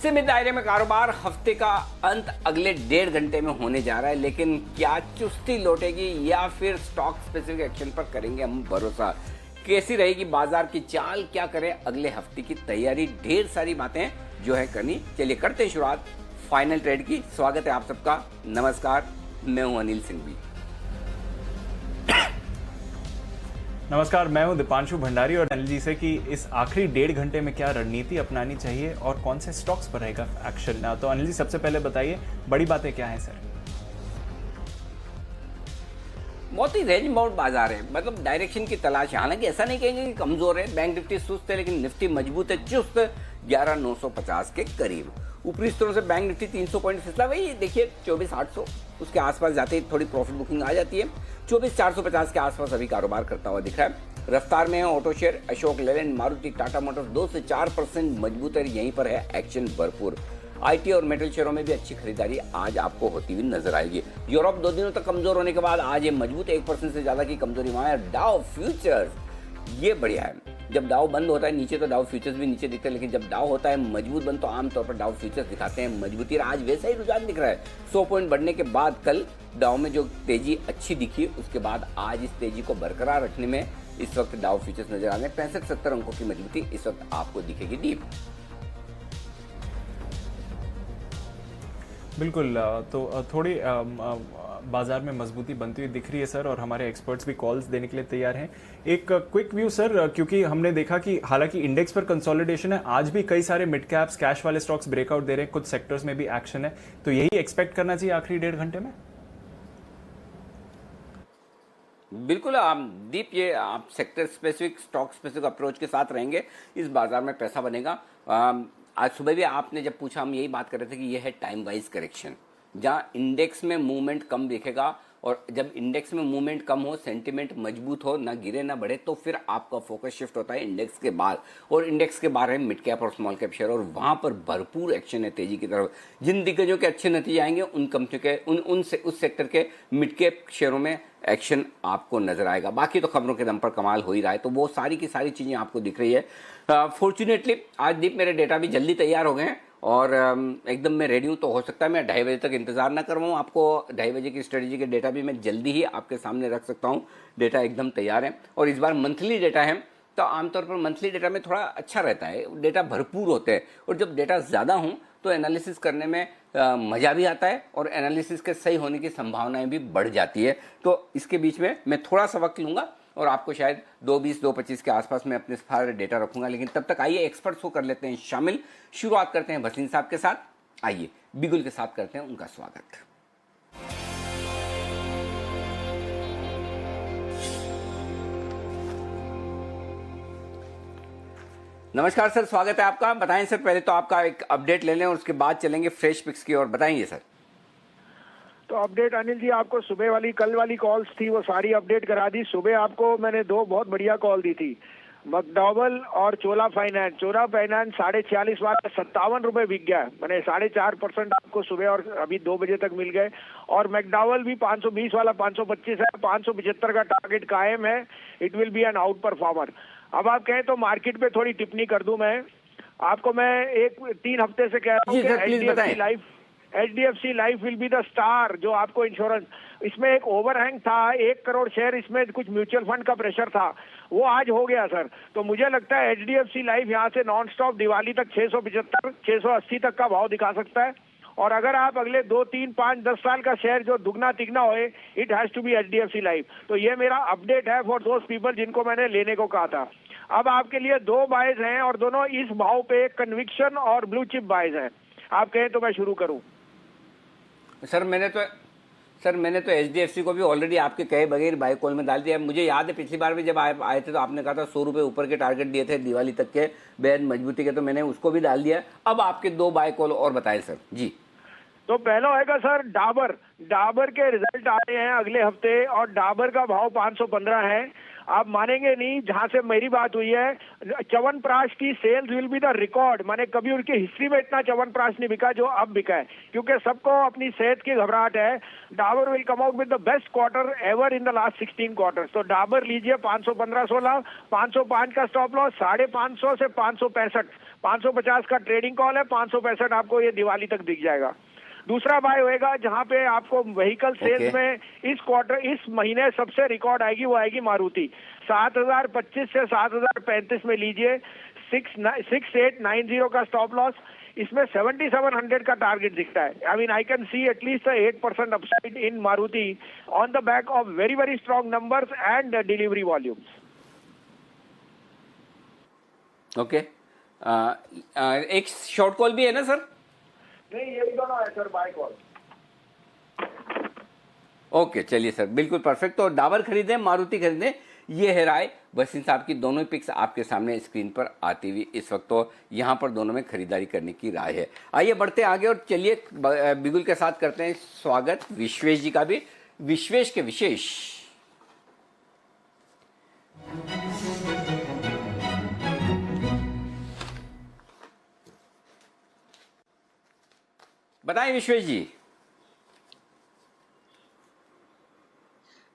सीमित दायरे में कारोबार। हफ्ते का अंत अगले 1.5 घंटे में होने जा रहा है, लेकिन क्या चुस्ती लौटेगी या फिर स्टॉक स्पेसिफिक एक्शन पर करेंगे हम भरोसा? कैसी रहेगी बाजार की चाल, क्या करें अगले हफ्ते की तैयारी, ढेर सारी बातें जो है करनी। चलिए करते हैं शुरुआत फाइनल ट्रेड की। स्वागत है आप सबका, नमस्कार, मैं हूं अनिल सिंघवी। नमस्कार, मैं हूं दीपांशु भंडारी और अनिल जी से कि इस आखिरी 1.5 घंटे में क्या रणनीति अपनानी चाहिए और कौन से स्टॉक्स पर रहेगा एक्शन। तो अनिल जी सबसे पहले बताइए बड़ी बातें क्या हैं सर? बहुत ही रेंज बाउंड बाजार है, मतलब डायरेक्शन की तलाश है। हालांकि ऐसा नहीं कहेंगे कि कमजोर है, बैंक निफ्टी सुस्त है, लेकिन निफ्टी मजबूत है, चुस्त 11,950 के करीब। ऊपरी स्तरों से बैंक निफ्टी 300 पॉइंट फिसला, वही देखिए 24,800 उसके आसपास जाते ही थोड़ी प्रॉफिट बुकिंग आ जाती है। 24,450 के आसपास अभी कारोबार करता हुआ दिख रहा है। रफ्तार में है auto share, Ashok Leyland, Maruti, Tata Motors 2 से 4% मजबूत है, यहीं पर है एक्शन भरपूर। आईटी और मेटल शेयरों में भी अच्छी खरीदारी आज आपको होती हुई नजर आएगी। यूरोप 2 दिनों तक कमजोर होने के बाद आज ये मजबूत, 1% से ज्यादा की कमजोरी वहां है। डाउ फ्यूचर्स ये बढ़िया है। जब डाउ बंद होता है नीचे तो डाउ फ्यूचर्स भी नीचे दिखते हैं, लेकिन जब डाउ होता है मजबूत बंद तो आमतौर पर डाउ फ्यूचर्स दिखाते हैं मजबूती। आज वैसा ही रुझान दिख रहा है। 100 पॉइंट बढ़ने के बाद कल डाउ में जो तेजी अच्छी दिखी, उसके बाद आज इस तेजी को बरकरार रखने में इस वक्त डाउ फ्यूचर्स नजर आ रहे हैं। 65-70 अंकों की मजबूती इस वक्त आपको दिखेगी डीप। बिल्कुल, तो थोड़ी बाजार में मजबूती बनती हुई दिख रही है सर, और हमारे एक्सपर्ट्स भी कॉल्स देने के लिए तैयार हैं। एक क्विक व्यू सर, क्योंकि हमने देखा कि हालांकि इंडेक्स पर कंसोलिडेशन है, आज भी कई सारे मिड कैप्स कैश वाले स्टॉक्स ब्रेकआउट दे रहे हैं, कुछ सेक्टर्स में भी एक्शन है, तो यही एक्सपेक्ट करना चाहिए आखिरी 1.5 घंटे में। बिल्कुल आप दीप, ये आप sector specific stock specific approach के साथ रहेंगे, इस बाजार में पैसा बनेगा। आज सुबह भी आपने जब पूछा, हम यही बात कर रहे थे कि यह है टाइम वाइज करेक्शन, जहां इंडेक्स में मूवमेंट कम दिखेगा, और जब इंडेक्स में मूवमेंट कम हो, सेंटिमेंट मजबूत हो, ना गिरे ना बढ़े, तो फिर आपका फोकस शिफ्ट होता है इंडेक्स के बाहर, और इंडेक्स के बाहर है मिड कैप और स्मॉल कैप शेयर, और वहां पर भरपूर एक्शन है तेजी की तरफ। जिन दिग्गजों के अच्छे नतीजे आएंगे उन कंपनियों के उस सेक्टर के मिड कैप शेयरों में एक्शन आपको नजर आएगा। बाकी तो खबरों के दम पर कमाल हो ही रहा है, तो वो सारी की सारी चीजें आपको दिख रही है। फॉर्चुनेटली आज दीप मेरे डेटा भी जल्दी तैयार हो गए हैं और एकदम मैं रेडी हूँ, तो हो सकता है मैं 2:30 बजे तक इंतजार ना करवाऊँ। आपको 2:30 बजे की स्ट्रेटेजी के डेटा भी मैं जल्दी ही आपके सामने रख सकता हूँ। डेटा एकदम तैयार है, और इस बार मंथली डेटा है, तो आमतौर पर मंथली डेटा में थोड़ा अच्छा रहता है, डेटा भरपूर होते हैं, और जब डेटा ज़्यादा हों तो एनालिसिस करने में मज़ा भी आता है, और एनालिसिस के सही होने की संभावनाएं भी बढ़ जाती है। तो इसके बीच में मैं थोड़ा सा वक्त लूँगा, और आपको शायद 2:20 2:25 के आसपास में अपने सारे डेटा रखूंगा, लेकिन तब तक आइए एक्सपर्ट्स को कर लेते हैं शामिल। शुरुआत करते हैं भसीन साहब के साथ। आइए बिगुल के साथ करते हैं उनका स्वागत। नमस्कार सर, स्वागत है आपका। बताएं सर, पहले तो आपका एक अपडेट ले लें और उसके बाद चलेंगे फ्रेश पिक्स की ओर। बताएंगे सर। तो अपडेट अनिल जी, आपको सुबह वाली कल वाली कॉल्स थी वो सारी अपडेट करा दी। सुबह आपको मैंने 2 बहुत बढ़िया कॉल दी थी, मैकडॉवल और चोला फाइनेंस। चोला फाइनेंस 46.5 वाला 57 रुपए बिक गया, मैंने 4.5% आपको सुबह और अभी 2 बजे तक मिल गए। और मैकडॉवल भी 520 वाला 525 है, 575 का टारगेट कायम है। It will be an outperformer. अब आप कहें तो मार्केट पे थोड़ी टिप्पणी कर दूं मैं आपको। मैं 3 हफ्ते से कह रहा हूँ कि HDFC life will be the star. जो आपको इंश्योरेंस, इसमें एक ओवरहैंग था 1 करोड़ शेयर, इसमें कुछ म्यूचुअल फंड का प्रेशर था, वो आज हो गया सर। तो मुझे लगता है HDFC लाइफ यहाँ से नॉन स्टॉप दिवाली तक 675 680 तक का भाव दिखा सकता है। और अगर आप अगले 2 3 5 10 साल का शेयर जो दुगना तिगना होए, it has to be HDFC life. तो ये मेरा अपडेट है फॉर दोज पीपल जिनको मैंने लेने को कहा था। अब आपके लिए 2 बायज हैं, और दोनों इस भाव पे कन्विक्शन और ब्लू चिप बायज हैं। आप कहें तो मैं शुरू करूं? सर मैंने तो HDFC को भी ऑलरेडी आपके कहे बगैर बाय कॉल में डाल दिया। मुझे याद है पिछली बार भी जब आप आए थे तो आपने कहा था 100 रुपए ऊपर के टारगेट दिए थे दिवाली तक के बेहद मजबूती के, तो मैंने उसको भी डाल दिया। अब आपके 2 बाय कॉल और बताएं सर जी। तो पहला होगा सर डाबर के रिजल्ट आ रहे हैं अगले हफ्ते, और डाबर का भाव 515 है। आप मानेंगे नहीं, जहां से मेरी बात हुई है, च्यवनप्राश की sales will be the record. मैंने कभी उनकी हिस्ट्री में इतना च्यवनप्राश नहीं बिका जो अब बिका है, क्योंकि सबको अपनी सेहत की घबराहट है। Dabur will come out with the best quarter ever in the last 16 quarters. तो डाबर लीजिए 515-16, 505 का स्टॉप लॉस, 550 से 565, 550 का ट्रेडिंग कॉल है, 565 आपको ये दिवाली तक दिख जाएगा। दूसरा बाय होएगा जहां पे आपको व्हीकल सेल्स में इस क्वार्टर, इस महीने सबसे रिकॉर्ड आएगी, वो आएगी मारुति। 7025 से 7035 में लीजिए, 6890 का स्टॉप लॉस, इसमें 7700 का टारगेट दिखता है। I mean I can see at least 8% upside in Maruti on the back of very very strong numbers and delivery volumes. Okay, एक शॉर्ट कॉल भी है ना सर? नहीं, ये भी दोनों है सर, बाय कॉल। ओके, चलिए सर, बिल्कुल परफेक्ट। तो डाबर खरीदें, मारुति खरीदें, ये है राय वसीम साहब की। दोनों ही पिक्स आपके सामने स्क्रीन पर आती हुई इस वक्त, तो यहाँ पर दोनों में खरीदारी करने की राय है। आइए बढ़ते आगे और चलिए बिगुल के साथ करते हैं स्वागत विश्वेश जी का भी। विश्वेश के विशेष बताएं विश्वेश जी।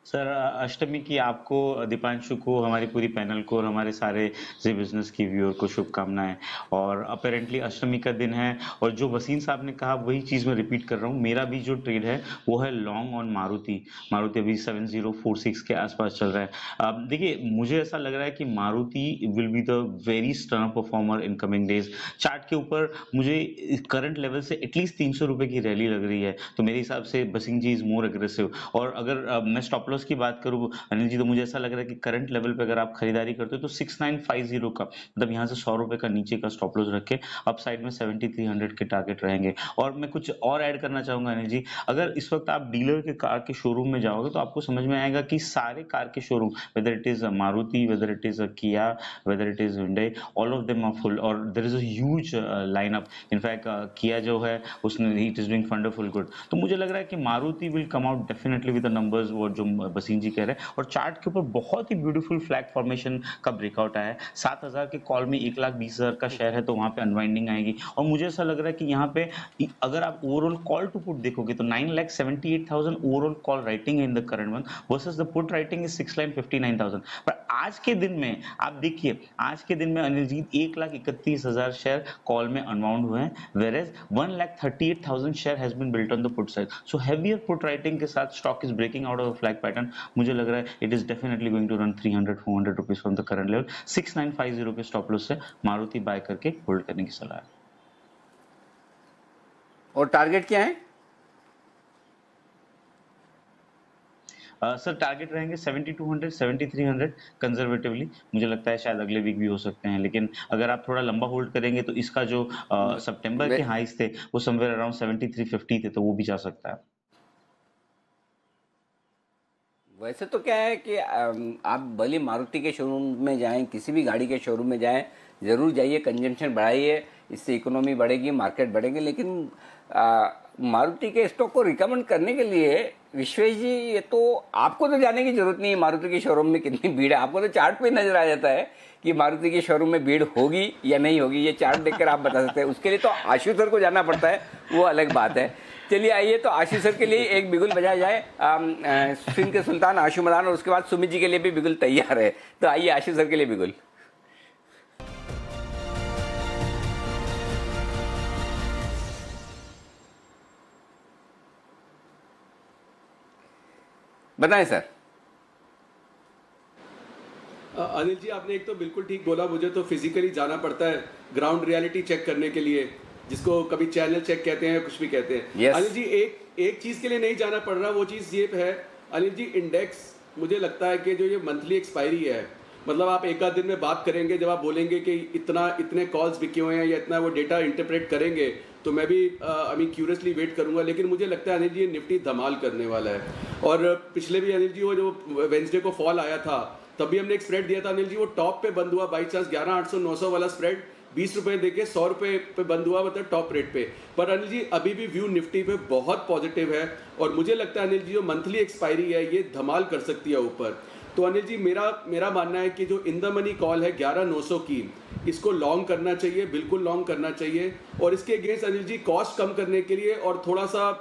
सर, अष्टमी की आपको, दीपांशु को, हमारी पूरी पैनल को और हमारे सारे जी बिजनेस की व्यूअर को शुभकामनाएं। और अपेरेंटली अष्टमी का दिन है, और जो वसीम साहब ने कहा वही चीज़ मैं रिपीट कर रहा हूँ। मेरा भी जो ट्रेड है वो है लॉन्ग ऑन मारुति। मारुति अभी 7046 के आसपास चल रहा है। देखिए, मुझे ऐसा लग रहा है कि Maruti will be the very stern performer in coming days. Chart के ऊपर मुझे करंट लेवल से एटलीस्ट 300 रुपए की रैली लग रही है, तो मेरे हिसाब से वसीम जी इज मोर एग्रेसिव। और अगर मैं स्टॉप लॉस की बात करूं अनिल जी, तो मुझे ऐसा लग रहा है कि करंट लेवल पे अगर आप खरीदारी करते हो तो 6950 का, मतलब यहां से 100 रुपए का नीचे का स्टॉप लॉस रख के अप साइड में 7300 के टारगेट रहेंगे। और मैं कुछ और ऐड करना चाहूंगा अनिल जी, अगर इस वक्त आप डीलर के कार के शोरूम में जाओगे तो आपको समझ में आएगा कि सारे कार के showroom, whether it is Maruti, whether it is Kia, whether it is Hyundai, all of them are full, और there is a huge lineup. In fact Kia जो है उसने, it is doing wonderful good. तो मुझे लग रहा है कि Maruti will come out definitely with the numbers वो जो वसीम जी कह रहे हैं। और चार्ट के ऊपर बहुत ही ब्यूटीफुल फ्लैग फॉर्मेशन का ब्रेकआउट आया है। 7000 के कॉल में 1,20,000 का शेयर है, तो वहां पे अनवाइंडिंग आएगी। और मुझे ऐसा लग रहा है कि यहाँ पे अगर आप ओवरऑल कॉल टू पुट देखोगे तो 9,78,000 ओवरऑल कॉल राइटिंग है in the current month, versus the put writing is 6,59,000। पर आज के दिन में आप देखिए, आज के दिन में अनिल जी 1,31,000 शेयर कॉल में अनवाउंड हुए हैं, whereas 1,38,000 share has been built on the put side. So heavier put writing के साथ stock is breaking out of flag pattern. मुझे लग रहा है it is definitely going to run 300-400 rupees from the current level. 6950 के stop loss से Maruti bye करके hold करने की सलाह है। और टारगेट क्या है? सर, टारगेट रहेंगे 7200, 7300 कंजर्वेटिवली। मुझे लगता है शायद अगले वीक भी हो सकते हैं, लेकिन अगर आप थोड़ा लंबा होल्ड करेंगे तो इसका जो सितंबर के हाईज थे वो समवेयर अराउंड 7350 थे, तो वो भी जा सकता है। वैसे तो क्या है कि आप भले मारुति के शोरूम में जाएं, किसी भी गाड़ी के शोरूम में जाएं, जरूर जाइए, कंजम्पशन बढ़ाइए, इससे इकोनॉमी बढ़ेगी, मार्केट बढ़ेंगे। लेकिन मारुति के स्टॉक को रिकमेंड करने के लिए विश्वेश जी, ये तो आपको तो जाने की जरूरत नहीं है मारुति के शोरूम में कितनी भीड़ है। आपको तो चार्ट पे नजर आ जाता है कि मारुति के शोरूम में भीड़ होगी या नहीं होगी, ये चार्ट देखकर आप बता सकते हैं। उसके लिए तो आशु सर को जाना पड़ता है, वो अलग बात है। चलिए आइए, तो आशु सर के लिए एक बिगुल बजाया जाए। सिंध के सुल्तान आशु मदान, और उसके बाद सुमित जी के लिए भी बिगुल तैयार है। तो आइए आशु सर के लिए बिगुल। बताएं सर। अनिल जी, आपने एक तो बिल्कुल ठीक बोला, मुझे तो फिजिकली जाना पड़ता है ग्राउंड रियलिटी चेक करने के लिए, जिसको कभी चैनल चेक कहते हैं, कुछ भी कहते हैं। yes. अनिल जी, एक चीज के लिए नहीं जाना पड़ रहा, वो चीज ये है अनिल जी, इंडेक्स मुझे लगता है कि जो ये मंथली एक्सपायरी है, मतलब आप एक आध दिन में बात करेंगे, जब आप बोलेंगे कि इतने कॉल्स बिके हुए हैं या इतना वो डेटा इंटरप्रेट करेंगे, तो मैं भी क्यूरियसली वेट करूंगा। लेकिन मुझे लगता है अनिल जी, ये निफ्टी धमाल करने वाला है। और पिछले भी अनिल जी, वो जो वेंसडे को फॉल आया था, तभी हमने एक स्प्रेड दिया था अनिल जी, वो टॉप पे बंद हुआ बाई चांस 11,800-900 वाला स्प्रेड 20 रुपए देके 100 रुपए पे बंद हुआ, मतलब टॉप रेट पे। पर अनिल जी, अभी भी व्यू निफ्टी पे बहुत पॉजिटिव है, और मुझे लगता है अनिल जी, जो मंथली एक्सपायरी है ये धमाल कर सकती है ऊपर। तो अनिल जी मेरा मानना है कि जो इन द मनी कॉल है 11,900 की, इसको लॉन्ग करना चाहिए, बिल्कुल लॉन्ग करना चाहिए। और इसके अगेंस्ट अनिल जी कॉस्ट कम करने के लिए और थोड़ा सा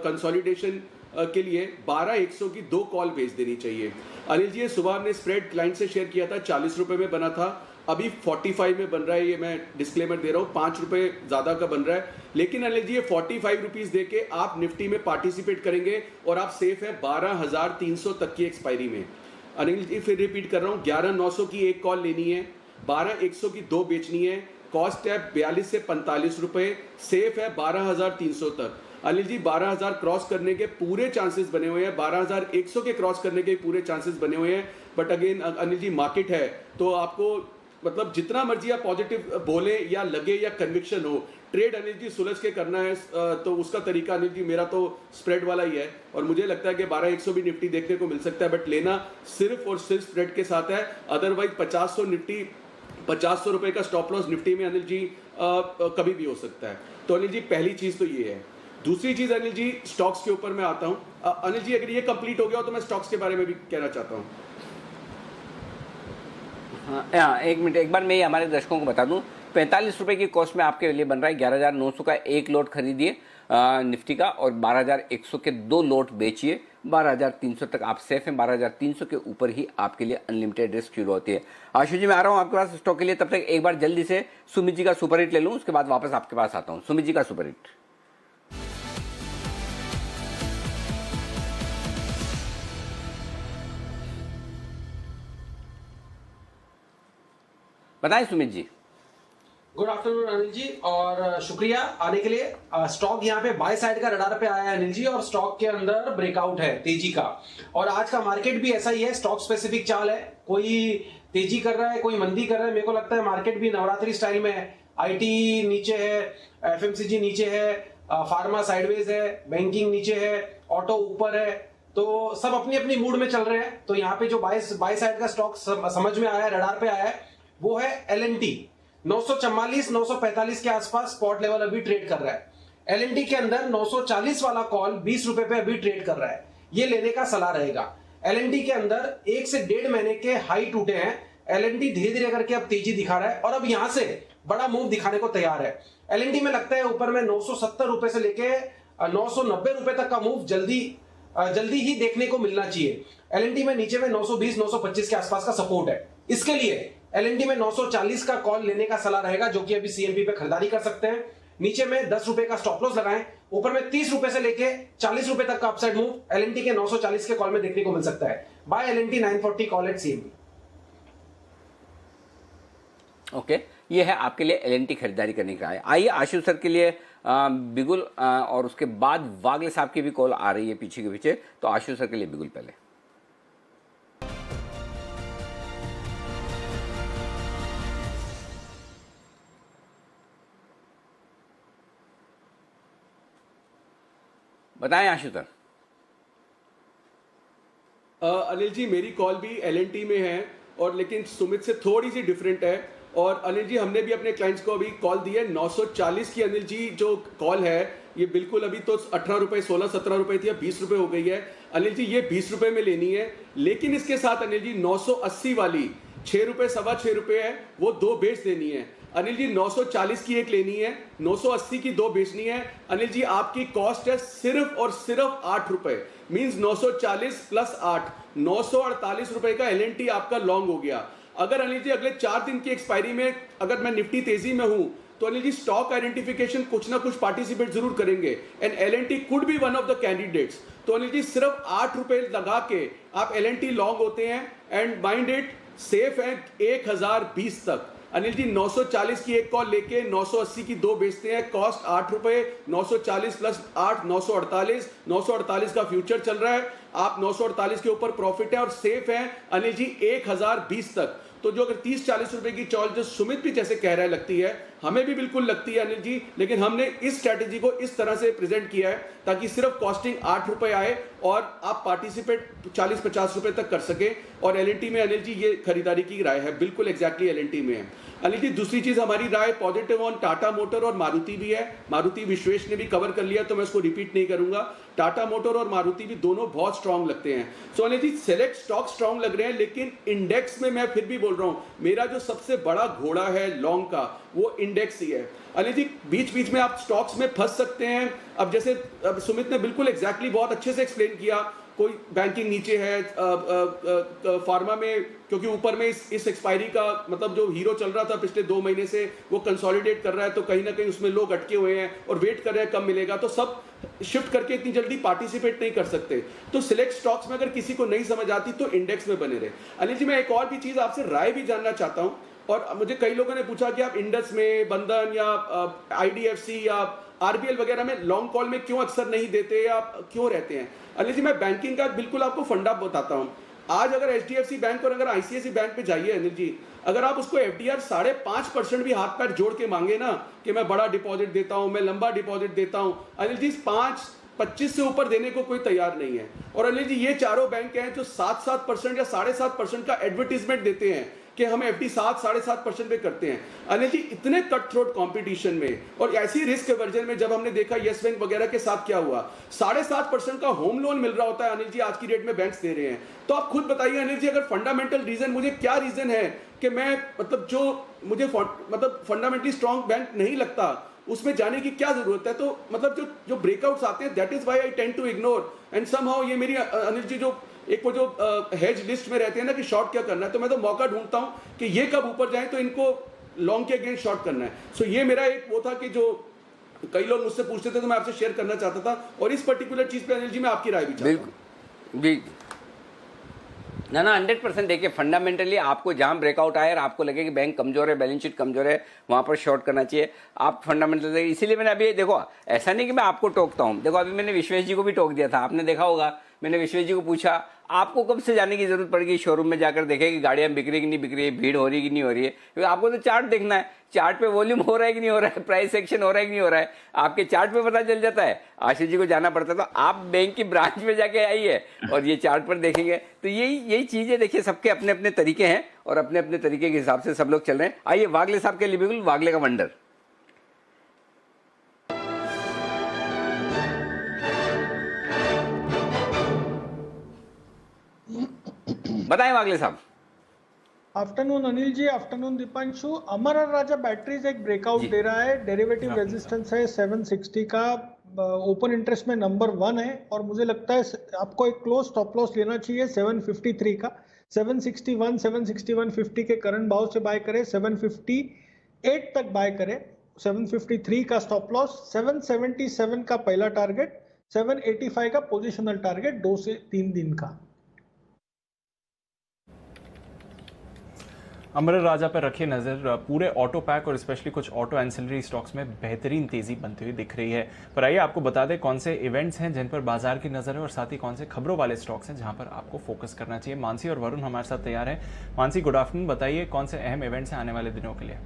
कंसोलिडेशन के लिए 12,100 की 2 कॉल भेज देनी चाहिए। अनिल जी ये सुबह हमने स्प्रेड क्लाइंट से शेयर किया था, 40 रुपये में बना था, अभी 45 में बन रहा है। ये मैं डिस्क्लेमर दे रहा हूँ, 5 रुपये ज़्यादा का बन रहा है। लेकिन अनिल जी ये 45 रुपीज़ दे के आप निफ्टी में पार्टिसिपेट करेंगे और आप सेफ है 12,300 तक की एक्सपायरी में। अनिल जी फिर रिपीट कर रहा हूँ, 11,900 की 1 कॉल लेनी है, 12,100 की 2 बेचनी है, कॉस्ट है 42 से 45 रुपये, सेफ है 12,300 तक। अनिल जी 12,000 क्रॉस करने के पूरे चांसेस बने हुए हैं, 12,100 के क्रॉस करने के पूरे चांसेस बने हुए हैं। But again Anil ji market है तो आपको मतलब जितना मर्जी आप पॉजिटिव बोले या लगे या कन्विक्शन हो, ट्रेड अनिल जी सुलझ के करना है तो उसका तरीका अनिल जी मेरा तो स्प्रेड वाला ही है। और मुझे लगता है कि 12,100 भी निफ्टी देखने को मिल सकता है, बट लेना सिर्फ और सिर्फ स्प्रेड के साथ है। अदरवाइज 500 निफ्टी 500 रुपए का स्टॉप लॉस निफ्टी में अनिल जी कभी भी हो सकता है। तो अनिल जी पहली चीज तो ये है। दूसरी चीज अनिल जी स्टॉक्स के ऊपर मैं आता हूं। अनिल जी अगर ये कंप्लीट हो गया हो तो मैं स्टॉक्स के बारे में भी कहना चाहता हूं। हाँ, एक मिनट, एक बार मैं हमारे दर्शकों को बता दूं, 45 रुपए की कॉस्ट में आपके लिए बन रहा है। 11,900 का 1 लोट खरीदिए निफ्टी का और 12,100 के 2 लोट बेचिए। 12,300 तक आप सेफ हैं। 12,300 के ऊपर ही आपके लिए अनलिमिटेड रिस्क शुरू होती है। आशु जी मैं आ रहा हूं आपके पास स्टॉक के लिए, तब तक एक बार जल्दी से सुमित जी का सुपर हिट ले लूं, उसके बाद वापस आपके पास आता हूं। सुमित जी का सुपर हिट। बताएं सुमित जी। गुड आफ्टरनून अनिल जी, और शुक्रिया आने के लिए। स्टॉक यहाँ पे बाय साइड का रडार पे आया है अनिल जी, और स्टॉक के अंदर ब्रेकआउट है तेजी का। और आज का मार्केट भी ऐसा ही है, स्टॉक स्पेसिफिक चाल है, कोई तेजी कर रहा है कोई मंदी कर रहा है। मेरे को लगता है मार्केट भी नवरात्रि स्टाइल में है। आईटी नीचे है, एफएमसीजी नीचे है, फार्मा साइडवेज है, बैंकिंग नीचे है, ऑटो ऊपर है, तो सब अपनी अपनी मूड में चल रहे हैं। तो यहाँ पे जो बाय साइड का स्टॉक समझ में आया है, रडार पे आया है, वो है एलएनटी। 944 945 के आसपास स्पॉट लेवल अभी ट्रेड कर रहा है। एलएनटी के अंदर 940 वाला कॉल 20 रुपए पे अभी ट्रेड कर रहा है, ये लेने का सलाह रहेगा। एलएनटी के अंदर 1 से 1.5 महीने के हाई टूटे हैं। एलएनटी धीरे धीरे करके अब तेजी दिखा रहा है और अब यहां से बड़ा मूव दिखाने को तैयार है। एलएनटी में लगता है ऊपर में 970 रुपए से लेके 990 रुपए तक का मूव जल्दी ही देखने को मिलना चाहिए। एलएनटी में नीचे में 920 925 के आसपास का सपोर्ट है। इसके लिए एलएनटी में 940 का कॉल लेने का सलाह रहेगा, जो कि अभी सीएमपी पे खरीदारी कर सकते हैं। नीचे में 10 रुपए का स्टॉप लॉस लगाएं। ऊपर में 30 रुपए से लेके 40 रुपए तक का अपसाइड मूव एलएनटी के 940 के कॉल में देखने को मिल सकता है। Buy LNT 940 call at CMP. Okay, ये है आपके लिए एलएनटी खरीदारी करने का है। आइए आशु सर के लिए बिगुल और उसके बाद वागले साहब की भी कॉल आ रही है पीछे के पीछे, तो आशु सर के लिए बिगुल पहले। बताएं आशु सर। अनिल जी मेरी कॉल भी एलएनटी में है, और लेकिन सुमित से थोड़ी सी डिफरेंट है। और अनिल जी हमने भी अपने क्लाइंट्स को अभी कॉल दी है 940 की। अनिल जी जो कॉल है ये बिल्कुल अभी तो 18 रुपए 16-17 रुपए थी, अब 20 रुपए हो गई है। अनिल जी ये 20 रुपए में लेनी है, लेकिन इसके साथ अनिल जी 980 वाली 6 रुपए 6.25 रुपए है, वो 2 बेच देनी है। अनिल जी 940 की 1 लेनी है, 980 की 2 बेचनी है। अनिल जी आपकी कॉस्ट है सिर्फ और सिर्फ 8 रुपए, मींस 940 प्लस 8, 948 रुपए का एलएनटी आपका लॉन्ग हो गया। अगर अनिल जी अगले 4 दिन की एक्सपायरी में अगर मैं निफ्टी तेजी में हूं तो अनिल जी स्टॉक आइडेंटिफिकेशन कुछ ना कुछ पार्टिसिपेट जरूर करेंगे, and LNT could be one of the candidates. तो अनिल जी सिर्फ 8 रुपए लगा के आप एलएनटी लॉन्ग होते हैं, एंड माइंड इट सेफ है 1020 तक। अनिल जी 940 की 1 कॉल लेके 980 की 2 बेचते हैं, कॉस्ट 8 रुपए, 940 प्लस 8 948, 948 का फ्यूचर चल रहा है, आप 948 के ऊपर प्रॉफिट है और सेफ है अनिल जी 1020 तक। तो जो अगर 30-40 रुपए की चॉल जो सुमित भी जैसे कह रहा है लगती है, हमें भी बिल्कुल लगती है अनिल जी, लेकिन हमने इस स्ट्रैटेजी को इस तरह से प्रेजेंट किया है ताकि सिर्फ कॉस्टिंग 8 रुपए आए और आप पार्टिसिपेट 40-50 रुपए तक कर सके। और एलएनटी में अनिल जी ये खरीदारी की राय है, बिल्कुल एग्जैक्टली एलएनटी में है। अनिल जी दूसरी चीज हमारी राय पॉजिटिव ऑन टाटा मोटर और मारुति भी है। मारुति विश्वेश ने भी कवर कर लिया तो मैं उसको रिपीट नहीं करूंगा। टाटा मोटर और मारुति भी दोनों बहुत स्ट्रांग लगते हैं। सो Anil ji select stock strong लग रहे हैं, लेकिन इंडेक्स में मैं फिर भी बोल रहा हूं मेरा जो सबसे बड़ा घोड़ा है लॉन्ग का वो इंडेक्स ही है। अनिल जी बीच बीच में आप स्टॉक्स में फंस सकते हैं। अब जैसे अब सुमित ने बिल्कुल एग्जैक्टली बहुत अच्छे से एक्सप्लेन किया, कोई बैंकिंग नीचे है, फार्मा में क्योंकि ऊपर में इस एक्सपायरी का मतलब जो हीरो चल रहा था पिछले 2 महीने से वो कंसोलिडेट कर रहा है, तो कहीं ना कहीं उसमें लोग अटके हुए हैं और वेट कर रहे हैं कब मिलेगा, तो सब शिफ्ट करके इतनी जल्दी पार्टिसिपेट नहीं कर सकते। तो सिलेक्ट स्टॉक्स में अगर किसी को नहीं समझ आती तो इंडेक्स में बने रहे। अनिल जी मैं एक और भी चीज आपसे राय भी जानना चाहता हूं, और मुझे कई लोगों ने पूछा कि आप इंडस में, बंधन या आईडीएफसी या आरबीएल वगैरह में लॉन्ग कॉल में क्यों अक्सर नहीं देते या क्यों रहते हैं। अनिल जी मैं बैंकिंग का बिल्कुल आपको फंडा बताता हूं। आज अगर एचडीएफसी बैंक और अगर आईसीआईसी बैंक पे जाइए अनिल जी, अगर आप उसको एफडीआर 5.5% भी हाथ पैर जोड़ के मांगे ना कि मैं बड़ा डिपॉजिट देता हूं, मैं लंबा डिपॉजिट देता हूं, अनिल जी 5.25 से ऊपर देने को कोई तैयार नहीं है। और अनिल जी ये चारों बैंक हैं जो 7% या 7.5% का एडवर्टीजमेंट देते हैं कि हम एफडी 7-7.5% पे करते हैं। अनिल जी इतने कट थ्रोट कंपटीशन में और ऐसी रिस्क वर्जन में जब हमने देखा येस बैंक वगैरह के साथ क्या हुआ, 7.5% का होम लोन मिल रहा होता है अनिल जी आज की डेट में बैंक्स दे रहे हैं। तो आप खुद बताइए अनिल जी, अगर फंडामेंटल रीजन मुझे क्या रीजन है कि मैं मतलब जो मुझे मतलब फंडामेंटली स्ट्रॉन्ग बैंक नहीं लगता उसमें जाने की क्या जरूरत है। तो मतलब जो ब्रेकआउट्स आते हैं that is why I tend to ignore and somehow ये मेरी अनिल जी जो एक वो जो हेज लिस्ट में रहते हैं ना कि शॉर्ट क्या करना है, तो मैं तो मौका ढूंढता हूं कि ये कब ऊपर जाए तो इनको लॉन्ग के अगेंस्ट शॉर्ट करना है। सो ये मेरा एक वो था कि जो कई लोग मुझसे पूछते थे तो मैं आपसे शेयर करना चाहता था, और इस पर्टिकुलर चीज पे अनिल जी मैं आपकी राय भी चाहता हूं। बिल्कुल जी ना 100% देखिए फंडामेंटली आपको जहां ब्रेकआउट आए और आपको लगे कि बैंक कमजोर है, बैलेंस शीट कमजोर है, वहां पर शॉर्ट करना चाहिए। आप फंडामेंटल इसीलिए मैंने अभी देखो ऐसा नहीं कि मैं आपको टोकता हूं, देखो अभी मैंने विश्वेश जी को भी टोक दिया था, आपने देखा होगा। मैंने विश्वेश जी को पूछा आपको कब से जाने की जरूरत पड़ेगी शोरूम में जाकर देखें कि गाड़ियां बिक रही कि नहीं बिक रही है, भीड़ हो रही कि नहीं हो रही है, क्योंकि आपको तो चार्ट देखना है, चार्ट पे वॉल्यूम हो रहा है कि नहीं हो रहा है, प्राइस एक्शन हो रहा है कि नहीं हो रहा है, आपके चार्ट पे पता चल जाता है। आशीष जी को जाना पड़ता है, तो आप बैंक की ब्रांच में जाके आइए और ये चार्ट पर देखेंगे तो यही चीजें देखिए, सबके अपने अपने तरीके हैं और अपने अपने तरीके के हिसाब से सब लोग चल रहे हैं। आइए वागले साहब के लिए बिल्कुल वागले का वंडर बताएं वागले साहब। Afternoon Anil ji, afternoon Deepanshu. अमर राजा बैटरीज एक ब्रेकआउट दे रहा है, डेरिवेटिव रेजिस्टेंस है 760 का, ओपन इंटरेस्ट में नंबर 1 है, और मुझे लगता है आपको एक क्लोज स्टॉप लॉस लेना चाहिए 753 का। 761 761.50 के करंट भाव से बाय करें, 758 तक बाय करें, 753 का स्टॉप लॉस, 777 का पहला टारगेट, 785 का पोजिशनल टारगेट 2 से 3 दिन का। अमर राजा पर रखिए नजर। पूरे ऑटो पैक और स्पेशली कुछ ऑटो एंसिलरी स्टॉक्स में बेहतरीन तेजी बनती हुई दिख रही है। पर आइए आपको बता दें कौन से इवेंट्स हैं जिन पर बाजार की नजर है और साथ ही कौन से खबरों वाले स्टॉक्स हैं जहां पर आपको फोकस करना चाहिए। मानसी और वरुण हमारे साथ तैयार हैं। मानसी गुड आफ्टरनून, बताइए कौन से अहम इवेंट्स हैं आने वाले दिनों के लिए।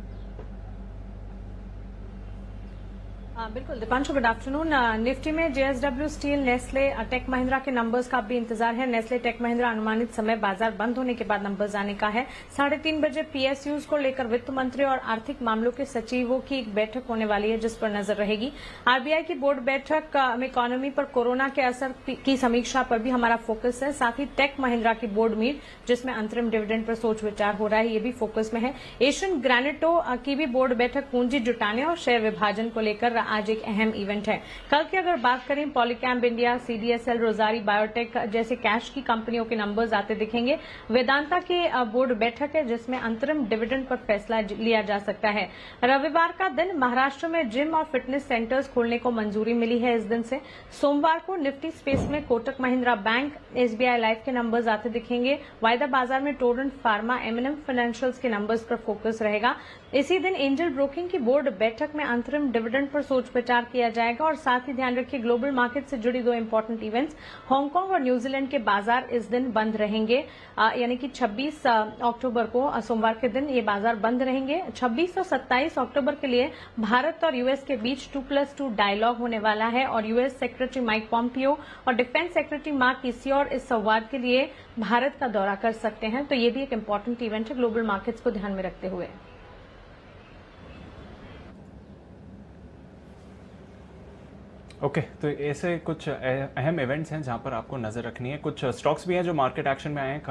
बिल्कुल दीपांशु, गुड आफ्टरनून। निफ्टी में JSW Steel, Nestle, Tech Mahindra के नंबर्स का भी इंतजार है। नेस्ले टेक महिंद्रा अनुमानित समय बाजार बंद होने के बाद नंबर्स आने का है। 3:30 बजे पीएसयूज को लेकर वित्त मंत्री और आर्थिक मामलों के सचिवों की एक बैठक होने वाली है जिस पर नजर रहेगी। आरबीआई की बोर्ड बैठक में इकोनॉमी पर कोरोना के असर की समीक्षा पर भी हमारा फोकस है। साथ ही टेक महिंद्रा की बोर्ड मीट जिसमें अंतरिम डिविडेंड पर सोच विचार हो रहा है, ये भी फोकस में है। एशियन ग्रेनेटो की भी बोर्ड बैठक पूंजी जुटाने और शेयर विभाजन को लेकर आज एक अहम इवेंट है। कल की अगर बात करें, पॉलीकैम इंडिया, सीडीएसएल, रोजारी बायोटेक जैसे कैश की कंपनियों के नंबर्स आते दिखेंगे। वेदांता के बोर्ड बैठक है जिसमें अंतरिम डिविडेंड पर फैसला लिया जा सकता है। रविवार का दिन महाराष्ट्र में जिम और फिटनेस सेंटर्स खोलने को मंजूरी मिली है इस दिन से। सोमवार को निफ्टी स्पेस में Kotak Mahindra bank, SBI life के नंबर्स आते दिखेंगे। वायदा बाजार में टोरेंट फार्मा, एमएनएम फाइनेंशियल्स के नंबर्स पर फोकस रहेगा। इसी दिन एंजल ब्रोकिंग की बोर्ड बैठक में अंतरिम डिविडेंड पर सोच विचार किया जाएगा। और साथ ही ध्यान रखिए ग्लोबल मार्केट से जुड़ी 2 इंपॉर्टेंट इवेंट्स, हांगकांग और न्यूजीलैंड के बाजार इस दिन बंद रहेंगे, यानी कि 26 अक्टूबर को सोमवार के दिन ये बाजार बंद रहेंगे। 26 और 27 अक्टूबर के लिए भारत और यूएस के बीच 2+2 डायलॉग होने वाला है और यूएस सेक्रेटरी माइक पॉम्पियो और डिफेंस सेक्रेटरी मार्क इसियोर इस संवाद के लिए भारत का दौरा कर सकते हैं। तो ये भी एक इंपॉर्टेंट इवेंट है ग्लोबल मार्केट्स को ध्यान में रखते हुए। ओके तो ऐसे कुछ अहम इवेंट्स हैं जहां पर आपको नज़र रखनी है। कुछ स्टॉक्स भी हैं जो मार्केट एक्शन में आए हैं,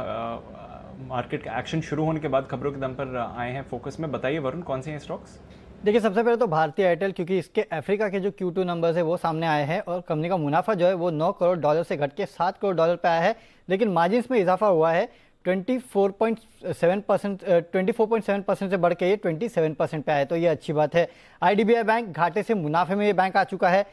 मार्केट एक्शन शुरू होने के बाद खबरों के दम पर आए हैं फोकस में। बताइए वरुण, कौन से हैं स्टॉक्स? देखिए, सबसे पहले तो भारतीय एयरटेल, क्योंकि इसके अफ्रीका के जो Q2 नंबर्स है वो सामने आए हैं और कंपनी का मुनाफा जो है वो $9 करोड़ से घट के $7 करोड़ पे आया है, लेकिन मार्जिन्स में इजाफा हुआ है 24.7% से बढ़ के ये 27% पे आया है, तो ये अच्छी बात है। IDBI बैंक घाटे से मुनाफे में ये बैंक आ चुका है।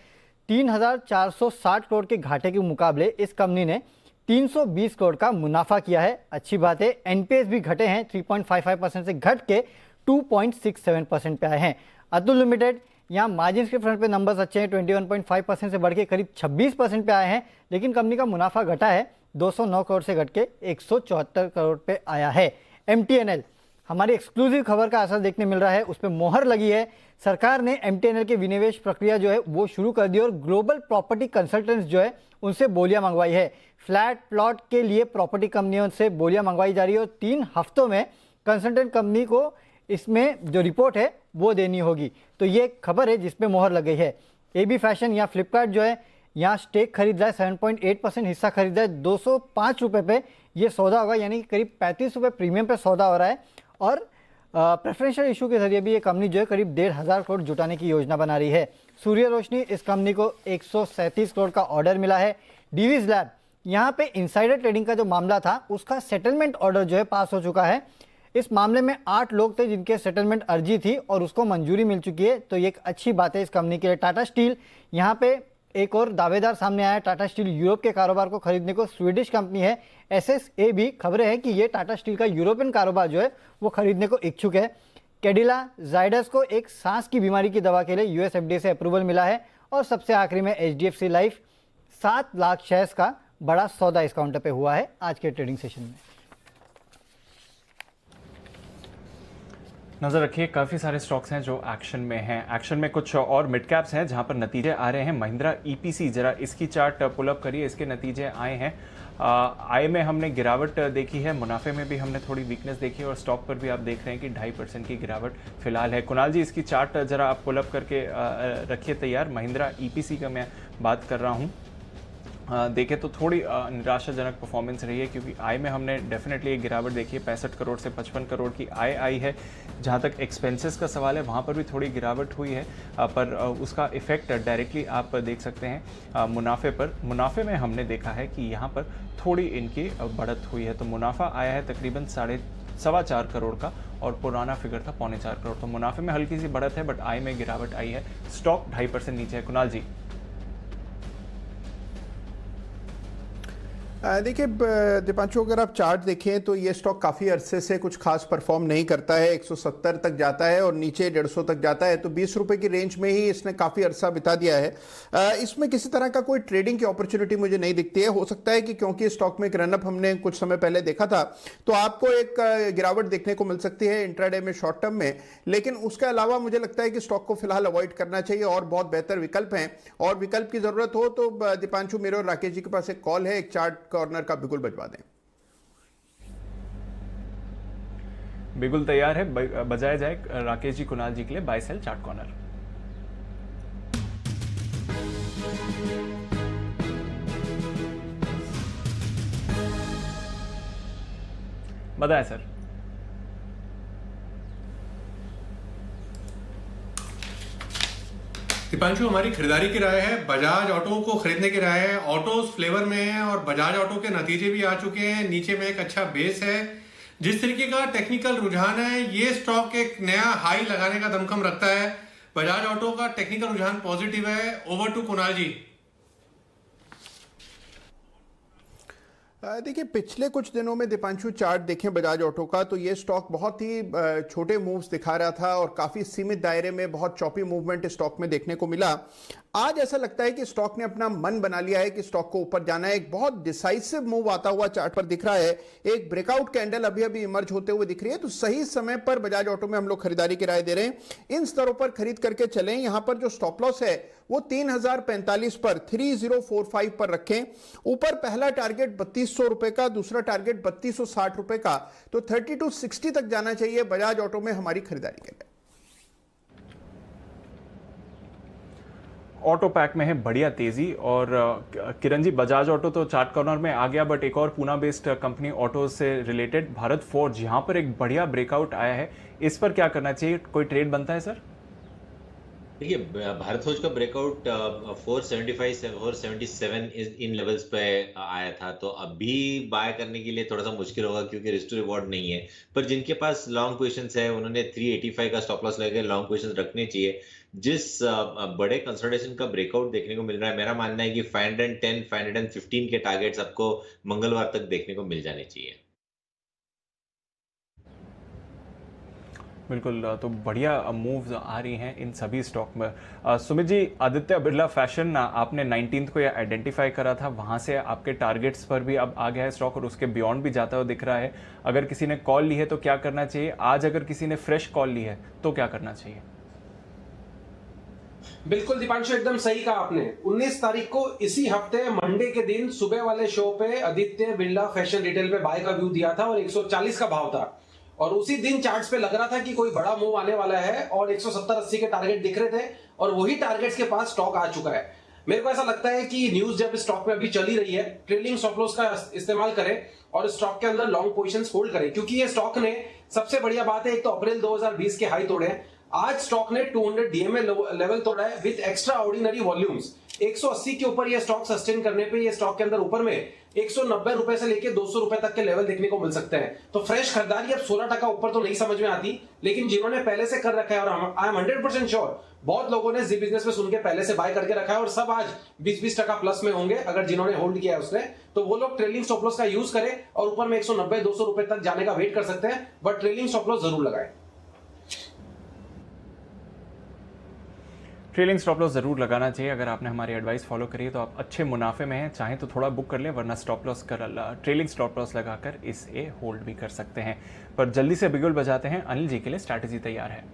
3,460 करोड़ के घाटे के मुकाबले इस कंपनी ने 320 करोड़ का मुनाफा किया है, अच्छी बात है। NPS भी घटे हैं, 3.55% से घट के 2.67% पे आए हैं। अतुल लिमिटेड, यहाँ मार्जिन के फ्रंट पे नंबर्स अच्छे हैं, 21.5% से बढ़ के करीब 26% पे आए हैं, लेकिन कंपनी का मुनाफा घटा है, 209 करोड़ से घट के 174 करोड़ पे आया है। MTNL, हमारी एक्सक्लूसिव खबर का असर देखने मिल रहा है, उस पर मोहर लगी है। सरकार ने MTNL के विनिवेश प्रक्रिया जो है वो शुरू कर दी और ग्लोबल प्रॉपर्टी कंसल्टेंट्स जो है उनसे बोलियां मंगवाई है। फ्लैट प्लॉट के लिए प्रॉपर्टी कंपनियों से बोलियां मंगवाई जा रही है और 3 हफ्तों में कंसल्टेंट कंपनी को इसमें जो रिपोर्ट है वो देनी होगी। तो ये खबर है जिसपे मोहर लग गई है। AB फैशन या फ्लिपकार्ट जो है यहाँ स्टेक खरीद रहा है, 7.8% हिस्सा खरीदा है, 205 रुपये पे ये सौदा होगा, यानी करीब 35 रुपये प्रीमियम पे सौदा हो रहा है। और प्रेफरेंशियल इशू के जरिए भी ये कंपनी जो है करीब 1,500 करोड़ जुटाने की योजना बना रही है। सूर्य रोशनी, इस कंपनी को 137 करोड़ का ऑर्डर मिला है। डीवीज लैब, यहाँ पे इनसाइडर ट्रेडिंग का जो मामला था उसका सेटलमेंट ऑर्डर जो है पास हो चुका है। इस मामले में 8 लोग थे जिनके सेटलमेंट अर्जी थी और उसको मंजूरी मिल चुकी है, तो ये एक अच्छी बात है इस कंपनी के लिए। टाटा स्टील, यहाँ पे एक और दावेदार सामने आया है। टाटा स्टील यूरोप के कारोबार को खरीदने को स्वीडिश कंपनी है SSA भी खबरें हैं कि ये टाटा स्टील का यूरोपियन कारोबार जो है वो खरीदने को इच्छुक है। कैडिला जाइडस को एक सांस की बीमारी की दवा के लिए US FDA से अप्रूवल मिला है। और सबसे आखिरी में HDFC लाइफ, 7 लाख शेयर्स का बड़ा सौदा इस काउंटर पे हुआ है आज के ट्रेडिंग सेशन में। नजर रखिए, काफ़ी सारे स्टॉक्स हैं जो एक्शन में हैं। एक्शन में कुछ और मिड कैप्स हैं जहां पर नतीजे आ रहे हैं। महिंद्रा EPC, जरा इसकी चार्ट पुल अप करिए, इसके नतीजे आए हैं। आय में हमने गिरावट देखी है, मुनाफे में भी हमने थोड़ी वीकनेस देखी है और स्टॉक पर भी आप देख रहे हैं कि 2.5% की गिरावट फिलहाल है। कुणाल जी, इसकी चार्ट जरा आप पुल अप करके रखिए तैयार। महिंद्रा EPC का मैं बात कर रहा हूँ। देखें तो थोड़ी निराशाजनक परफॉर्मेंस रही है, क्योंकि आय में हमने डेफिनेटली एक गिरावट देखी है, 65 करोड़ से 55 करोड़ की आय आई है। जहां तक एक्सपेंसेस का सवाल है वहां पर भी थोड़ी गिरावट हुई है, पर उसका इफेक्ट डायरेक्टली आप देख सकते हैं मुनाफे पर। मुनाफे में हमने देखा है कि यहाँ पर थोड़ी इनकी बढ़त हुई है, तो मुनाफा आया है तकरीबन 4.25 करोड़ का और पुराना फिगर था 4.25 करोड़। तो मुनाफे में हल्की सी बढ़त है, बट आय में गिरावट आई है। स्टॉक 2.5% नीचे है। कुणाल जी, देखिए दीपांशु, अगर आप चार्ट देखें तो ये स्टॉक काफ़ी अरसे से कुछ खास परफॉर्म नहीं करता है। 170 तक जाता है और नीचे 150 तक जाता है, तो 20 रुपए की रेंज में ही इसने काफ़ी अरसा बिता दिया है। इसमें किसी तरह का कोई ट्रेडिंग की अपॉर्चुनिटी मुझे नहीं दिखती है। हो सकता है कि क्योंकि स्टॉक में एक रनअप हमने कुछ समय पहले देखा था, तो आपको एक गिरावट देखने को मिल सकती है इंट्राडे में, शॉर्ट टर्म में, लेकिन उसके अलावा मुझे लगता है कि स्टॉक को फिलहाल अवॉइड करना चाहिए और बहुत बेहतर विकल्प हैं। और विकल्प की जरूरत हो तो दीपांशु, मेरे और राकेश जी के पास एक कॉल है, एक चार्ट कॉर्नर का बिल्कुल बजवा दें। बिल्कुल तैयार है, बजाया जाए राकेश जी कुणाल जी के लिए बाय सेल चार्ट कॉर्नर। बताएं सर। दीपांशु, हमारी खरीदारी की राय है, बजाज ऑटो को खरीदने की राय है। ऑटोज फ्लेवर में है और बजाज ऑटो के नतीजे भी आ चुके हैं, नीचे में एक अच्छा बेस है। जिस तरीके का टेक्निकल रुझान है, ये स्टॉक एक नया हाई लगाने का दमखम रखता है। बजाज ऑटो का टेक्निकल रुझान पॉजिटिव है। ओवर टू कुणाल जी। देखिए, पिछले कुछ दिनों में दीपांशु चार्ट देखें बजाज ऑटो का, तो ये स्टॉक बहुत ही छोटे मूव्स दिखा रहा था और काफी सीमित दायरे में बहुत चौपी मूवमेंट स्टॉक में देखने को मिला। आज ऐसा लगता है कि स्टॉक ने अपना मन बना लिया है कि स्टॉक को ऊपर जाना है। एक बहुत डिसाइसिव मूव आता हुआ चार्ट पर दिख रहा है। एक ब्रेकआउट कैंडल अभी अभी इमर्ज होते हुए दिख रही है, तो सही समय पर बजाज ऑटो में हम लोग खरीदारी की राय दे रहे हैं। इन स्तरों पर खरीद करके चलें। यहां पर जो स्टॉप लॉस है वो 3045 पर 3045 पर रखें। ऊपर पहला टारगेट 3200 रुपए का, दूसरा टारगेट 3260 रुपए का, तो 3260 तक जाना चाहिए बजाज ऑटो में हमारी खरीदारी के लिए। ऑटो पैक में है बढ़िया तेजी। और किरण जी, बजाज ऑटो तो चार्ट कॉर्नर में आ गया, बट एक और पुणे बेस्ड कंपनी ऑटो से रिलेटेड भारत फोर्ज, यहाँ पर एक बढ़िया ब्रेकआउट आया है, इस पर क्या करना चाहिए? कोई ट्रेड बनता है सर? देखिए, भारत फोर्ज का ब्रेकआउट 475 477 इन लेवल्स पे आया था, तो अभी बाय करने के लिए थोड़ा सा मुश्किल होगा क्योंकि रिस्क टू रिवॉर्ड नहीं है। पर जिनके पास लॉन्ग पोजीशंस है उन्होंने 385 का स्टॉप लॉस लेकर लॉन्ग पोजीशंस रखने चाहिए। जिस बड़े कंसोलिडेशन का ब्रेकआउट देखने को मिल रहा है, मेरा मानना है कि 510 515 के टारगेट्स आपको मंगलवार तक देखने को मिल जाने चाहिए। बिल्कुल, तो बढ़िया मूव्स आ रही हैं इन सभी स्टॉक में। सुमित जी, आदित्य बिरला फैशन आपने 19th को आइडेंटिफाई करा था, वहां से आपके टारगेट्स पर भी अब आ गया है स्टॉक और उसके बियॉन्ड भी जाता हुआ दिख रहा है। अगर किसी ने कॉल ली है तो क्या करना चाहिए? आज अगर किसी ने फ्रेश कॉल ली है तो क्या करना चाहिए? बिल्कुल दीपांशु, एकदम सही कहा आपने। 19 तारीख को इसी हफ्ते मंडे के दिन सुबह वाले शो पे आदित्य बिरला फैशन रिटेल पे बाय का व्यू दिया था और 140 का भाव था, और उसी दिन चार्ट्स पे लग रहा था कि कोई बड़ा मूव आने वाला है और 170-80 के टारगेट दिख रहे थे और वही टारगेट्स के पास स्टॉक आ चुका है। मेरे को ऐसा लगता है कि न्यूज जब स्टॉक में अभी चली रही है, ट्रेलिंग स्टॉप लॉस का इस्तेमाल करें और स्टॉक के अंदर लॉन्ग पोजीशंस होल्ड करें, क्योंकि ये स्टॉक ने, सबसे बढ़िया बात है, एक तो अप्रैल 2020 के हाई तोड़े हैं, आज स्टॉक ने 200 डीएमए लेवल तोड़ा है विद एक्स्ट्रा ऑर्डिनरी वॉल्यूम्स। 180 के ऊपर ये स्टॉक सस्टेन करने पे ये स्टॉक के अंदर ऊपर में 190 रुपए से लेके 200 रुपए तक के लेवल देखने को मिल सकते हैं। तो फ्रेश खरीदारी अब 16% ऊपर तो नहीं समझ में आती, लेकिन जिन्होंने पहले से कर रखा है, और आई एम 100% श्योर बहुत लोगों ने जी बिजनेस में सुन के पहले से बाय करके रखा है और सब आज 20-20% प्लस में होंगे। अगर जिन्होंने होल्ड किया है उसने, तो वो लोग ट्रेलिंग स्टॉप लॉस का यूज करें और ऊपर में 190-200 रुपए तक जाने का वेट कर सकते हैं, बट ट्रेलिंग स्टॉप लॉस जरूर लगाएं। ट्रेलिंग स्टॉप लॉस जरूर लगाना चाहिए। अगर आपने हमारी एडवाइस फॉलो करी है तो आप अच्छे मुनाफे में हैं, चाहें तो थोड़ा बुक कर लें, वरना स्टॉप लॉस कर ट्रेलिंग स्टॉप लॉस लगाकर इसे होल्ड भी कर सकते हैं। पर जल्दी से बिगुल बजाते हैं, अनिल जी के लिए स्ट्रैटेजी तैयार है।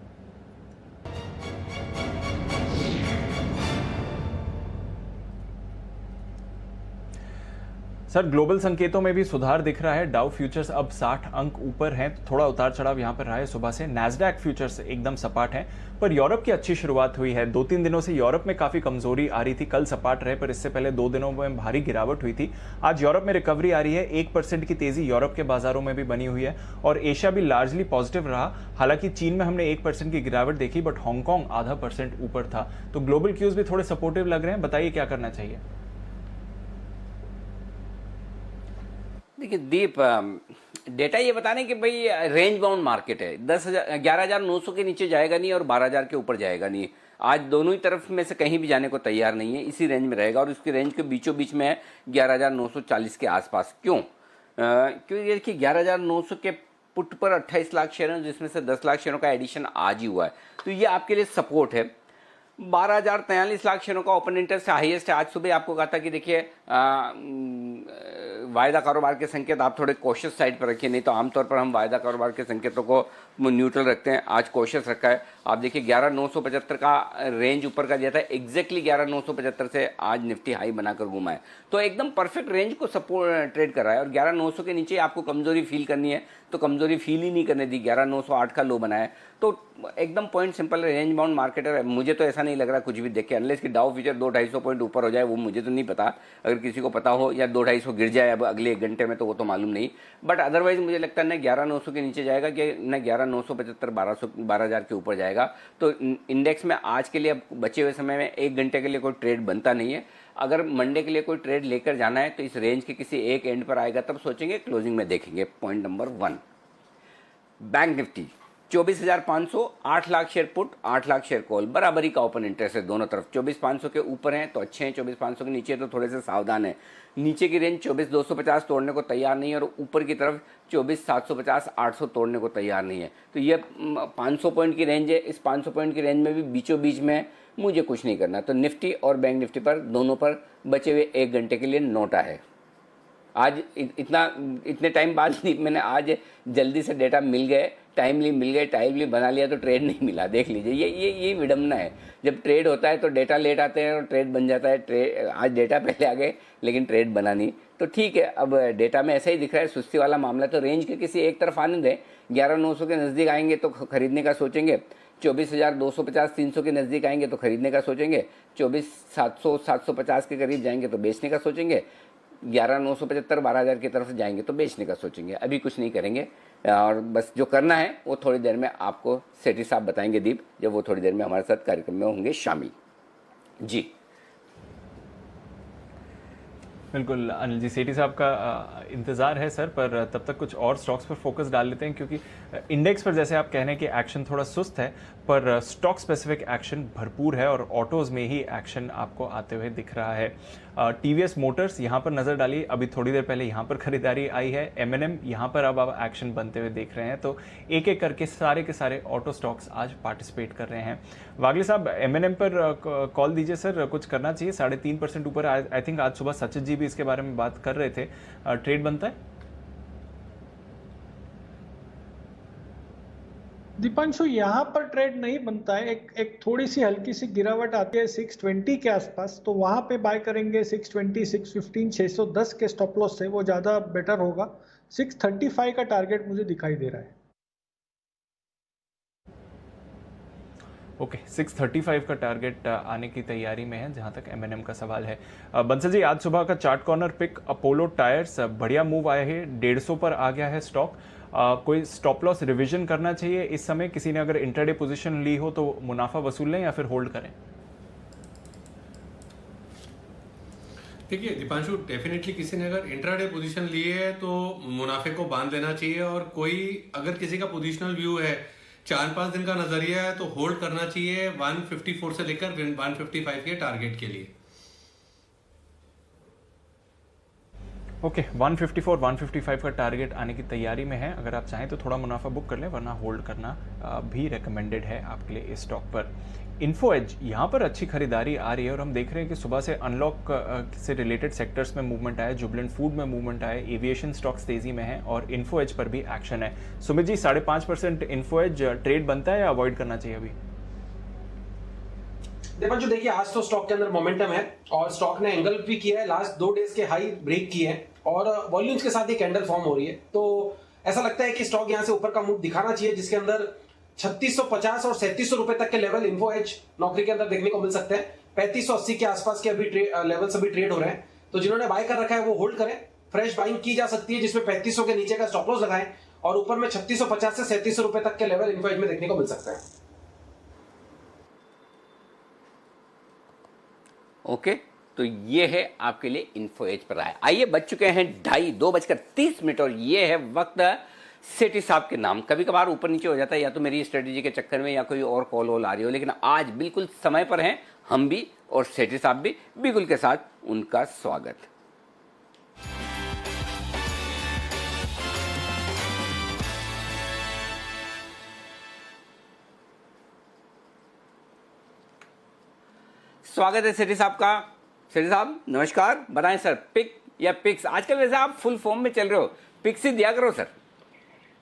सर, ग्लोबल संकेतों में भी सुधार दिख रहा है। डाउ फ्यूचर्स अब 60 अंक ऊपर हैं, तो थोड़ा उतार चढ़ाव यहां पर रहा है सुबह से। नैस्डैक फ्यूचर्स एकदम सपाट है, पर यूरोप की अच्छी शुरुआत हुई है। 2-3 दिनों से यूरोप में काफी कमजोरी आ रही थी, कल सपाट रहे, पर इससे पहले 2 दिनों में भारी गिरावट हुई थी। आज यूरोप में रिकवरी आ रही है, 1% की तेजी यूरोप के बाजारों में भी बनी हुई है और एशिया भी लार्जली पॉजिटिव रहा। हालांकि चीन में हमने 1% की गिरावट देखी, बट हांगकांग आधा % ऊपर था। तो ग्लोबल क्यूज भी थोड़े सपोर्टिव लग रहे हैं, बताइए क्या करना चाहिए? देखिए दीप, डेटा ये बताने कि भाई रेंज बाउंड मार्केट है, 11,900 के नीचे जाएगा नहीं और 12,000 के ऊपर जाएगा नहीं। आज दोनों ही तरफ में से कहीं भी जाने को तैयार नहीं है, इसी रेंज में रहेगा और उसकी रेंज के बीचों बीच में है 11,940 के आसपास। क्यों? क्योंकि देखिए 11,900 के पुट पर 28 लाख शेयर हैं, जिसमें से 10 लाख शेयरों का एडिशन आज ही हुआ है, तो ये आपके लिए सपोर्ट है। 12,043 लाख शेयरों का ओपन इंटरेस्ट हाईएस्ट है। आज सुबह आपको कहा था कि देखिए वायदा कारोबार के संकेत आप थोड़े कोशिश साइड पर रखिए, नहीं तो आमतौर पर हम वायदा कारोबार के संकेतों को न्यूट्रल रखते हैं। आज कोशिश रखा है। आप देखिए 11,975 का रेंज ऊपर का दिया था, एग्जैक्टली 11,975 से आज निफ्टी हाई बनाकर घुमा है, तो एकदम परफेक्ट रेंज को सपोर्ट ट्रेड कर रहा है। और 11,900 के नीचे आपको कमजोरी फील करनी है तो कमजोरी फील ही नहीं करने दी, 11,908 का लो बनाया, तो एकदम पॉइंट सिंपल है, रेंज बाउंड मार्केट है। मुझे तो ऐसा नहीं लग रहा कुछ भी देख के, अनलेस कि डाउ फ्यूचर 200-250 पॉइंट ऊपर हो जाए, वो मुझे तो नहीं पता। अगर किसी को पता हो या 200-250 गिर जाए अब अगले 1 घंटे में, तो वो तो मालूम नहीं, बट अदरवाइज मुझे लगता है ना 11,900 के नीचे जाएगा कि न 11,975 12,000 के ऊपर जाएगा। तो इंडेक्स में आज के लिए अब बचे हुए समय में 1 घंटे के लिए कोई ट्रेड बनता नहीं है। अगर मंडे के लिए कोई ट्रेड लेकर जाना है तो इस रेंज के किसी एक एंड पर आएगा, तब सोचेंगे, क्लोजिंग में देखेंगे। Point number 1, bank Nifty 24,500, 8 lakh share put, 8 lakh share call, बराबरी का ओपन इंटरेस्ट है दोनों तरफ। 24,500 के ऊपर हैं तो अच्छे हैं, 24,500 के नीचे तो थोड़े से सावधान है। नीचे की रेंज 24,250 तोड़ने को तैयार नहीं है और ऊपर की तरफ 24,750, 800 तोड़ने को तैयार नहीं है। तो ये 500 पॉइंट की रेंज है, इस 500 पॉइंट की रेंज में भी बीचों बीच में मुझे कुछ नहीं करना। तो निफ्टी और बैंक निफ्टी पर दोनों पर बचे हुए 1 घंटे के लिए नोटा है। आज इतने टाइम बाद मैंने आज जल्दी से डेटा मिल गए, टाइमली बना लिया तो ट्रेड नहीं मिला। देख लीजिए, ये विडम्बना है। जब ट्रेड होता है तो डेटा लेट आते हैं और ट्रेड बन जाता है। आज डेटा पहले आ गए लेकिन ट्रेड बना नहीं, तो ठीक है। अब डेटा में ऐसा ही दिख रहा है, सुस्ती वाला मामला। तो रेंज के किसी एक तरफ आने दें, 11,900 के नज़दीक आएंगे तो खरीदने का सोचेंगे, 24,250-300 के नज़दीक आएंगे तो खरीदने का सोचेंगे, 24,700-750 के करीब जाएंगे तो बेचने का सोचेंगे, 11,975 12,000 की तरफ जाएंगे तो बेचने का सोचेंगे। अभी कुछ नहीं करेंगे और बस जो करना है वो थोड़ी देर में आपको सेठी साहब बताएंगे दीप, जब वो थोड़ी देर में हमारे साथ कार्यक्रम में होंगे शामिल। जी बिल्कुल अनिल जी, सेठी साहब का इंतज़ार है सर, पर तब तक कुछ और स्टॉक्स पर फोकस डाल लेते हैं, क्योंकि इंडेक्स पर जैसे आप कह रहे हैं कि एक्शन थोड़ा सुस्त है, पर स्टॉक स्पेसिफिक एक्शन भरपूर है और ऑटोज़ में ही एक्शन आपको आते हुए दिख रहा है। टीवीएस मोटर्स यहाँ पर नज़र डाली, अभी थोड़ी देर पहले यहाँ पर खरीदारी आई है। एमएनएम यहाँ पर अब आप एक्शन बनते हुए देख रहे हैं, तो एक एक करके सारे के सारे ऑटो स्टॉक्स आज पार्टिसिपेट कर रहे हैं। वागले साहब, एमएनएम पर कॉल दीजिए सर, कुछ करना चाहिए, 3.5% ऊपर। आई थिंक आज सुबह सचिन जी भी इसके बारे में बात कर रहे थे, ट्रेड बनता है? दीपांशु, यहाँ पर ट्रेड नहीं बनता है, एक थोड़ी सी हल्की सी गिरावट आती है 620 के आसपास, तो वहां पे बाय करेंगे। 620, 615, 610 के स्टॉप लॉस से वो ज्यादा बेटर होगा। 635 का टारगेट मुझे दिखाई दे रहा है। ओके, 635 का टारगेट आने की तैयारी में है जहां तक एमएनएम का सवाल है। बंसल जी, आज सुबह का chart corner pick Apollo Tyres, बढ़िया मूव आया है, 150 पर आ गया है स्टॉक। कोई स्टॉप लॉस रिवीजन करना चाहिए इस समय? किसी ने अगर इंट्राडे पोजीशन ली हो तो मुनाफा वसूल लें या फिर होल्ड करें? देखिए दीपांशु, डेफिनेटली किसी ने अगर इंट्राडे पोजीशन ली है तो मुनाफे को बांध लेना चाहिए, और कोई अगर किसी का पोजीशनल व्यू है, 4-5 दिन का नजरिया है, तो होल्ड करना चाहिए 154 से लेकर 155 के टारगेट के लिए। ओके, 154 155 का टारगेट आने की तैयारी में है। अगर आप चाहें तो थोड़ा मुनाफा बुक कर लें, वरना होल्ड करना भी रेकमेंडेड है आपके लिए इस स्टॉक पर। इन्फो एज, यहाँ पर अच्छी खरीदारी आ रही है और हम देख रहे हैं कि सुबह से अनलॉक से रिलेटेड सेक्टर्स में मूवमेंट आया, जुबलेंट फूड में मूवमेंट आया, एविएशन स्टॉक्स तेजी में है और इन्फो एज पर भी एक्शन है। Sumit ji, 5.5% info as trade बनता है या अवॉइड करना चाहिए अभी? दीपांशु, देखिए आज तो स्टॉक के अंदर मोमेंटम है और स्टॉक ने एंगल भी किया है, लास्ट 2 डेज के हाई ब्रेक किए हैं और वॉल्यूम्स के साथ ही कैंडल फॉर्म हो रही है, तो ऐसा लगता है कि स्टॉक यहां से ऊपर का मूव दिखाना चाहिए, जिसके अंदर 3650 और 3700 रुपए तक के लेवल इन्फो एज नौकरी के अंदर देखने को मिल सकते हैं। 3580 के आसपास के अभी लेवल्स अभी ट्रेड हो रहे हैं, तो जिन्होंने बाय कर रखा है वो होल्ड करें। फ्रेश बाइंग की जा सकती है जिसमें 3500 के नीचे का स्टॉप लॉस लगाएं और ऊपर में 3650 से 3700 रुपए तक के लेवल इन्फो एज में देखने को मिल सकते हैं। ओके, तो ये है आपके लिए इन्फो एज पर आया। आइए, बज चुके हैं 2:30 और ये है वक्त सेठी साहब के नाम। कभी कभार ऊपर नीचे हो जाता है, या तो मेरी स्ट्रेटेजी के चक्कर में या कोई और कॉल वॉल आ रही हो, लेकिन आज बिल्कुल समय पर हैं हम भी और सेठी साहब भी। बिल्कुल के साथ उनका स्वागत। स्वागत है सेठी साहब का। सेठी साहब नमस्कार, बताएं सर, पिक या पिक्स? आजकल वैसे आप फुल फॉर्म में चल रहे हो, पिक्स ही दिया करो sir.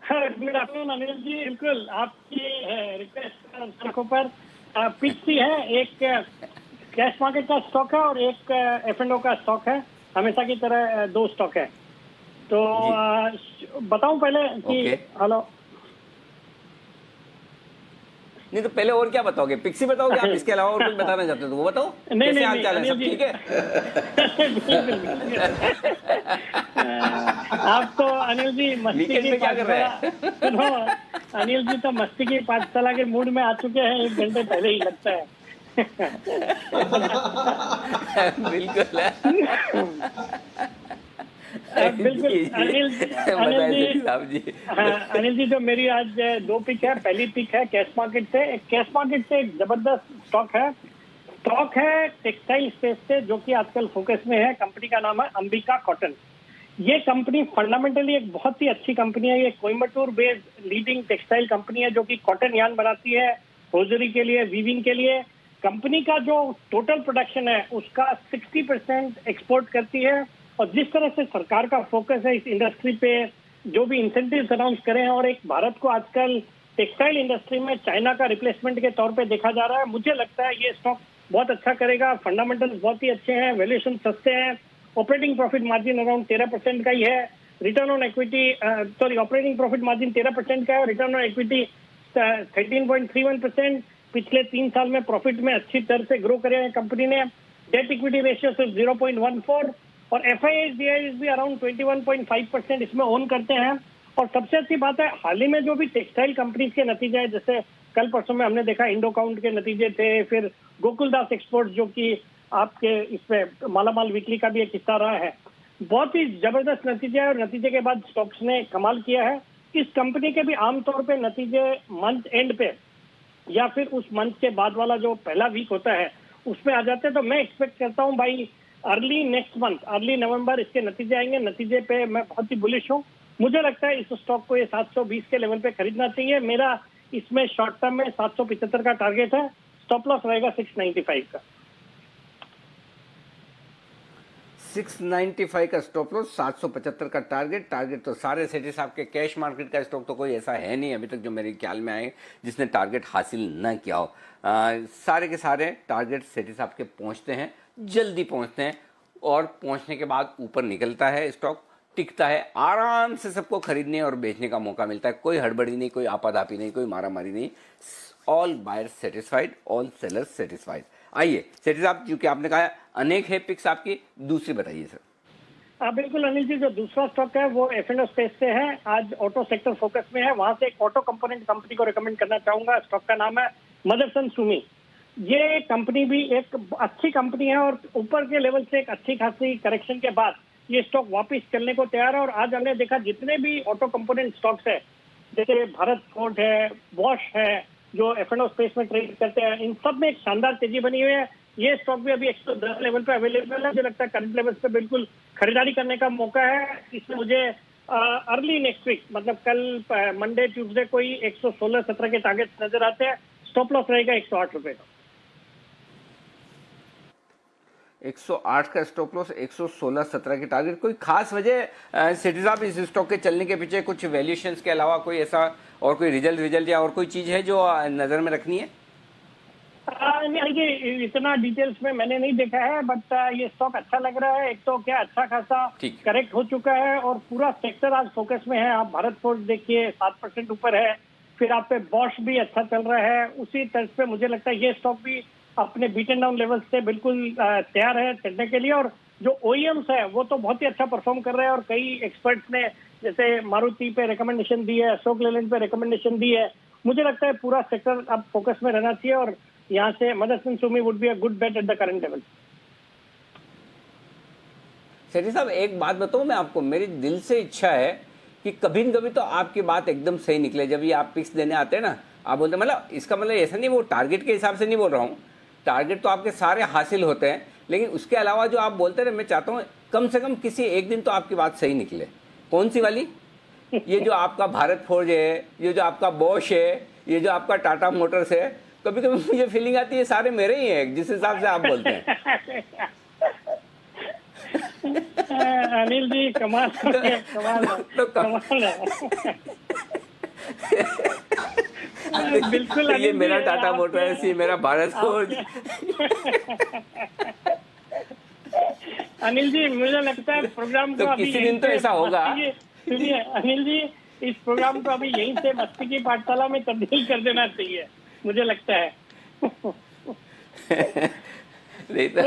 Good afternoon Anil ji, बिल्कुल आपकी रिक्वेस्ट आंखों पर पिक्स ही है। एक कैश मार्केट का स्टॉक है और एक F&O का स्टॉक है, हमेशा की तरह 2 स्टॉक है। तो बताऊं पहले कि हेलो नहीं तो पहले और क्या बताओगे? पिक्सी बताओगे आप? इसके अलावा और कुछ बताना चाहते हो तो वो बताओ। कैसे हाल चाल है, सब ठीक है? आप तो अनिल जी मस्ती की क्या कर रहे हैं? अनिल जी तो मस्ती की पाठशाला के मूड में आ चुके हैं 1 घंटे पहले ही लगता है। बिल्कुल बिल्कुल अनिल जी, जो मेरी आज 2 पिक है। पहली पिक है कैश मार्केट से। एक जबरदस्त स्टॉक है टेक्सटाइल स्पेस से, जो कि आजकल फोकस में है। कंपनी का नाम है अंबिका कॉटन। ये कंपनी फंडामेंटली एक बहुत ही अच्छी कंपनी है। ये Coimbatore based leading textile company है, जो कि कॉटन यार्न बनाती है होजरी के लिए, वीविंग के लिए। कंपनी का जो टोटल प्रोडक्शन है उसका 60% एक्सपोर्ट करती है, और जिस तरह से सरकार का फोकस है इस इंडस्ट्री पे, जो भी इंसेंटिव्स अनाउंस करे हैं, और एक भारत को आजकल टेक्सटाइल इंडस्ट्री में चाइना का रिप्लेसमेंट के तौर पे देखा जा रहा है, मुझे लगता है ये स्टॉक बहुत अच्छा करेगा। फंडामेंटल्स बहुत ही अच्छे हैं, वैल्यूएशन सस्ते हैं, ऑपरेटिंग प्रॉफिट मार्जिन अराउंड 13% का ही है, return on equity operating profit margin 13% का है, रिटर्न ऑन इक्विटी 13.31%। पिछले 3 साल में प्रॉफिट में अच्छी तरह से ग्रो करे हैं कंपनी ने। डेट इक्विटी रेशियो सिर्फ 0.14 और FIIs DIIs भी अराउंड 21.5% इसमें ओन करते हैं। और सबसे अच्छी बात है, हाल ही में जो भी टेक्सटाइल कंपनीज के नतीजे हैं, जैसे कल परसों में हमने देखा इंडोकाउंट के नतीजे थे, फिर गोकुलदास एक्सपोर्ट्स जो कि आपके इसमें मालामाल वीकली का भी एक हिस्सा रहा है, बहुत ही जबरदस्त नतीजे है। और नतीजे के बाद स्टॉक्स ने कमाल किया है। इस कंपनी के भी आमतौर पे नतीजे मंथ एंड पे या फिर उस मंथ के बाद वाला जो पहला वीक होता है उसमें आ जाते हैं। तो मैं एक्सपेक्ट करता हूँ भाई अर्ली नेक्स्ट मंथ, अर्ली नवंबर इसके नतीजे आएंगे। नतीजे पे मैं बहुत ही बुलिश हूँ। मुझे लगता है इस स्टॉक को ये 720 के लेवल पे खरीदना चाहिए। मेरा इसमें शॉर्ट टर्म में 775 का टारगेट है। स्टॉप लॉस रहेगा 695 का। 695 का स्टॉप लॉस, 775 का टारगेट तो सारे सेठी साहब के कैश मार्केट का स्टॉक तो कोई ऐसा है नहीं अभी तक जो मेरे ख्याल में आए जिसने टारगेट हासिल न किया हो। सारे के सारे टारगेट सेठी साहब के पहुंचते हैं, जल्दी पहुंचते हैं और पहुंचने के बाद ऊपर निकलता है स्टॉक, टिकता है, आराम से सबको खरीदने और बेचने का मौका मिलता है। कोई हड़बड़ी नहीं, कोई आपाधापी नहीं, कोई मारामारी नहीं। All buyers satisfied, all sellers satisfied. आइए सेठी साहब, क्योंकि आपने कहा अनेक है पिक्स आपकी, दूसरी बताइए सर। हाँ बिल्कुल अनिल जी, जो दूसरा स्टॉक है वो F&O स्पेस से है। आज ऑटो सेक्टर फोकस में है, वहां से एक ऑटो कंपोनेंट कंपनी को रिकमेंड करना चाहूंगा। स्टॉक का नाम है मदरसन सुमी। ये कंपनी भी एक अच्छी कंपनी है और ऊपर के लेवल से एक अच्छी खासी करेक्शन के बाद ये स्टॉक वापस चलने को तैयार है। और आज हमने देखा जितने भी ऑटो कंपोनेंट स्टॉक्स है, जैसे भारत फोर्ड है, बॉश है, जो F&O स्पेस में ट्रेड करते हैं, इन सब में एक शानदार तेजी बनी हुई है। ये स्टॉक भी अभी 110 लेवल पे अवेलेबल है। मुझे लगता है करंट लेवल्स पे बिल्कुल खरीदारी करने का मौका है। इसमें मुझे अर्ली नेक्स्ट वीक, मतलब कल मंडे ट्यूसडे को ही 116-17 के टारगेट नजर आते हैं। स्टॉप लॉस रहेगा 108 रुपए का। 108 का स्टॉप लॉस, 116-17 के टारगेट। कोई खास वजह सेठी साहब इस स्टॉक के चलने के पीछे, कुछ वैल्यूएशंस के अलावा कोई ऐसा और कोई रिजल्ट या और कोई चीज है जो नजर में रखनी है? नहीं, इतना डिटेल्स में मैंने नहीं देखा है, बट ये स्टॉक अच्छा लग रहा है। एक तो क्या अच्छा खासा करेक्ट हो चुका है और पूरा सेक्टर आज फोकस में है। आप भारत फोर्ज देखिए 7% ऊपर है, फिर आप पे बॉश भी अच्छा चल रहा है। उसी तर्ज पे मुझे लगता है ये स्टॉक भी अपने बीटन डाउन लेवल से बिल्कुल तैयार है चढ़ने के लिए। और जो OEMs है वो तो बहुत ही अच्छा परफॉर्म कर रहे हैं और कई एक्सपर्ट्स ने जैसे मारुति पे रिकमेंडेशन दी है, अशोक लेलैंड पे रिकमेंडेशन दी है। मुझे लगता है पूरा सेक्टर अब फोकस में रहना चाहिए और यहाँ से Motherson Sumi would be a good bet at the current level. Sethi साहब एक बात बताऊं मैं आपको, मेरी दिल से इच्छा है कि कभी न कभी तो आपकी बात एकदम सही निकले। जब ये आप पिक्स देने आते हैं ना, आप बोलते हैं, मतलब इसका मतलब ऐसा नहीं, वो टारगेट के हिसाब से नहीं बोल रहा हूँ, टारगेट तो आपके सारे हासिल होते हैं, लेकिन उसके अलावा जो आप बोलते हैं, मैं चाहता हूँ कम से कम किसी एक दिन तो आपकी बात सही निकले। कौन सी वाली? ये जो आपका भारत फोर्ज है, ये जो आपका बॉश है, ये जो आपका टाटा मोटर्स है, कभी कभी मुझे फीलिंग आती है सारे मेरे ही हैं जिस हिसाब से आप बोलते हैं। अनिल जी कमाल है। बिल्कुल ये मेरा टाटा मोटर्स, ये मेरा भारत फोर्ज। अनिल जी मुझे लगता है प्रोग्राम को किसी दिन तो ऐसा होगा। सुनिए अनिल जी, इस प्रोग्राम को अभी यहीं से मस्ती की पाठशाला में तब्दील कर देना चाहिए, मुझे लगता है। नहीं तो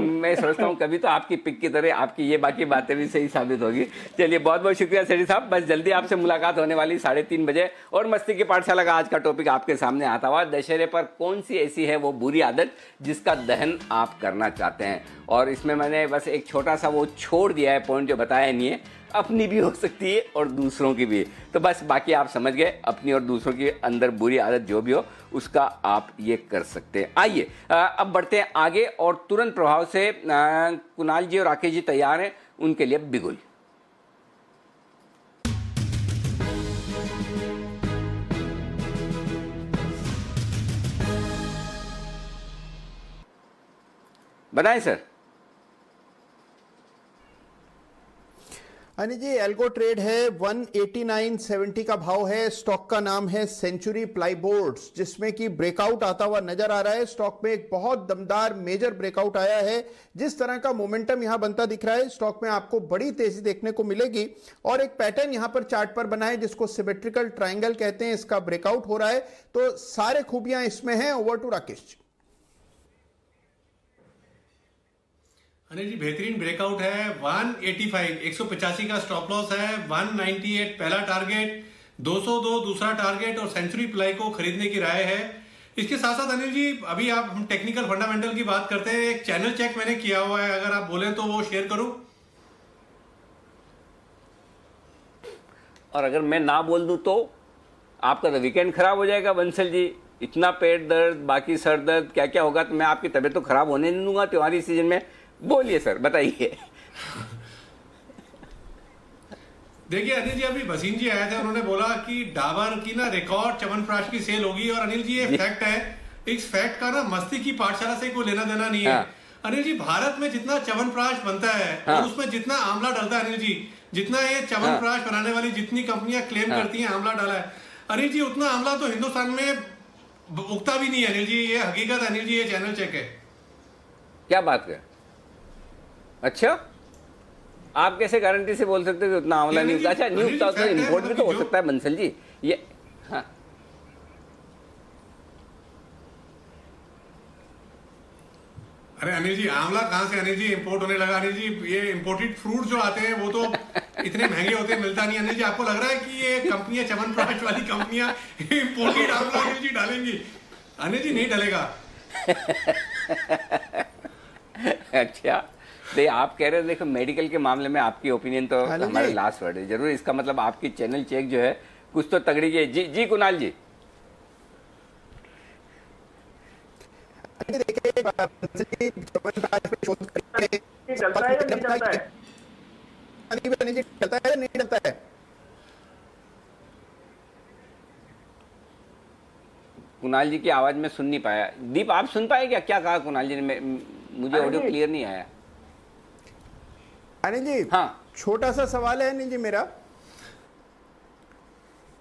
मैं सोचता हूँ कभी तो आपकी पिक की तरह आपकी ये बाकी बातें भी सही साबित होगी। चलिए बहुत बहुत शुक्रिया सेठी साहब, बस जल्दी आपसे मुलाकात होने वाली 3:30 बजे। और मस्ती की पाठशाला का आज का टॉपिक आपके सामने आता हुआ, दशहरे पर कौन सी ऐसी है वो बुरी आदत जिसका दहन आप करना चाहते हैं। और इसमें मैंने बस एक छोटा सा वो छोड़ दिया है पॉइंट जो बताया नहीं है, अपनी भी हो सकती है और दूसरों की भी। तो बस बाकी आप समझ गए, अपनी और दूसरों की अंदर बुरी आदत जो भी हो उसका आप ये कर सकते हैं। आइए अब बढ़ते हैं आगे और तुरंत प्रभाव से कुणाल जी और राकेश जी तैयार हैं उनके लिए बिगुल। बताएं sir. Anil ji, algo trade है 189.70 का भाव है। स्टॉक का नाम है सेंचुरी प्लाईबोर्ड्स, जिसमें कि ब्रेकआउट आता हुआ नजर आ रहा है। स्टॉक में एक बहुत दमदार मेजर ब्रेकआउट आया है। जिस तरह का मोमेंटम यहां बनता दिख रहा है, स्टॉक में आपको बड़ी तेजी देखने को मिलेगी। और एक पैटर्न यहां पर चार्ट पर बना है जिसको सिमेट्रिकल ट्राइंगल कहते हैं। इसका ब्रेकआउट हो रहा है, तो सारे खूबियां इसमें हैं। Over to Rakesh ji. अनिल जी, बेहतरीन ब्रेकआउट है। 185 185 का स्टॉप लॉस है, 198 पहला टारगेट, 202 दूसरा टारगेट और सेंचुरी प्लाई को खरीदने की राय है। इसके साथ साथ अनिल जी, अभी आप हम टेक्निकल फंडामेंटल की बात करते हैं। एक चैनल चेक मैंने किया हुआ है, अगर आप बोलें तो वो शेयर करूं। और अगर मैं ना बोल दूं तो आपका तो वीकेंड खराब हो जाएगा बंसल जी। इतना पेट दर्द, बाकी सर दर्द, क्या क्या होगा, तो मैं आपकी तबीयत तो खराब होने नहीं दूंगा त्योहारी सीजन में। बोलिए सर, बताइए। देखिए अनिल जी, अभी वसीम जी आए थे, उन्होंने बोला कि डाबर की ना रिकॉर्ड च्यवनप्राश की सेल होगी। और अनिल जी, ये फैक्ट है। इस फैक्ट का ना मस्ती की पाठशाला से कोई लेना देना नहीं है। अनिल जी, भारत में जितना च्यवनप्राश बनता है और उसमें जितना आंवला डलता है अनिल जी, जितना ये च्यवनप्राश बनाने वाली जितनी कंपनियां क्लेम करती हैं आंवला डाला है, अनिल जी उतना आंवला तो हिंदुस्तान में उगता भी नहीं है अनिल जी। ये हकीकत है अनिल जी, ये चैनल चेक है। क्या बात कर, अच्छा आप कैसे गारंटी से बोल सकते हो कि उतना आंवला नहीं उगता? अच्छा, नहीं उगता तो इम्पोर्ट भी तो हो सकता है बंसल जी। ये हाँ, अरे अनिल जी, आंवला कहां से अनिल जी इंपोर्ट होने लगा? अनिल जी, ये इंपोर्टेड फ्रूट जो आते हैं वो तो इतने महंगे होते हैं, मिलता नहीं। अनिल जी, आपको लग रहा है कि ये कंपनियां, च्यवनप्राश वाली कंपनियां इंपोर्टेड आंवला अनिल जी डालेंगी? अनिल जी, नहीं डलेगा। अच्छा, तो आप कह रहे हो, देखो मेडिकल के मामले में आपकी ओपिनियन तो हमारे लास्ट वर्ड है जरूर। इसका मतलब आपकी चैनल चेक जो है कुछ तो तगड़ी है। जी जी कुणाल जी। कुणाल जी की आवाज में सुन नहीं पाया। दीप, आप सुन पाए क्या? क्या कहा कुणाल जी ने? मुझे ऑडियो क्लियर नहीं आया। अनिल जी, हाँ, छोटा सा सवाल है अनिल जी मेरा,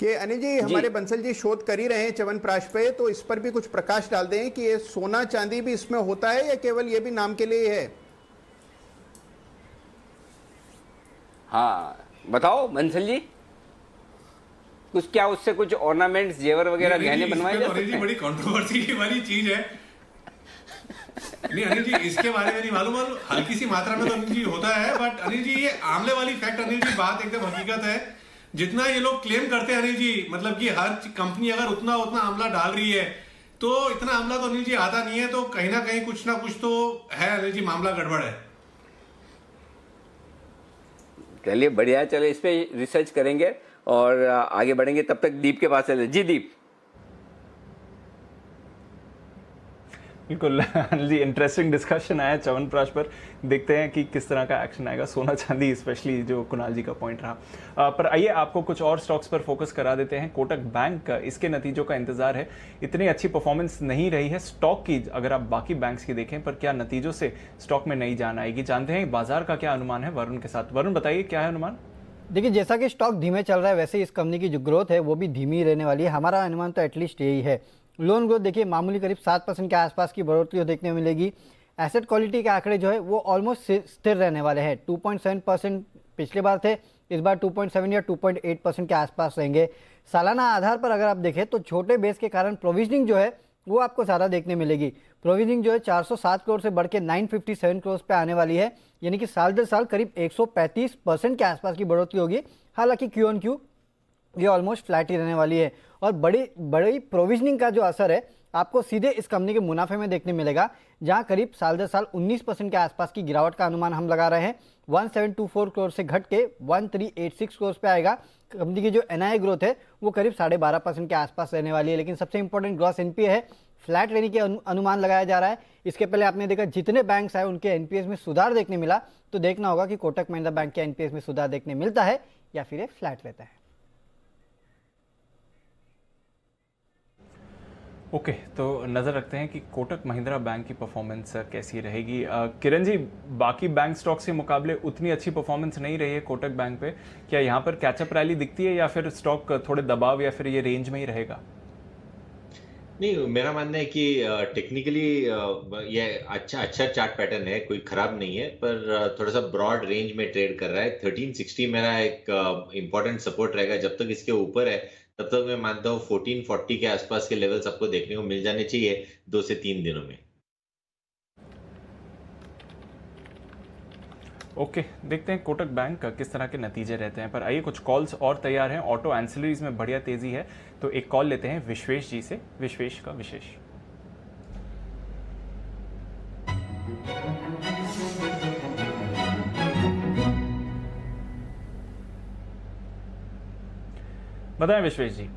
कि अनिल जी, हमारे बंसल जी शोध कर ही रहे हैं च्यवनप्राश पे, तो इस पर भी कुछ प्रकाश डाल दें कि ये सोना चांदी भी इसमें होता है या केवल ये भी नाम के लिए है? हाँ बताओ बंसल जी, कुछ क्या उससे कुछ ऑर्नामेंट्स, जेवर वगैरह गहने बनवाए जा सकते हैं? बड़ी कंट्रोवर्सी वाली चीज है। नहीं अनिल जी, इसके बारे में नहीं मालूम, हल्की सी मात्रा में तो अनिल जी होता है। बट अनिल जी, ये आंवले वाली फैक्ट अनिल जी, बात एकदम हकीकत है। जितना ये लोग क्लेम करते हैं अनिल जी, मतलब कि हर कंपनी अगर उतना आंवला डाल रही है, तो इतना आंवला तो अनिल जी आता नहीं है। तो कहीं ना कहीं कुछ ना कुछ तो है अनिल जी, मामला गड़बड़ है। चलिए बढ़िया है, चलो इस पे रिसर्च करेंगे और आगे बढ़ेंगे। तब तक दीप के पास चले। जी दीप। बिल्कुल अनिल जी, इंटरेस्टिंग डिस्कशन आया च्यवनप्राश पर। देखते हैं कि किस तरह का एक्शन आएगा, सोना चांदी स्पेशली, जो कुणाल जी का पॉइंट रहा। पर आइए आपको कुछ और स्टॉक्स पर फोकस करा देते हैं। कोटक बैंक, इसके नतीजों का इंतजार है। इतनी अच्छी परफॉर्मेंस नहीं रही है स्टॉक की, अगर आप बाकी बैंक्स की देखें, पर क्या नतीजों से स्टॉक में नई जान आएगी? जानते हैं बाजार का क्या अनुमान है वरुण के साथ। वरुण, बताइए क्या है अनुमान? देखिए, जैसा कि स्टॉक धीमे चल रहा है, वैसे इस कंपनी की जो ग्रोथ है वो भी धीमी रहने वाली है। हमारा अनुमान तो एटलीस्ट यही है। लोन ग्रोथ देखिए, मामूली करीब 7% के आसपास की बढ़ोतरी देखने को मिलेगी। एसेट क्वालिटी के आंकड़े जो है वो ऑलमोस्ट स्थिर रहने वाले हैं। 2.7% पिछले बार थे, इस बार 2.7 या 2.8% के आसपास रहेंगे। सालाना आधार पर अगर आप देखें तो छोटे बेस के कारण प्रोविजनिंग जो है वो आपको ज़्यादा देखने मिलेगी। प्रोविजनिंग जो है 407 करोड़ से बढ़ के 957 करोड़ पे आने वाली है, यानी कि साल दर साल करीब 135% के आसपास की बढ़ोतरी होगी। हालांकि क्यू ऑन क्यू ये ऑलमोस्ट फ्लैट ही रहने वाली है। और बड़ी प्रोविजनिंग का जो असर है आपको सीधे इस कंपनी के मुनाफे में देखने मिलेगा, जहां करीब साल दर साल 19% के आसपास की गिरावट का अनुमान हम लगा रहे हैं। 1724 करोड़ से घट के 1386 करोड़ पे आएगा। कंपनी की जो एनआई ग्रोथ है वो करीब 12.5% के आसपास रहने वाली है। लेकिन सबसे इंपॉर्टेंट ग्रॉस एनपीए है, फ्लैट रहने की अनुमान लगाया जा रहा है। इसके पहले आपने देखा जितने बैंक्स आए उनके एनपीएस में सुधार देखने मिला, तो देखना होगा कि कोटक महिंद्रा बैंक के एनपीएस में सुधार देखने मिलता है या फिर फ्लैट रहता है। ओके, तो नज़र रखते हैं कि कोटक महिंद्रा बैंक की परफॉर्मेंस कैसी रहेगी। किरण जी, बाकी बैंक स्टॉक्स के मुकाबले उतनी अच्छी परफॉर्मेंस नहीं रही है कोटक बैंक पे, क्या यहाँ पर कैचअप रैली दिखती है या फिर स्टॉक थोड़े दबाव या फिर ये रेंज में ही रहेगा? नहीं, मेरा मानना है कि टेक्निकली ये अच्छा चार्ट पैटर्न है, कोई खराब नहीं है, पर थोड़ा सा ब्रॉड रेंज में ट्रेड कर रहा है। 1360 मेरा एक इम्पोर्टेंट सपोर्ट रहेगा। जब तक इसके ऊपर है तब तक मैं मानता हूँ 1440 के आसपास के लेवल्स आपको देखने को मिल जाने चाहिए 2 से 3 दिनों में। ओके, देखते हैं कोटक बैंक का किस तरह के नतीजे रहते हैं। पर आइए, कुछ कॉल्स और तैयार हैं। ऑटो एंसिलरीज में बढ़िया तेजी है, तो एक कॉल लेते हैं विश्वेश जी से। विश्वेश का विशेष। बताएं विश्वेश जी।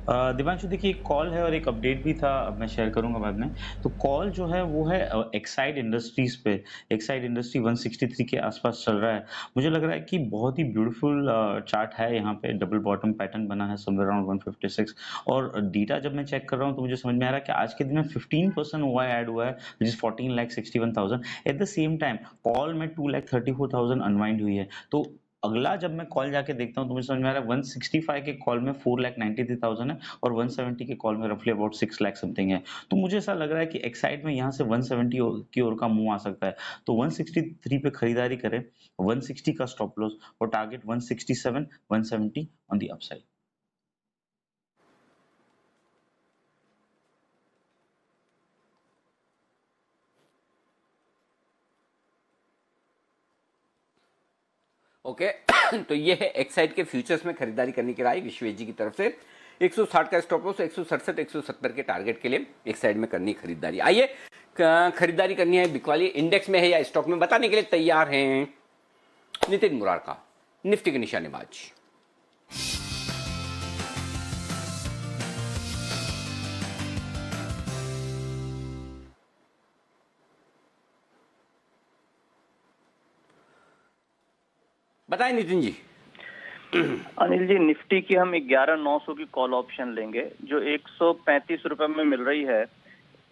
दिवांशु, देखिए एक कॉल है और एक अपडेट भी था, अब मैं शेयर करूंगा बाद में। तो कॉल जो है वो है एक्साइड इंडस्ट्रीज पे। एक्साइड इंडस्ट्री 163 के आसपास चल रहा है। मुझे लग रहा है कि बहुत ही ब्यूटीफुल चार्ट है, यहाँ पे डबल बॉटम पैटर्न बना है समवेयर अराउंड 156। और डेटा जब मैं चेक कर रहा हूँ तो मुझे समझ में आ रहा है कि आज के दिन में 15% ओआई ऐड हुआ है, which is 14,61,000। At the same time call में 2,34,000 अनवाइंड हुई है। तो अगला जब मैं कॉल जाके देखता हूँ तो मुझे समझ में आ रहा है 165 के कॉल में 4,93,000 है और 170 के कॉल में रफली अबाउट 6 लाख समथिंग है। तो मुझे ऐसा लग रहा है कि एक्साइड में यहाँ से 170 की ओर का मूव आ सकता है। तो 163 पे खरीदारी करें, 160 का स्टॉप लॉस और target 167, 170 on the upside. Okay तो ये है एक्साइड के फ्यूचर्स में खरीदारी करने की राय विश्वेश जी की तरफ से। 160 का स्टॉप लॉस, 167 170 के टारगेट के लिए एक्साइड में करनी खरीदारी। आइए, खरीदारी करनी है बिकवाली इंडेक्स में है या स्टॉक में, बताने के लिए तैयार हैं नितिन मुरारका, निफ्टी के निशानेबाज। बताएं नितिन जी। अनिल जी, निफ्टी की हम 11,900 की कॉल ऑप्शन लेंगे जो 135 रुपए में मिल रही है।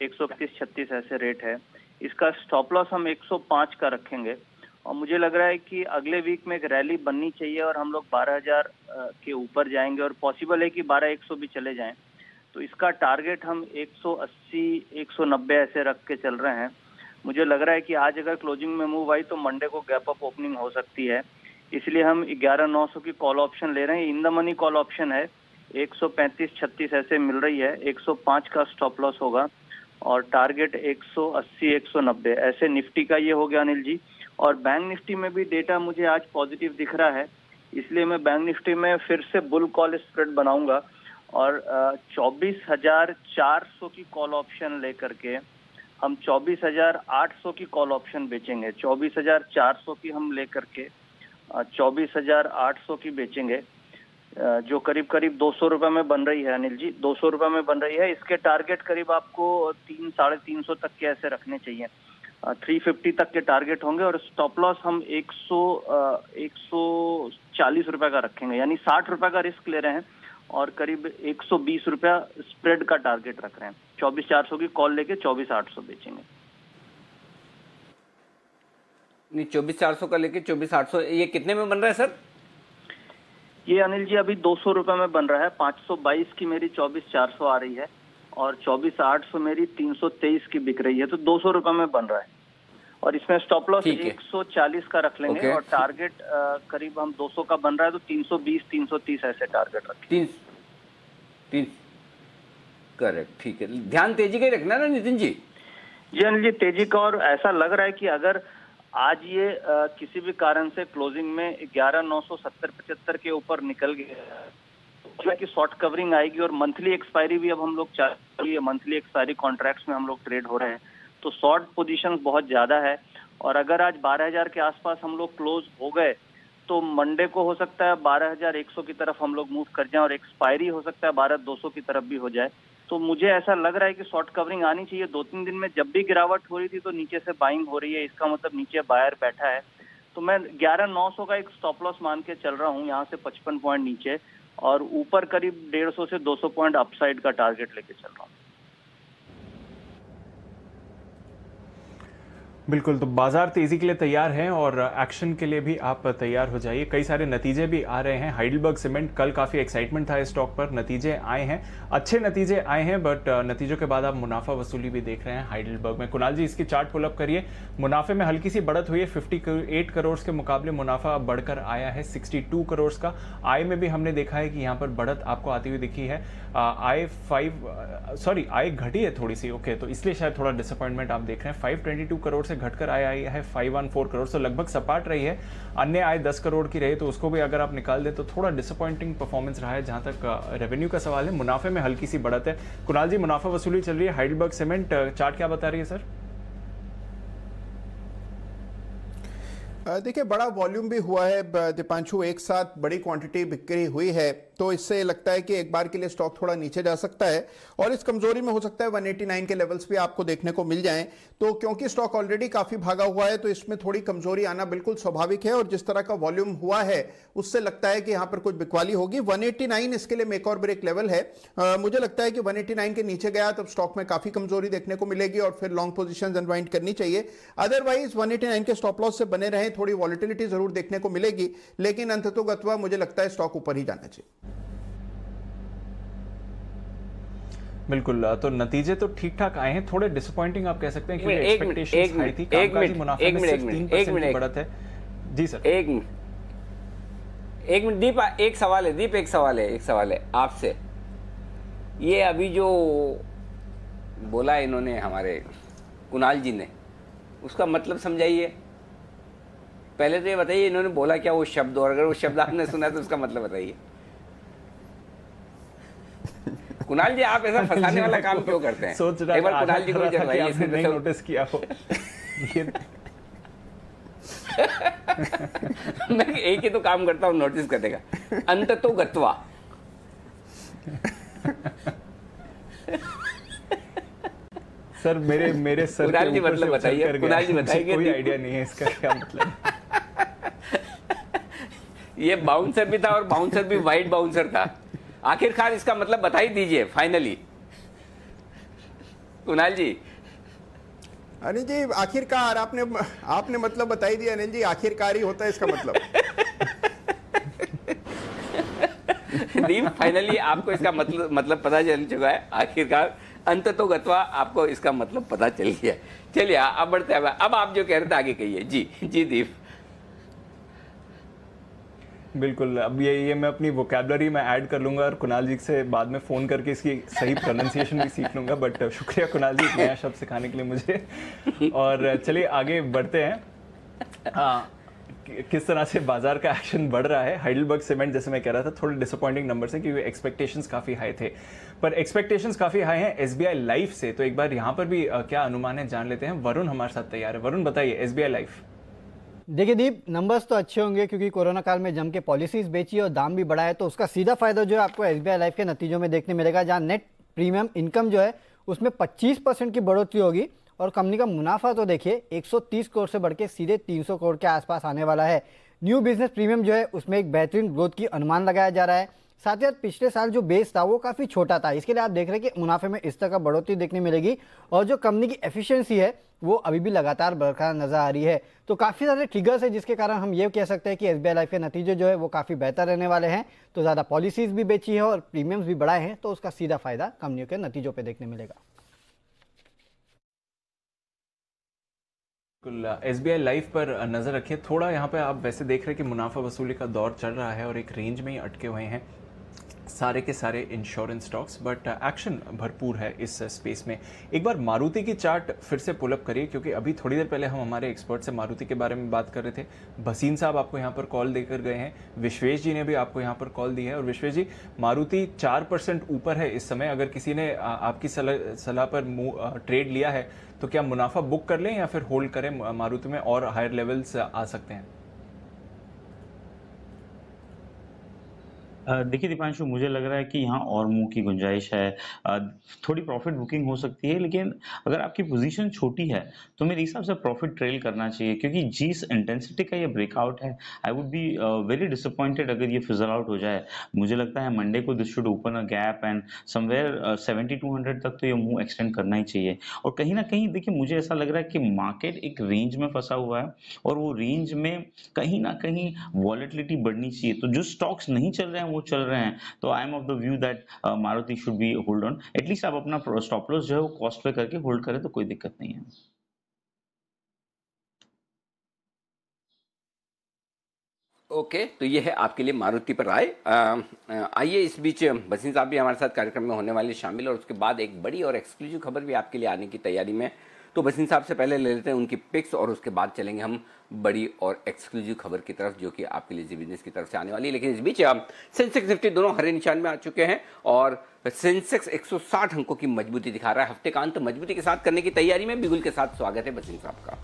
135-36 ऐसे रेट है। इसका स्टॉप लॉस हम 105 का रखेंगे और मुझे लग रहा है कि अगले वीक में एक रैली बननी चाहिए और हम लोग 12,000 के ऊपर जाएंगे और पॉसिबल है कि 12,100 भी चले जाएं। तो इसका टारगेट हम 180-190 ऐसे रख के चल रहे हैं। मुझे लग रहा है कि आज अगर क्लोजिंग में मूव आई तो मंडे को गैप अप ओपनिंग हो सकती है, इसलिए हम 11,900 की कॉल ऑप्शन ले रहे हैं। इन द मनी कॉल ऑप्शन है, 135-36 ऐसे मिल रही है। 105 का स्टॉप लॉस होगा और टारगेट 180-190 ऐसे। निफ्टी का ये हो गया अनिल जी। और बैंक निफ्टी में भी डेटा मुझे आज पॉजिटिव दिख रहा है, इसलिए मैं बैंक निफ्टी में फिर से बुल कॉल स्प्रेड बनाऊंगा और 24,400 की कॉल ऑप्शन लेकर के हम 24,800 की कॉल ऑप्शन बेचेंगे। 24,400 की हम लेकर के 24,800 की बेचेंगे, जो करीब करीब 200 रुपए में बन रही है अनिल जी। 200 रुपए में बन रही है। इसके टारगेट करीब आपको 300-350 तक के ऐसे रखने चाहिए। 350 तक के टारगेट होंगे और स्टॉप लॉस हम 140 रुपए का रखेंगे, यानी 60 रुपए का रिस्क ले रहे हैं और करीब 120 रुपया स्प्रेड का टारगेट रख रहे हैं। 24,400 की कॉल लेके 24,800 बेचेंगे। नहीं, 24,400 का लेके 24,800, ये कितने में बन रहा है सर? ये अनिल जी अभी 200 रुपए में बन रहा है। 522 की मेरी 24,400 आ रही है और 24,800 मेरी 323 की बिक रही है, तो 200 रुपए में बन रहा है। और इसमें स्टॉप लॉस 140 का रख लेंगे और टारगेट करीब हम 200 का बन रहा है तो 320-330 ऐसे टारगेट रखें। 3 करेक्ट, ठीक है। ध्यान तेजी का ही रखना ना नितिन जी? जी अनिल जी, तेजी का। और ऐसा लग रहा है कि अगर आज ये किसी भी कारण से क्लोजिंग में 11,970-75 के ऊपर निकल गया कि शॉर्ट कवरिंग आएगी और मंथली एक्सपायरी भी अब हम लोग चाह रही है। मंथली एक्सपायरी कॉन्ट्रैक्ट्स में हम लोग ट्रेड हो रहे हैं, तो शॉर्ट पोजीशंस बहुत ज्यादा है। और अगर आज 12,000 के आसपास हम लोग क्लोज हो गए तो मंडे को हो सकता है 12,100 की तरफ हम लोग मूव कर जाएं और एक्सपायरी हो सकता है 12,200 की तरफ भी हो जाए। तो मुझे ऐसा लग रहा है कि शॉर्ट कवरिंग आनी चाहिए। 2-3 दिन में जब भी गिरावट हो रही थी तो नीचे से बाइंग हो रही है, इसका मतलब नीचे बायर बैठा है। तो मैं 11,900 का एक स्टॉप लॉस मान के चल रहा हूँ यहाँ से 55 पॉइंट नीचे और ऊपर करीब 150 से 200 पॉइंट अपसाइड का टारगेट लेके चल रहा हूँ। बिल्कुल, तो बाजार तेजी के लिए तैयार है और एक्शन के लिए भी आप तैयार हो जाइए। कई सारे नतीजे भी आ रहे हैं। हाइडेलबर्ग सीमेंट, कल काफी एक्साइटमेंट था इस स्टॉक पर, नतीजे आए हैं, अच्छे नतीजे आए हैं, बट नतीजों के बाद आप मुनाफा वसूली भी देख रहे हैं हाइडेलबर्ग में। कुणाल जी, इसकी चार्ट पुल अप करिए। मुनाफे में हल्की सी बढ़त हुई है, 58 करोड़ के मुकाबले मुनाफा बढ़कर आया है 62 करोड़ का। आय में भी हमने देखा है कि यहाँ पर बढ़त आपको आती हुई दिखी है। आय घटी है थोड़ी सी, ओके, तो इसलिए शायद थोड़ा डिसअपॉइंटमेंट आप देख रहे हैं। 522 करोड़ से घटकर आय आई है 514 करोड़, तो लगभग सपाट रही है। अन्य आय 10 करोड़ की रही, तो उसको भी अगर आप निकाल दें तो थोड़ा डिसअपॉइंटिंग परफॉर्मेंस रहा है। जहां तक रेवेन्यू का सवाल है, मुनाफे में हल्की सी बढ़त है। कुणाल जी, मुनाफा वसूली चल रही है, हाइडेलबर्ग सीमेंट चार्ट क्या बता रही है सर? देखिए, बड़ा वॉल्यूम भी हुआ है दीपांशु, एक साथ बड़ी क्वांटिटी बिक्री हुई है, तो इससे लगता है कि एक बार के लिए स्टॉक थोड़ा नीचे जा सकता है और इस कमजोरी में हो सकता है 189 के लेवल्स भी आपको देखने को मिल जाएं। तो क्योंकि स्टॉक ऑलरेडी काफी भागा हुआ है तो इसमें थोड़ी कमजोरी आना बिल्कुल स्वाभाविक है और जिस तरह का वॉल्यूम हुआ है उससे लगता है कि यहाँ पर कुछ बिकवाली होगी। 189 इसके लिए मेक और ब्रेक लेवल है। मुझे लगता है कि 189 के नीचे गया तब स्टॉक में काफी कमजोरी देखने को मिलेगी और फिर लॉन्ग पोजिशन अनवाइंड करनी चाहिए। अदरवाइज 189 के स्टॉप लॉस से बने रहे, थोड़ी वॉलिटिलिटी जरूर देखने को मिलेगी, लेकिन अंततोगत्वा मुझे लगता है स्टॉक ऊपर ही जाना चाहिए। बिल्कुल, तो नतीजे तो ठीक ठाक आए हैं, थोड़े डिसअपॉइंटिंग आप कह सकते हैं, क्योंकि एक्सपेक्टेशंस हाई थी। कामकाजी मुनाफे में सिर्फ 3% की बढ़त है। जी सर, एक मिनट दीप, एक सवाल है आपसे। ये अभी जो बोला इन्होंने, हमारे कुणाल जी ने, उसका मतलब समझाइए। पहले तो ये बताइए इन्होंने बोला क्या वो शब्द, और अगर वो शब्द आपने सुना तो उसका मतलब बताइए। कुणाल जी, आप ऐसा फंसाने वाला काम क्यों करते हैं? सोच रहा एक बार कुणाल जी को नहीं नोटिस किया हो। मैं एक ही तो काम करता हूँ नोटिस करने का, अंततोगत्वा। सर, मेरे सर कुणाल जी मतलब बताइए, कुणाल जी बताइए, कोई आइडिया नहीं है इसका क्या मतलब। ये बाउंसर भी था और बाउंसर भी वाइट बाउंसर था। आखिरकार इसका मतलब बता ही दीजिए फाइनली, कुणाल जी। अनिल जी, आखिरकार आपने मतलब बता ही दिया। अनिल जी, आखिरकार ही होता है इसका मतलब। दीप, फाइनली आपको इसका मतलब पता चल चुका है। आखिरकार अंततोगत्वा आपको इसका मतलब पता चल गया। चलिए अब बढ़ते हैं। अब आप जो कह रहे थे आगे कहिए। जी दीप। बिल्कुल, अब ये मैं अपनी वोकैबुलरी में ऐड कर लूंगा और कुणाल जी से बाद में फ़ोन करके इसकी सही प्रोनाउंसिएशन भी सीख लूंगा। बट शुक्रिया कुणाल जी, नया शब्द सिखाने के लिए मुझे। और चलिए आगे बढ़ते हैं। किस तरह से बाजार का एक्शन बढ़ रहा है। हाइडेलबर्ग सीमेंट, जैसे मैं कह रहा था, थोड़े डिसअपॉइंटिंग नंबर्स हैं क्योंकि एक्सपेक्टेशंस काफ़ी हाई थे, पर एक्सपेक्टेशंस काफ़ी हाई हैं एसबीआई लाइफ से। तो एक बार यहाँ पर भी क्या अनुमान है जान लेते हैं। वरुण हमारे साथ तैयार है। वरुण, बताइए एसबीआई लाइफ। देखिए दीप, नंबर्स तो अच्छे होंगे क्योंकि कोरोना काल में जम के पॉलिसीज बेची और दाम भी बढ़ा है, तो उसका सीधा फायदा जो है आपको एसबीआई लाइफ के नतीजों में देखने मिलेगा, जहां नेट प्रीमियम इनकम जो है उसमें 25% की बढ़ोतरी होगी और कंपनी का मुनाफा तो देखिए 130 करोड़ से बढ़ के सीधे 300 करोड़ के आसपास आने वाला है। न्यू बिजनेस प्रीमियम जो है उसमें एक बेहतरीन ग्रोथ की अनुमान लगाया जा रहा है। साथ ही साथ पिछले साल जो बेस था वो काफी छोटा था, इसके लिए आप देख रहे हैं कि मुनाफे में इस तरह का बढ़ोतरी देखने मिलेगी और जो कंपनी की एफिशिएंसी है वो अभी भी लगातार बरकरार नजर आ रही है। तो काफी सारे ट्रिगर्स है जिसके कारण हम ये कह सकते हैं कि एसबीआई लाइफ के नतीजे जो है वो काफी बेहतर रहने वाले हैं। तो ज्यादा पॉलिसीज भी बेची है और प्रीमियम्स भी बढ़ाए हैं, तो उसका सीधा फायदा कंपनियों के नतीजों पर देखने मिलेगा। एसबीआई लाइफ पर नजर रखिए। थोड़ा यहाँ पे आप वैसे देख रहे हैं कि मुनाफा वसूली का दौर चल रहा है और एक रेंज में ही अटके हुए हैं सारे के सारे इंश्योरेंस स्टॉक्स, बट एक्शन भरपूर है इस स्पेस में। एक बार मारुति की चार्ट फिर से पुलअप करिए, क्योंकि अभी थोड़ी देर पहले हम हमारे एक्सपर्ट से मारुति के बारे में बात कर रहे थे। भसीन साहब आपको यहाँ पर कॉल देकर गए हैं, विश्वेश जी ने भी आपको यहाँ पर कॉल दी है। और विश्वेश जी, मारुति 4% ऊपर है इस समय। अगर किसी ने आपकी सलाह पर ट्रेड लिया है तो क्या मुनाफा बुक कर लें या फिर होल्ड करें मारुति में, और हायर लेवल्स आ सकते हैं? देखिए दीपांशु, मुझे लग रहा है कि यहाँ और मूव की गुंजाइश है। थोड़ी प्रॉफिट बुकिंग हो सकती है, लेकिन अगर आपकी पोजीशन छोटी है तो मेरे हिसाब से प्रॉफिट ट्रेल करना चाहिए, क्योंकि जिस इंटेंसिटी का ये ब्रेकआउट है, I would be very disappointed अगर ये फिजल आउट हो जाए। मुझे लगता है मंडे को this should open a gap and somewhere 7200 तक तो ये मूव एक्सटेंड करना ही चाहिए। और कहीं ना कहीं देखिए, मुझे ऐसा लग रहा है कि मार्केट एक रेंज में फंसा हुआ है और वो रेंज में कहीं ना कहीं वॉलेटिलिटी बढ़नी चाहिए। तो जो स्टॉक्स नहीं चल रहे हैं वो चल रहे हैं, तो I am of the view that Maruti should be hold on. At least आप अपना स्टॉप लॉस जो है वो कॉस्ट पे करके होल्ड करें तो कोई दिक्कत नहीं है। ओके, तो ये है आपके लिए मारुति पर राय। आइए, इस बीच बसीन साहब भी हमारे साथ कार्यक्रम में होने वाले शामिल, और उसके बाद एक बड़ी और एक्सक्लूसिव खबर भी आपके लिए आने की तैयारी में। तो बसीन साहब से पहले ले लेते हैं उनकी पिक्स, और उसके बाद चलेंगे हम बड़ी और एक्सक्लूसिव खबर की तरफ, जो कि आपके लिए जी बिजनेस की तरफ से आने वाली है। लेकिन इस बीच सेंसेक्स निफ्टी दोनों हरे निशान में आ चुके हैं, और सेंसेक्स 160 अंकों की मजबूती दिखा रहा है। हफ्ते का अंत मजबूती के साथ करने की तैयारी में बिगुल के साथ स्वागत है बसीन साहब का।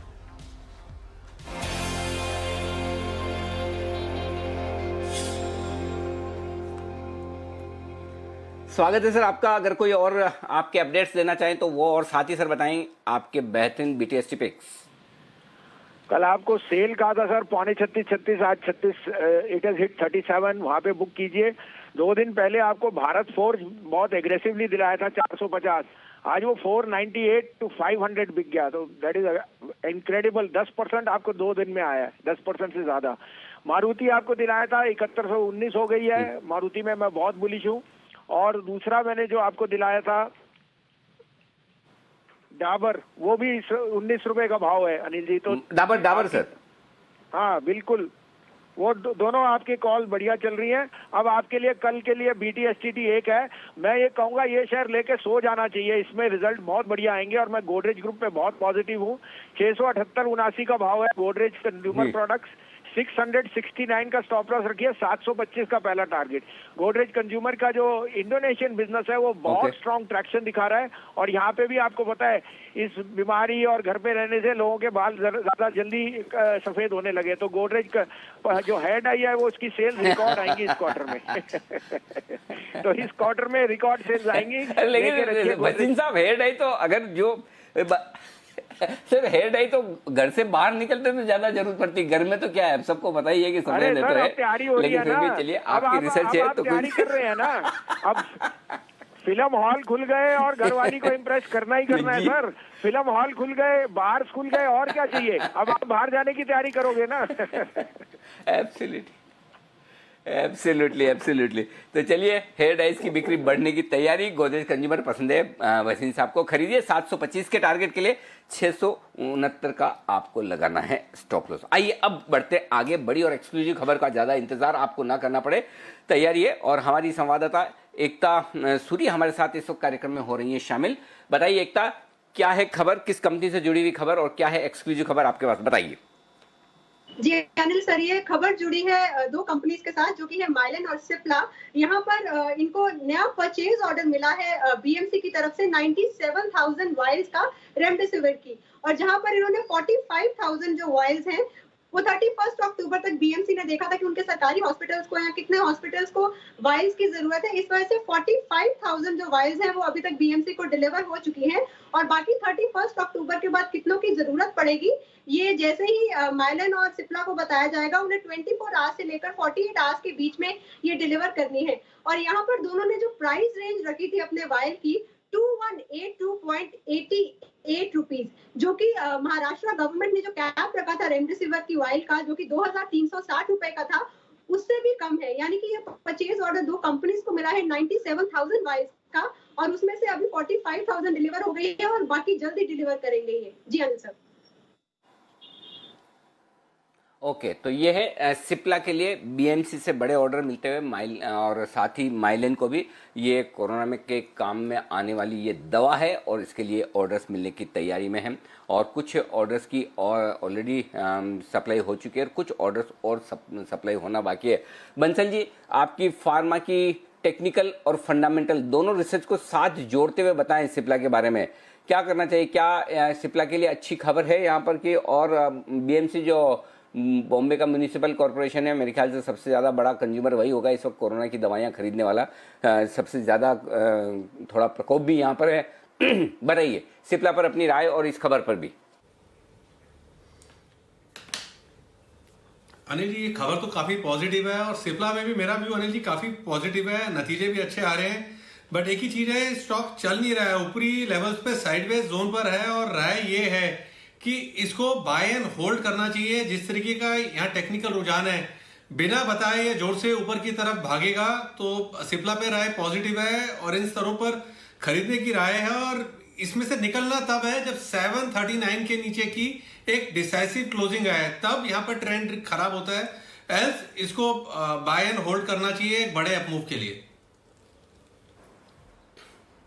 स्वागत है सर आपका। अगर कोई और आपके अपडेट्स देना चाहें तो वो, और साथ ही सर बताएं आपके बेहतरीन बीटीएसटी पिक्स। कल आपको सेल कहा था सर 35.36, आज 36, इट इज हिट 37, वहां पे बुक कीजिए। 2 दिन पहले आपको भारत फोर्ज बहुत एग्रेसिवली दिलाया था 450, आज वो 498 to 500 बिक गया, तो दैट इज इनक्रेडिबल। 10% आपको 2 दिन में आया है, 10% से ज्यादा। मारुति आपको दिलाया था 7119 हो गई है, मारुति में मैं बहुत बुलिश हूँ। और दूसरा मैंने जो आपको दिलाया था डाबर, वो भी 19 रुपए का भाव है अनिल जी। तो डाबर सर, हाँ बिल्कुल, वो दोनों आपके कॉल बढ़िया चल रही हैं। अब आपके लिए कल के लिए BTSTT एक है, मैं ये कहूंगा ये शेयर लेके सो जाना चाहिए, इसमें रिजल्ट बहुत बढ़िया आएंगे। और मैं गोदरेज ग्रुप पे बहुत पॉजिटिव हूँ। 678.79 का भाव है गोदरेज कंज्यूमर प्रोडक्ट्स, 669 का स्टॉप लॉस रखिए, 725 का पहला टारगेट। गोदरेज कंज्यूमर का जो इंडोनेशियन बिजनेस है वो बहुत स्ट्रॉन्ग ट्रैक्शन दिखा रहा है, और यहाँ पे भी आपको पता है इस बीमारी और घर पे रहने से लोगों के बाल ज्यादा जल्दी सफेद होने लगे, तो गोदरेज का जो हेड आई है वो उसकी सेल्स रिकॉर्ड आएंगी इस क्वार्टर में। तो इस क्वार्टर में रिकॉर्ड सेल्स आएंगी। लेकिन बसीन साहब, हेड आई तो अगर जो सर हेड आई तो घर से बाहर निकलते तो ज्यादा जरूरत पड़ती, घर में तो क्या है, सबको पता ही है कि समय लेते हैं। तैयारी हो रही है लेकिन फिर भी चलिए, आपकी रिसर्च है तो तैयारी कर रहे हैं ना। अब फिल्म हॉल खुल गए और घरवाली को इम्प्रेस करना ही करना है सर। फिल्म हॉल खुल गए, बार खुल गए, और क्या चाहिए। अब आप बाहर जाने की तैयारी करोगे ना। एब्सोल्युटली। तो चलिए, हेयर डाइज की बिक्री बढ़ने की तैयारी, गोदरेज कंज्यूमर पसंद है वसीम साहब को, खरीदिए। 725 के टारगेट के लिए 669 का आपको लगाना है स्टॉप लॉस। आइए अब बढ़ते आगे, बड़ी और एक्सक्लूसिव खबर का ज्यादा इंतजार आपको ना करना पड़े, तैयारी है। और हमारी संवाददाता एकता सूरी हमारे साथ इस वक्त कार्यक्रम में हो रही है शामिल। बताइए एकता, क्या है खबर, किस कंपनी से जुड़ी हुई खबर, और क्या है एक्सक्लूसिव खबर आपके पास, बताइए। जी अनिल सर, ये खबर जुड़ी है 2 कंपनीज के साथ, जो कि है माइलन और सिप्ला। यहाँ पर इनको नया परचेज ऑर्डर मिला है बीएमसी की तरफ से 97,000 वायल्स का रेमडेसिविर की, और जहां पर इन्होंने 45,000 जो वायल्स हैं वो 31 अक्टूबर तक बीएमसी ने देखा था कि उनके सरकारी हॉस्पिटल्स को या कितने हॉस्पिटल्स को वायल्स की जरूरत है। इस वजह से 45,000 जो वायल्स हैं वो अभी तक बीएमसी को डिलीवर हो चुकी हैं, और बाकी 31 अक्टूबर के बाद कितनों की जरूरत पड़ेगी ये जैसे ही माइलन और सिप्ला को बताया जाएगा, उन्हें 24 आवर्स से लेकर 48 आवर्स के बीच में ये डिलीवर करनी है। और यहाँ पर दोनों ने जो प्राइस रेंज रखी थी अपने वायल की 2182.88 रुपीज, जो कि महाराष्ट्र गवर्नमेंट ने जो कैप रखा था रेमडेसिविर की वायल का, जो कि 2360 रुपए का था, उससे भी कम है। यानी कि ये परचेज ऑर्डर 2 कंपनीज को मिला है 97,000 वायल्स का, और उसमें से अभी 45,000 डिलीवर हो गई है और बाकी जल्दी डिलीवर करेंगे ये। जी अनिल सर। ओके, तो ये है सिप्ला के लिए बीएमसी से बड़े ऑर्डर मिलते हुए, और साथ ही माइलन को भी ये कोरोना में के काम में आने वाली ये दवा है, और इसके लिए ऑर्डर्स मिलने की तैयारी में है। और कुछ ऑर्डर्स की और ऑलरेडी सप्लाई हो चुकी है, और कुछ ऑर्डर्स और सप्लाई होना बाकी है। बंसल जी, आपकी फार्मा की टेक्निकल और फंडामेंटल दोनों रिसर्च को साथ जोड़ते हुए बताएं सिप्ला के बारे में, क्या करना चाहिए, क्या सिप्ला के लिए अच्छी खबर है यहाँ पर कि, और बीएमसी जो बॉम्बे का म्यूनिसिपल कॉरपोरेशन है, मेरे ख्याल से सबसे ज़्यादा बड़ा कंज्यूमर वही होगा इस वक्त कोरोना की दवाइयाँ खरीदने वाला। सबसे ज़्यादा थोड़ा प्रकोप भी यहाँ पर है। बताइए सिप्ला पर अपनी राय और इस खबर पर भी। अनिल जी, ये खबर तो काफी पॉजिटिव है और सिप्ला में भी मेरा व्यू अनिल जी काफी पॉजिटिव है, नतीजे भी अच्छे आ रहे हैं। बट एक ही चीज है, स्टॉक चल नहीं रहा है, ऊपरी लेवल्स पे साइडवेज जोन पर है और राय ये है कि इसको बाय एंड होल्ड करना चाहिए। जिस तरीके का यहाँ टेक्निकल रुझान है, बिना बताए ये जोर से ऊपर की तरफ भागेगा, तो सिप्ला पे राय पॉजिटिव है और इन स्तरों पर खरीदने की राय है। और इसमें से निकलना तब है जब 739 के नीचे की एक डिसाइसिव क्लोजिंग आए, तब यहाँ पर ट्रेंड खराब होता है। एल्स इसको बाय एंड होल्ड करना चाहिए एक बड़े अपमूव के लिए।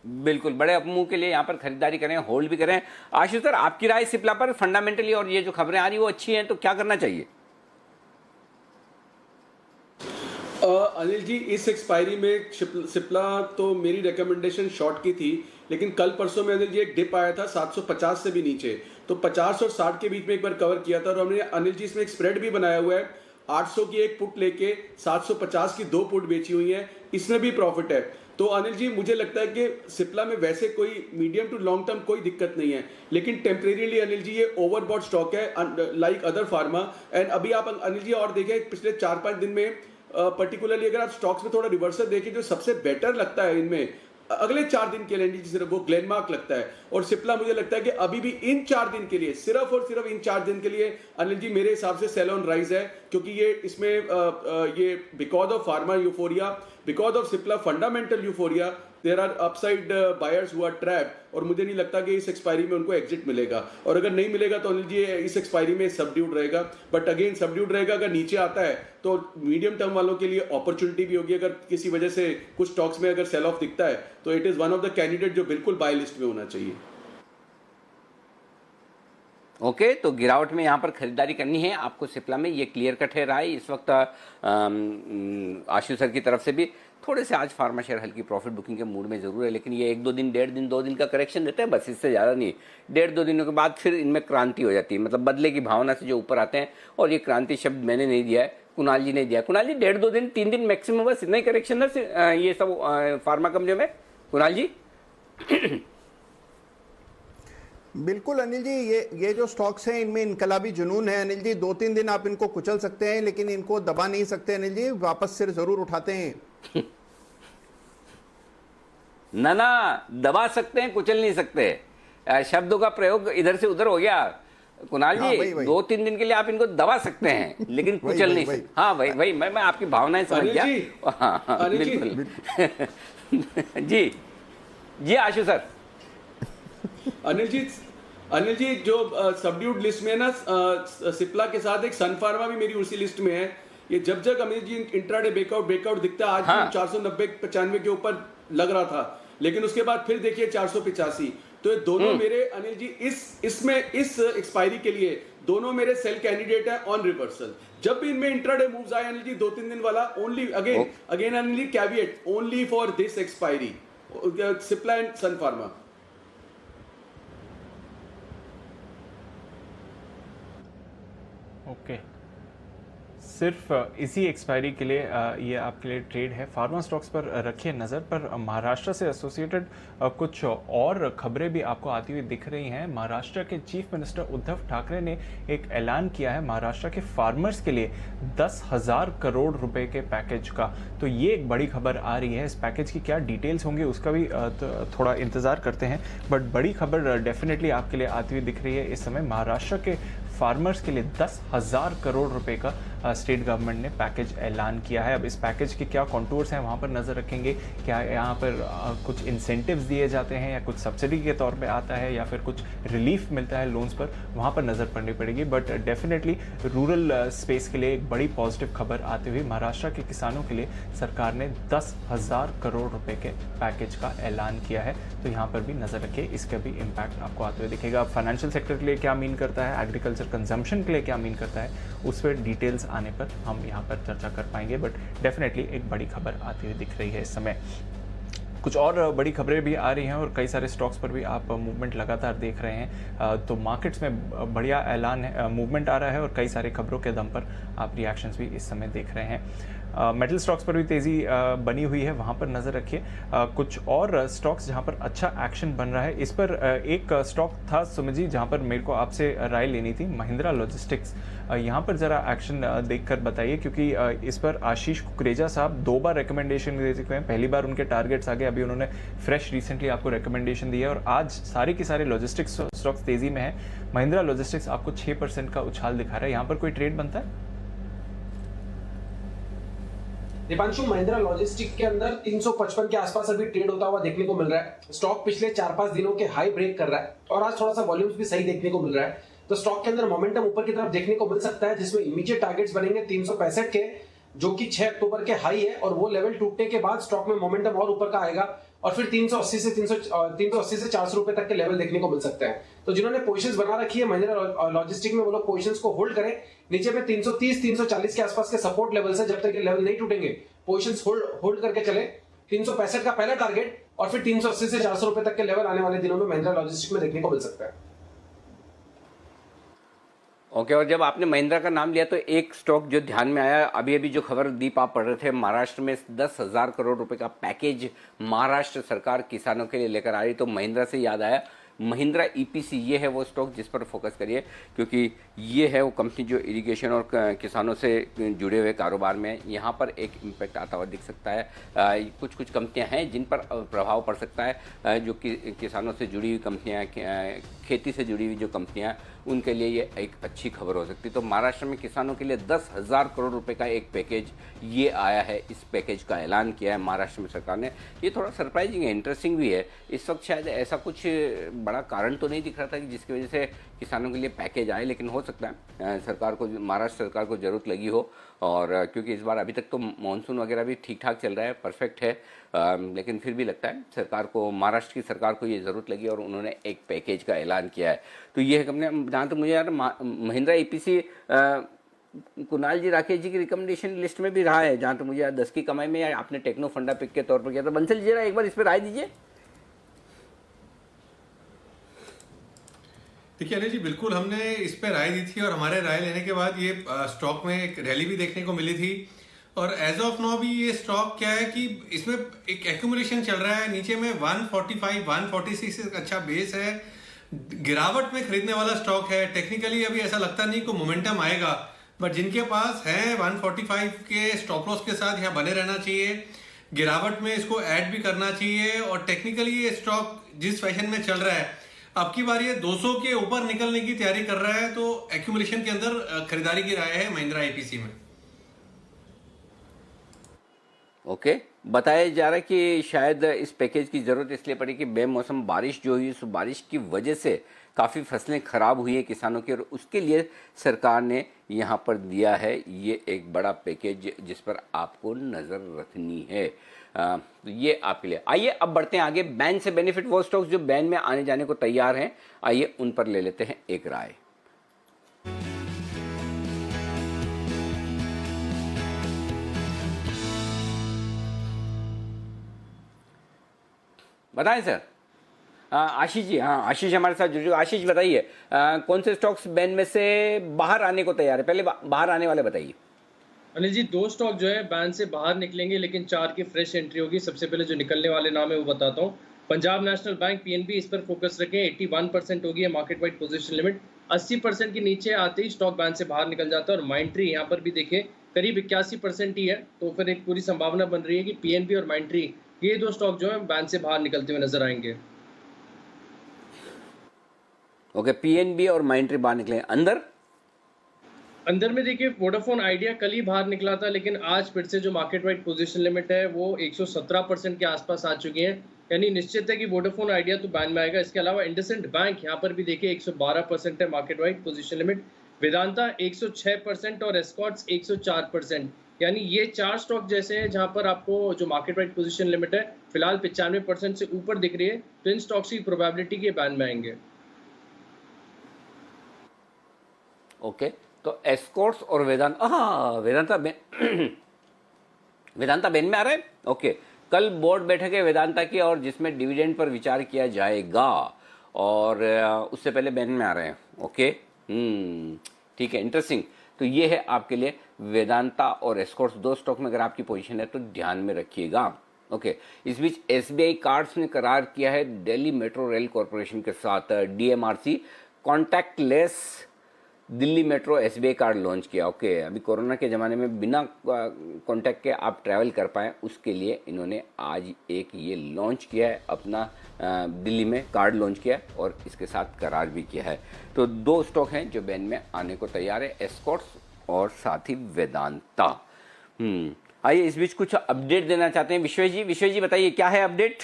बिल्कुल, बड़े अपमूव के लिए यहाँ पर खरीदारी करें, होल्ड भी करें। आशीष सर, आपकी राय सिप्ला पर फंडामेंटली और ये जो खबरें आ रही वो अच्छी हैं, तो क्या करना चाहिए? अनिल जी, इस एक्सपायरी में सिप्ला तो मेरी रिकमेंडेशन शॉर्ट की थी, लेकिन कल परसों में अनिल जी एक डिप आया था 750 से भी नीचे, तो 50 और 60 के बीच में एक बार कवर किया था। और हमने अनिल जी इसमें एक स्प्रेड भी बनाया हुआ है, 800 की एक पुट लेके 750 की 2 पुट बेची हुई है, इसमें भी प्रॉफिट है। तो अनिल जी मुझे लगता है कि सिप्ला में वैसे कोई मीडियम टू लॉन्ग टर्म कोई दिक्कत नहीं है, लेकिन टेम्परेरीली अनिल जी ये ओवरबॉट स्टॉक है लाइक अदर फार्मा। एंड अभी आप अनिल जी और देखें पिछले 4-5 दिन में पर्टिकुलरली अगर आप स्टॉक्स में थोड़ा रिवर्सल देखें, जो सबसे बेटर लगता है इनमें अगले 4 दिन के लिए सिर्फ वो ग्लेनमार्क लगता है। और सिप्ला मुझे लगता है कि अभी भी इन 4 दिन के लिए, सिर्फ और सिर्फ इन 4 दिन के लिए अनिल जी मेरे हिसाब से सेल ऑन राइज है, क्योंकि ये इसमें ये because of pharma euphoria, because of Cipla fundamental euphoria, there are upside buyers who are trap, और मुझे नहीं लगता कि इस एक्सपायरी में उनको एग्जिट मिलेगा। और अगर नहीं मिलेगा तो अनिल जी इस एक्सपायरी में सबड्यूड रहेगा। बट अगेन सबड्यूड रहेगा, अगर नीचे आता है तो मीडियम टर्म वालों के लिए अपॉर्चुनिटी भी होगी। अगर किसी वजह से कुछ स्टॉक्स में अगर सेल ऑफ दिखता है तो it is one of the candidate जो बिल्कुल बाय लिस्ट में होना चाहिए। ओके, तो गिरावट में यहाँ पर खरीदारी करनी है आपको सिप्ला में, ये क्लियर कट है राय इस वक्त आशु सर की तरफ से भी। थोड़े से आज फार्मा शेयर हल्की प्रॉफिट बुकिंग के मूड में जरूर है, लेकिन ये 1-2 दिन, 1.5 दिन, 2 दिन का करेक्शन देते हैं बस, इससे ज़्यादा नहीं। 1.5-2 दिनों के बाद फिर इनमें क्रांति हो जाती है, मतलब बदले की भावना से जो ऊपर आते हैं। और ये क्रांति शब्द मैंने नहीं दिया है, कुणाल जी ने दिया। कुणाल जी 1.5-2 दिन, 3 दिन मैक्सिमम, बस इतना ही करेक्शन है ये सब फार्मा कंपनियों में। कुणाल जी बिल्कुल अनिल जी, ये जो स्टॉक्स हैं इनमें इनकलाबी जुनून है अनिल जी। 2-3 दिन आप इनको कुचल सकते हैं, लेकिन इनको दबा नहीं सकते अनिल जी, वापस सिर जरूर उठाते हैं। ना दबा सकते हैं, कुचल नहीं सकते। शब्दों का प्रयोग इधर से उधर हो गया कुणाल जी। वही। 2-3 दिन के लिए आप इनको दबा सकते हैं, लेकिन कुचल नहीं सकते। हाँ वही मैं आपकी भावनाएं समझ गया। हाँ बिल्कुल जी आशु सर। अनिल जी जो सबड्यूड लिस्ट में ना सिप्ला के साथ एक सन फार्मा भी मेरी उसी लिस्ट में है। ये जब अनिल जी इंट्राडे ब्रेकआउट दिखता है, आज हाँ। 490-95 के ऊपर लग रहा था, लेकिन उसके बाद फिर देखिए 485। तो ये दोनों मेरे अनिल जी इस एक्सपायरी के लिए दोनों मेरे सेल कैंडिडेट है ऑन रिवर्सल। जब भी इनमें इंट्राडे मूव्स आए अनिल जी 2-3 दिन वाला, only again Anil ji caveat only for this expiry, Cipla and Sun Pharma. Okay, सिर्फ इसी एक्सपायरी के लिए ये आपके लिए ट्रेड है। फार्मा स्टॉक्स पर रखिए नज़र। पर महाराष्ट्र से एसोसिएटेड कुछ और खबरें भी आपको आती हुई दिख रही हैं। महाराष्ट्र के चीफ मिनिस्टर उद्धव ठाकरे ने एक ऐलान किया है महाराष्ट्र के फार्मर्स के लिए 10,000 करोड़ रुपए के पैकेज का। तो ये एक बड़ी खबर आ रही है। इस पैकेज की क्या डिटेल्स होंगी उसका भी थोड़ा इंतज़ार करते हैं, बट बड़ी खबर डेफिनेटली आपके लिए आती हुई दिख रही है इस समय। महाराष्ट्र के फार्मर्स के लिए 10,000 करोड़ रुपए का स्टेट गवर्नमेंट ने पैकेज ऐलान किया है। अब इस पैकेज के क्या कॉन्टूर्स हैं वहाँ पर नज़र रखेंगे। क्या यहाँ पर कुछ इंसेंटिव्स दिए जाते हैं या कुछ सब्सिडी के तौर पे आता है या फिर कुछ रिलीफ मिलता है लोन्स पर, वहाँ पर नज़र पड़नी पड़ेगी। बट डेफिनेटली रूरल स्पेस के लिए एक बड़ी पॉजिटिव खबर आती हुई महाराष्ट्र के किसानों के लिए सरकार ने 10,000 करोड़ रुपए के पैकेज का ऐलान किया है। तो यहाँ पर भी नज़र रखिए, इसका भी इम्पैक्ट आपको आते हुए दिखेगा। फाइनेंशियल सेक्टर के लिए क्या मीन करता है, एग्रीकल्चर कंजम्पशन के लिए क्या मीन करता है, उस पर डिटेल्स आने पर हम यहाँ पर चर्चा कर पाएंगे। बट डेफिनेटली एक बड़ी खबर आती हुई दिख रही है इस समय। कुछ और बड़ी खबरें भी आ रही हैं और कई सारे स्टॉक्स पर भी आप मूवमेंट लगातार देख रहे हैं। तो मार्केट्स में बढ़िया ऐलान है, मूवमेंट आ रहा है और कई सारे खबरों के दम पर आप रिएक्शंस भी इस समय देख रहे हैं। मेटल स्टॉक्स पर भी तेज़ी बनी हुई है, वहाँ पर नज़र रखिए। कुछ और स्टॉक्स जहाँ पर अच्छा एक्शन बन रहा है, इस पर एक स्टॉक था सुमित जी जहाँ पर मेरे को आपसे राय लेनी थी, महिंद्रा लॉजिस्टिक्स। यहाँ पर ज़रा एक्शन देखकर बताइए, क्योंकि इस पर आशीष कुकरेजा साहब 2 बार रिकमेंडेशन दे चुके हैं। पहली बार उनके टारगेट्स आ गए, अभी उन्होंने फ्रेश रिसेंटली आपको रिकमेंडेशन दिया है और आज सारे के सारे लॉजिस्टिक्स स्टॉक्स तेज़ी में है। महिंद्रा लॉजिस्टिक्स आपको 6% का उछाल दिखा रहा है, यहाँ पर कोई ट्रेड बनता है? दीपांशु, महिंद्रा लॉजिस्टिक के अंदर 355 के आसपास अभी ट्रेड होता हुआ देखने को मिल रहा है। स्टॉक पिछले 4-5 दिनों के हाई ब्रेक कर रहा है और आज थोड़ा सा वॉल्यूम्स भी सही देखने को मिल रहा है। तो स्टॉक के अंदर मोमेंटम ऊपर की तरफ देखने को मिल सकता है, जिसमें इमीडिएट टारगेट्स बनेंगे 365 के, जो कि 6 अक्टूबर के हाई है, और वो लेवल टूटने के बाद स्टॉक में मोमेंटम और ऊपर का आएगा और फिर 380 से 400 रुपए तक के लेवल देखने को मिल सकते हैं। तो जिन्होंने पोजीशंस बना रखी है महिंद्रा लॉजिस्टिक में, वो लोग पोजीशंस को होल्ड करें। नीचे में 330 340 के आसपास के सपोर्ट लेवल से जब तक ये लेवल नहीं टूटेंगे पोजीशंस होल्ड करके चले। 365 का पहला टारगेट और फिर 380 से 400 रुपए तक के लेवल आने वाले दिनों में महिंद्रा लॉजिस्टिक में देखने को मिल सकता है। ओके, और जब आपने महिंद्रा का नाम लिया तो एक स्टॉक जो ध्यान में आया, अभी अभी जो खबर दीप आप पढ़ रहे थे, महाराष्ट्र में 10,000 करोड़ रुपए का पैकेज महाराष्ट्र सरकार किसानों के लिए लेकर आ रही, तो महिंद्रा से याद आया महिंद्रा ईपीसी, ये है वो स्टॉक जिस पर फोकस करिए, क्योंकि ये है वो कंपनी जो इरिगेशन और किसानों से जुड़े हुए कारोबार में यहाँ पर एक इम्पैक्ट आता हुआ दिख सकता है। कुछ कुछ कंपनियां हैं जिन पर प्रभाव पड़ सकता है, जो कि किसानों से जुड़ी हुई कंपनियां, खेती से जुड़ी हुई जो कंपनियां, उनके लिए ये एक अच्छी खबर हो सकती है। तो महाराष्ट्र में किसानों के लिए 10,000 करोड़ रुपए का एक पैकेज ये आया है, इस पैकेज का ऐलान किया है महाराष्ट्र में सरकार ने। ये थोड़ा सरप्राइजिंग है, इंटरेस्टिंग भी है। इस वक्त शायद ऐसा कुछ बड़ा कारण तो नहीं दिख रहा था कि जिसकी वजह से किसानों के लिए पैकेज आए, लेकिन हो सकता है सरकार को, महाराष्ट्र सरकार को जरूरत लगी हो। और क्योंकि इस बार अभी तक तो मानसून वगैरह भी ठीक ठाक चल रहा है, परफेक्ट है, लेकिन फिर भी लगता है सरकार को, महाराष्ट्र की सरकार को ये ज़रूरत लगी और उन्होंने एक पैकेज का ऐलान किया है। तो ये कंपनी, जहाँ तक मुझे यार महिंद्रा ईपीसी कुणाल जी राकेश जी की रिकमेंडेशन लिस्ट में भी रहा है, जहाँ तक मुझे 10 की कमाई में, या आपने टेक्नो फंडा पिक के तौर पर किया। तो बंसल जी एक बार इस पर राय दीजिए। देखिए अनिल जी, बिल्कुल हमने इस पे राय दी थी और हमारे राय लेने के बाद ये स्टॉक में एक रैली भी देखने को मिली थी। और एज ऑफ नाउ भी ये स्टॉक क्या है कि इसमें एक एक्यूमुलेशन चल रहा है, नीचे में 145 146 एक अच्छा बेस है, गिरावट में खरीदने वाला स्टॉक है। टेक्निकली अभी ऐसा लगता नहीं को मोमेंटम आएगा, बट जिनके पास है 145 के स्टॉप लॉस के साथ यहाँ बने रहना चाहिए, गिरावट में इसको ऐड भी करना चाहिए। और टेक्निकली ये स्टॉक जिस फैशन में चल रहा है, अब की बार ये 200 के ऊपर निकलने की तैयारी कर रहा है, तो एक्यूमुलेशन के अंदर खरीदारी की राय है महिंद्रा ईपीसी में। ओके, बताया जा रहा है कि शायद इस पैकेज की जरूरत इसलिए पड़ी कि बेमौसम बारिश जो हुई, उस बारिश की वजह से काफ़ी फसलें खराब हुई हैं किसानों की, और उसके लिए सरकार ने यहाँ पर दिया है ये एक बड़ा पैकेज जिस पर आपको नज़र रखनी है। तो ये आपके लिए। आइए अब बढ़ते हैं आगे। बैन से बेनिफिट, वो स्टॉक्स जो बैन में आने जाने को तैयार हैं, आइए उन पर ले लेते हैं एक राय। बताएं सर। आशीष जी, हाँ आशीष हमारे साथ जुड़ चुके। आशीष बताइए कौन से स्टॉक्स बैन में से बाहर आने को तैयार है, पहले बाहर आने वाले बताइए। अनिल जी, 2 स्टॉक जो है बैन से बाहर निकलेंगे, लेकिन 4 की फ्रेश एंट्री होगी। सबसे पहले जो निकलने वाले नाम है वो बताता हूँ। पंजाब नेशनल बैंक पीएनबी, इस पर फोकस रखें। 81% होगी है मार्केट वाइड पोजीशन लिमिट। 80% के नीचे आते ही स्टॉक बैन से बाहर निकल जाता है। और माइंट्री यहाँ पर भी देखें करीब 81% ही है, तो फिर एक पूरी संभावना बन रही है कि पीएनबी और माइंट्री, ये 2 स्टॉक जो है बैन से बाहर निकलते हुए नजर आएंगे। ओके, पीएनबी और माइंट्री बाहर निकले। अंदर में देखिए वोडाफोन आइडिया कल ही बाहर निकला था, लेकिन आज फिर से जो मार्केट वाइड पोजीशन लिमिट है वो 117% के आसपास आ चुकी है, यानी निश्चित है कि वोडाफोन आइडिया तो बैन में आएगा। इसके अलावा इंडसइंड बैंक यहाँ पर भी देखिए 112% है market wide position limit. Vedanta 106% और एस्कॉर्ट्स 104%, यानी ये 4 स्टॉक जैसे हैं जहां पर आपको जो मार्केट वाइड पोजीशन लिमिट है फिलहाल 95% से ऊपर दिख रही है, तो इन स्टॉक्स की प्रोबेबिलिटी के बैन में आएंगे। ओके, तो एस्कॉर्ट्स और वेदांता, हाँ वेदांता बैन में आ रहा है। ओके, कल बोर्ड बैठक है वेदांता की और जिसमें डिविडेंड पर विचार किया जाएगा और उससे पहले बैन में आ रहे हैं। ओके, ठीक है, इंटरेस्टिंग। तो ये है आपके लिए वेदांता और एस्कॉर्ट्स, दो स्टॉक में अगर आपकी पोजीशन है तो ध्यान में रखिएगा। ओके, इस बीच एसबीआई कार्ड्स ने करार किया है दिल्ली मेट्रो रेल कॉरपोरेशन के साथ DMRC contactless Delhi metro SBI card launch किया। ओके, अभी कोरोना के ज़माने में बिना कॉन्टैक्ट के आप ट्रैवल कर पाएँ उसके लिए इन्होंने आज एक ये लॉन्च किया है, अपना दिल्ली में कार्ड लॉन्च किया है और इसके साथ करार भी किया है। तो दो स्टॉक हैं जो बैन में आने को तैयार है, एस्कॉर्ट्स और साथ ही वेदांता। आइए इस बीच कुछ अपडेट देना चाहते हैं विश्वेश जी बताइए क्या है अपडेट।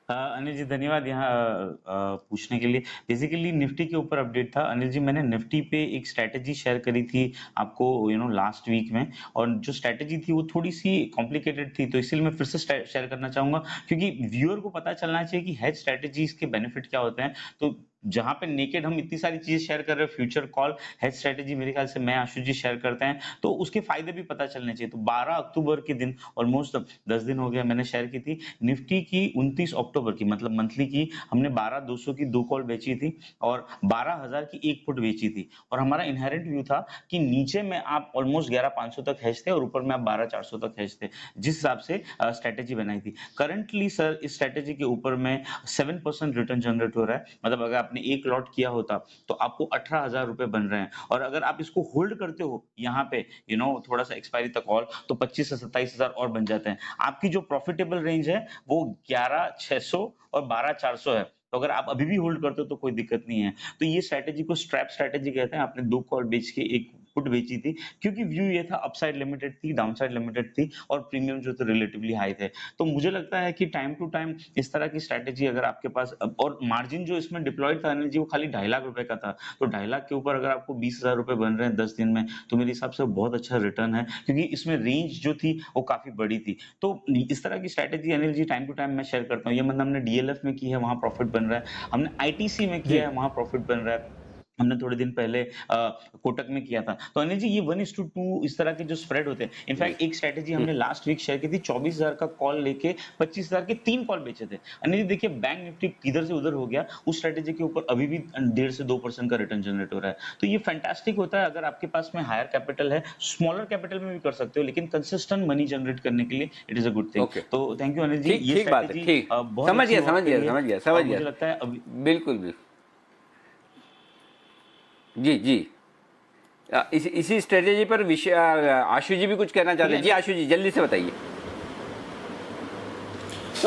अनिल जी धन्यवाद यहाँ पूछने के लिए। बेसिकली निफ्टी के ऊपर अपडेट था अनिल जी। मैंने निफ्टी पे एक स्ट्रैटेजी शेयर करी थी आपको लास्ट वीक में, और जो स्ट्रैटेजी थी वो थोड़ी सी कॉम्प्लिकेटेड थी, तो इसलिए मैं फिर से शेयर करना चाहूंगा क्योंकि व्यूअर को पता चलना चाहिए कि हेज स्ट्रैटेजीज के बेनिफिट क्या होते हैं। तो जहां पे नेकेड हम इतनी सारी चीजें शेयर कर रहे हैं, फ्यूचर कॉल हेज स्ट्रेटेजी मेरे ख्याल से मैं आशुष जी शेयर करते हैं, तो उसके फायदे भी पता चलने चाहिए। तो 12 अक्टूबर के दिन, ऑलमोस्ट 10 दिन हो गया, मैंने शेयर की थी निफ्टी की 29 अक्टूबर की, मतलब मंथली की, हमने 12,200 की 2 कॉल बेची थी और 12,000 की 1 पुट बेची थी। और हमारा इनहेरेंट व्यू था कि नीचे में आप ऑलमोस्ट 11,500 तक हेज थे और ऊपर में आप 12,400 तक हेज थे, जिस हिसाब से स्ट्रेटेजी बनाई थी। करंटली सर इस स्ट्रेटेजी के ऊपर में 7% रिटर्न जनरेट हो रहा है। मतलब अगर आपने एक लॉट किया होता तो आपको 18,000 रुपए बन रहे हैं, और अगर आप इसको होल्ड करते हो यहाँ पे थोड़ा सा एक्सपायरी तक और, तो 25 से 27,000 और बन जाते हैं। आपकी जो प्रॉफिटेबल रेंज है वो 11,600 और 12,400 है। तो अगर आप अभी भी होल्ड करते हो तो कोई दिक्कत नहीं है। तो ये स्ट्रैटेजी को स्ट्रैप स्ट्रैटेजी कहते हैं। आपने 2 कॉल बेच के 1 पुट बेची थी क्योंकि व्यू ये था अपसाइड लिमिटेड थी, डाउनसाइड लिमिटेड थी और प्रीमियम जो थे रिलेटिवली हाई थे। तो मुझे लगता है कि टाइम टू टाइम इस तरह की स्ट्रैटेजी अगर आपके पास, और मार्जिन जो इसमें डिप्लॉयड था अनिल जी वो खाली 2.5 लाख रुपए का था, तो 2.5 लाख के ऊपर अगर आपको 20,000 रुपए बन रहे हैं 10 दिन में, तो मेरे हिसाब से बहुत अच्छा रिटर्न है क्योंकि इसमें रेंज जो थी वो काफी बड़ी थी। तो इस तरह की strategy Anil ji time to time मैं शेयर करता हूँ। ये मतलब हमने डीएलएफ में की है, वहां प्रॉफिट बन रहा है, हमने आईटीसी में किया है, वहां प्रॉफिट बन रहा है, हमने थोड़े दिन पहले कोटक में किया था। तो अनिल जी ये 1:2 इस तरह के जो स्प्रेड होते हैं। इनफैक्ट एक स्ट्रेटेजी हमने लास्ट वीक शेयर की थी, 24,000 का कॉल लेके 25,000 के 3 कॉल बेचे थे। अनिल जी देखिए बैंक निफ्टी किधर से उधर हो गया, उस स्ट्रेटेजी के ऊपर अभी भी 1.5 से 2% का रिटर्न जनरेट हो रहा है। तो ये फैंटास्टिक होता है अगर आपके पास में हायर कैपिटल है, स्मॉलर कैपिटल में भी कर सकते हो, लेकिन कंसिस्टेंट मनी जनरेट करने के लिए it is a good thing. तो थैंक यू अनिल जी। ये स्ट्रेटेजी समझ गया। मुझे लगता है बिल्कुल जी इसी स्ट्रेटेजी पर आशु जी भी कुछ कहना चाहते हैं। जी आशु जी जल्दी से बताइए।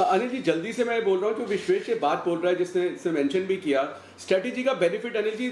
अनिल जी जल्दी से मैं बोल रहा हूँ, जो विश्वेश ये बात बोल रहा है जिसने इसे मेंशन भी किया, स्ट्रेटेजी का बेनिफिट अनिल जी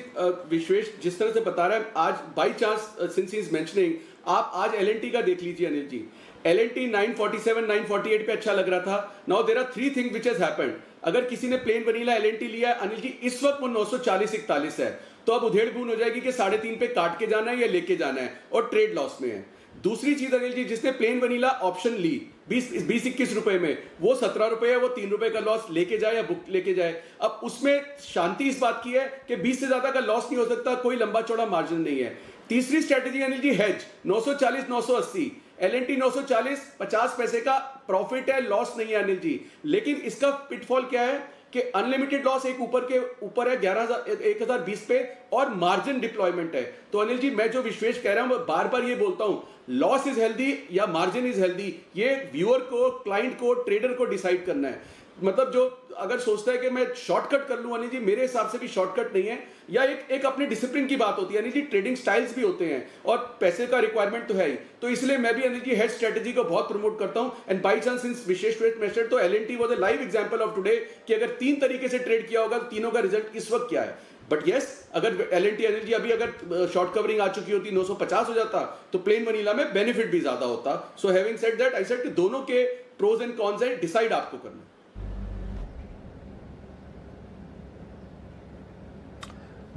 विश्वेश जिस तरह से बता रहा है, आज by chance since he is mentioning, आप आज एलएनटी का देख लीजिए अनिल जी। एलएनटी 947 948 पे अच्छा लग रहा था। Now there are 3 thing which has happened. अगर किसी ने प्लेन वनीला एलएनटी लिया है अनिल जी, इस वक्त वो 940-41 है, तो अब उधेड़ बून हो जाएगी कि 3.5 पे काट के जाना है या लेके जाना है, और ट्रेड लॉस में है। दूसरी चीज अनिल जी, जिसने प्लेन वनीला ऑप्शन ली 20-21 रुपए में, वो 17 रुपए है, वो 3 रुपए का लॉस लेके जाए या बुक लेके जाए। अब उसमें शांति इस बात की है कि 20 से ज्यादा का लॉस नहीं हो सकता, कोई लंबा चौड़ा मार्जिन नहीं है। तीसरी strategy Anil ji hedge 940-980, LNT 940, 50 पैसे का प्रॉफिट है, लॉस नहीं है अनिल जी। लेकिन इसका पिटफॉल क्या है कि अनलिमिटेड लॉस एक ऊपर है 1020 पे, और मार्जिन डिप्लॉयमेंट है। तो अनिल जी मैं जो विश्वेश कह रहा हूं, बार बार ये बोलता हूं, लॉस इज हेल्दी या मार्जिन इज हेल्दी, ये व्यूअर को, क्लाइंट को, ट्रेडर को डिसाइड करना है। मतलब जो अगर सोचता है कि मैं शॉर्टकट कर लूं अनिल जी, मेरे हिसाब से भी शॉर्टकट नहीं है, या एक अपने डिसिप्लिन की बात होती है अनिल जी, ट्रेडिंग स्टाइल्स भी होते हैं और पैसे का रिक्वायरमेंट तो है ही। तो इसलिए मैं भी अनिल जी हेड स्ट्रेटेजी को बहुत प्रमोट करता हूं। And by chance since Vishesh trade method, तो LNT was a live example of today कि अगर 3 तरीके से ट्रेड किया होगा तो तीनों का रिजल्ट इस वक्त क्या है। बट यस, अगर एलएनटी अनिल जी अभी अगर शॉर्ट कवरिंग आ चुकी होती 950 हो जाता, तो प्लेन वनीला में बेनिफिट भी ज्यादा होता। So having said that, I said कि दोनों के प्रोज एंड कॉन्स है, डिसाइड आपको करना।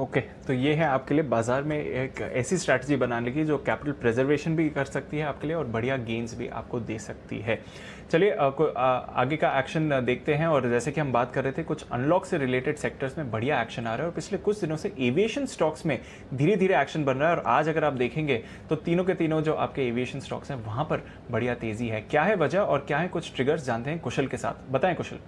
ओके तो ये है आपके लिए बाजार में एक ऐसी स्ट्रैटेजी बनाने की जो कैपिटल प्रिजर्वेशन भी कर सकती है आपके लिए और बढ़िया गेन्स भी आपको दे सकती है। चलिए आगे का एक्शन देखते हैं। और जैसे कि हम बात कर रहे थे, कुछ अनलॉक से रिलेटेड सेक्टर्स में बढ़िया एक्शन आ रहा है और पिछले कुछ दिनों से एविएशन स्टॉक्स में धीरे धीरे एक्शन बन रहा है। और आज अगर आप देखेंगे तो तीनों के तीनों जो आपके एविएशन स्टॉक्स हैं वहां पर बढ़िया तेजी है। क्या है वजह और क्या है कुछ ट्रिगर्स, जानते हैं कुशल के साथ। बताएं कुशल।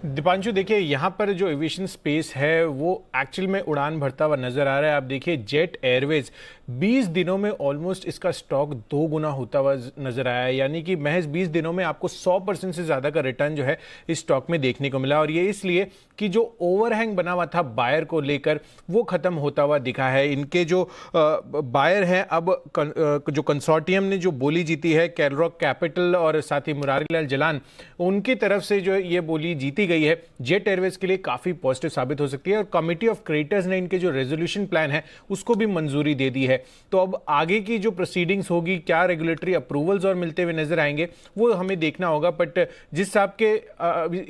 दीपांशु, देखिए यहाँ पर जो एविएशन स्पेस है वो एक्चुअल में उड़ान भरता हुआ नजर आ रहा है। आप देखिए जेट एयरवेज 20 दिनों में ऑलमोस्ट इसका स्टॉक 2 गुना होता हुआ नजर आया है, यानी कि महज 20 दिनों में आपको 100% से ज्यादा का रिटर्न जो है इस स्टॉक में देखने को मिला। और ये इसलिए कि जो ओवरहैंग बना हुआ था बायर को लेकर वो खत्म होता हुआ दिखा है। इनके जो बायर हैं, अब जो कंसोर्टियम ने जो बोली जीती है, कैलरॉक कैपिटल और साथ ही मुरारी लाल जलान, उनकी तरफ से जो ये बोली जीती गई है जेट एयरवेज के लिए काफी पॉजिटिव साबित हो सकती है। और कमिटी ऑफ क्रिएटर्स ने इनके जो रेजोल्यूशन प्लान है उसको भी मंजूरी दे दी है। तो अब आगे की जो प्रोसीडिंग्स होगी, क्या रेगुलेटरी अप्रूवल्स और मिलते हुए नजर आएंगे वो हमें देखना होगा। बट जिस हिसाब के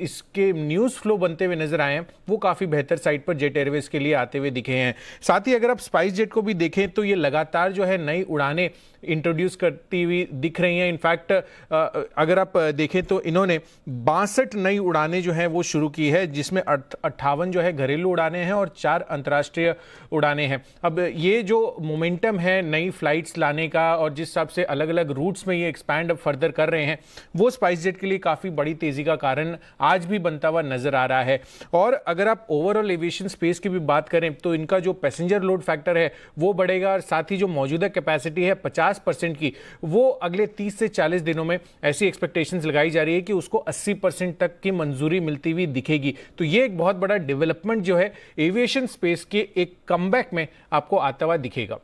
इसके न्यूज फ्लो बनते हुए नजर आए हैं वो काफी बेहतर साइड पर जेट एयरवेज के लिए आते हुए दिखे हैं। साथ ही अगर आप स्पाइस जेट को भी देखें तो ये लगातार जो है नई उड़ानें इंट्रोड्यूस करती हुई दिख रही हैं। इनफैक्ट अगर आप देखें तो इन्होंने 62 नई उड़ानें जो हैं वो शुरू की है, जिसमें 58 जो है घरेलू उड़ानें हैं और 4 अंतर्राष्ट्रीय उड़ानें हैं। अब ये जो मोमेंटम है नई फ्लाइट्स लाने का और जिस हिसाब से अलग अलग रूट्स में ये एक्सपैंड अब फर्दर कर रहे हैं वो स्पाइस जेट के लिए काफ़ी बड़ी तेज़ी का कारण आज भी बनता हुआ नजर आ रहा है। और अगर आप ओवरऑल एविएशन स्पेस की भी बात करें तो इनका जो पैसेंजर लोड फैक्टर है वो बढ़ेगा और साथ ही जो मौजूदा कैपेसिटी है 50% की, वो अगले 30 से 40 दिनों में ऐसी एक्सपेक्टेशंस लगाई जा रही है कि उसको 80% तक की मंजूरी मिलती हुई दिखेगी। तो ये एक बहुत बड़ा डेवलपमेंट जो है एविएशन स्पेस के एक कमबैक में आपको आता हुआ दिखेगा।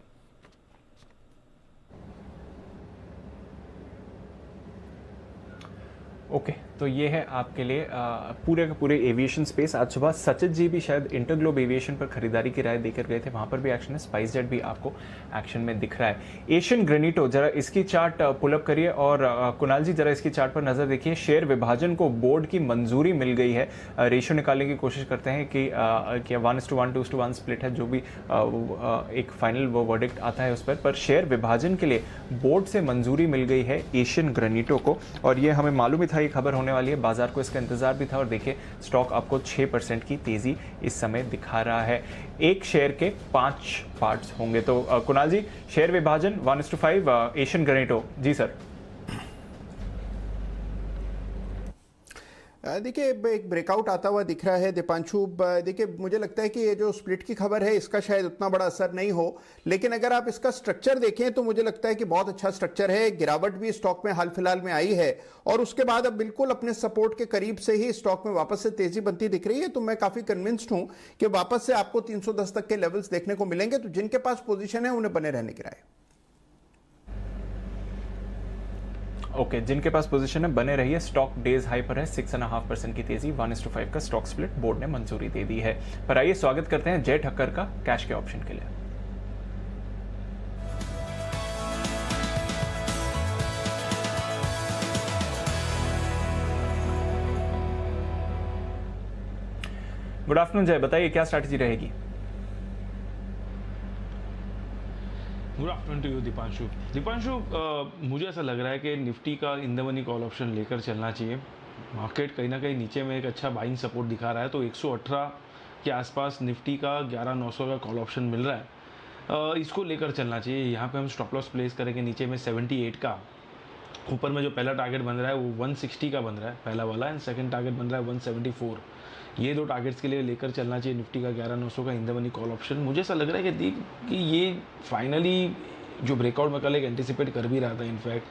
ओके तो ये है आपके लिए पूरे का पूरे एविएशन स्पेस। आज सुबह सचित जी भी शायद इंटरग्लोब एविएशन पर खरीदारी की राय देकर गए थे, वहां पर भी एक्शन है। स्पाइस जेट भी आपको एक्शन में दिख रहा है। एशियन ग्रेनिटो, जरा इसकी चार्ट पुलअप करिए और कुणाल जी जरा इसकी चार्ट पर नजर देखिए। शेयर विभाजन को बोर्ड की मंजूरी मिल गई है। रेशियो निकालने की कोशिश करते हैं कि 1:1, 2:1 स्प्लिट है, जो भी एक फाइनल वो वर्डिक्ट आता है उस पर शेयर विभाजन के लिए बोर्ड से मंजूरी मिल गई है एशियन ग्रेनिटो को। और ये हमें मालूम ही था ये खबर होने वाली है, बाजार को इसका इंतजार भी था। और देखिए स्टॉक आपको 6% की तेजी इस समय दिखा रहा है। एक शेयर के 5 पार्ट्स होंगे। तो कुणाल जी, शेयर विभाजन 1:5 एशियन ग्रेनिटो। जी सर। देखिए एक ब्रेकआउट आता हुआ दिख रहा है दीपांशु। देखिए मुझे लगता है कि ये जो स्प्लिट की खबर है इसका शायद उतना बड़ा असर नहीं हो, लेकिन अगर आप इसका स्ट्रक्चर देखें तो मुझे लगता है कि बहुत अच्छा स्ट्रक्चर है। गिरावट भी स्टॉक में हाल फिलहाल में आई है और उसके बाद अब बिल्कुल अपने सपोर्ट के करीब से ही स्टॉक में वापस से तेजी बनती दिख रही है। तो मैं काफी कन्विंस्ड हूं कि वापस से आपको 310 तक के लेवल्स देखने को मिलेंगे। तो जिनके पास पोजीशन है उन्हें बने रहने की राय। ओके जिनके पास पोजीशन है बने रहिए। स्टॉक डेज हाई पर है, 6.5% की तेजी, 1:5 का स्टॉक स्प्लिट बोर्ड ने मंजूरी दे दी है। पर आइए स्वागत करते हैं जय ठक्कर का कैश के ऑप्शन के लिए। गुड आफ्टरनून जय, बताइए क्या स्ट्रैटेजी रहेगी? Good afternoon to you Deepanshu. मुझे ऐसा लग रहा है कि निफ्टी का in the money call option लेकर चलना चाहिए। मार्केट कहीं ना कहीं नीचे में एक अच्छा बाइंग सपोर्ट दिखा रहा है, तो 118 के आसपास निफ्टी का 11,900 का कॉल ऑप्शन मिल रहा है, इसको लेकर चलना चाहिए। यहाँ पे हम स्टॉप लॉस प्लेस करेंगे नीचे में 78 का। ऊपर में जो पहला टारगेट बन रहा है वो 160 का बन रहा है पहला वाला, एंड सेकंड टारगेट बन रहा है 174। ये 2 टारगेट्स के लिए लेकर चलना चाहिए निफ्टी का 11,900 का in the money call option. मुझे ऐसा लग रहा है कि ये फाइनली जो ब्रेकआउट मैं कल एक एंटिसिपेट कर भी रहा था, इनफैक्ट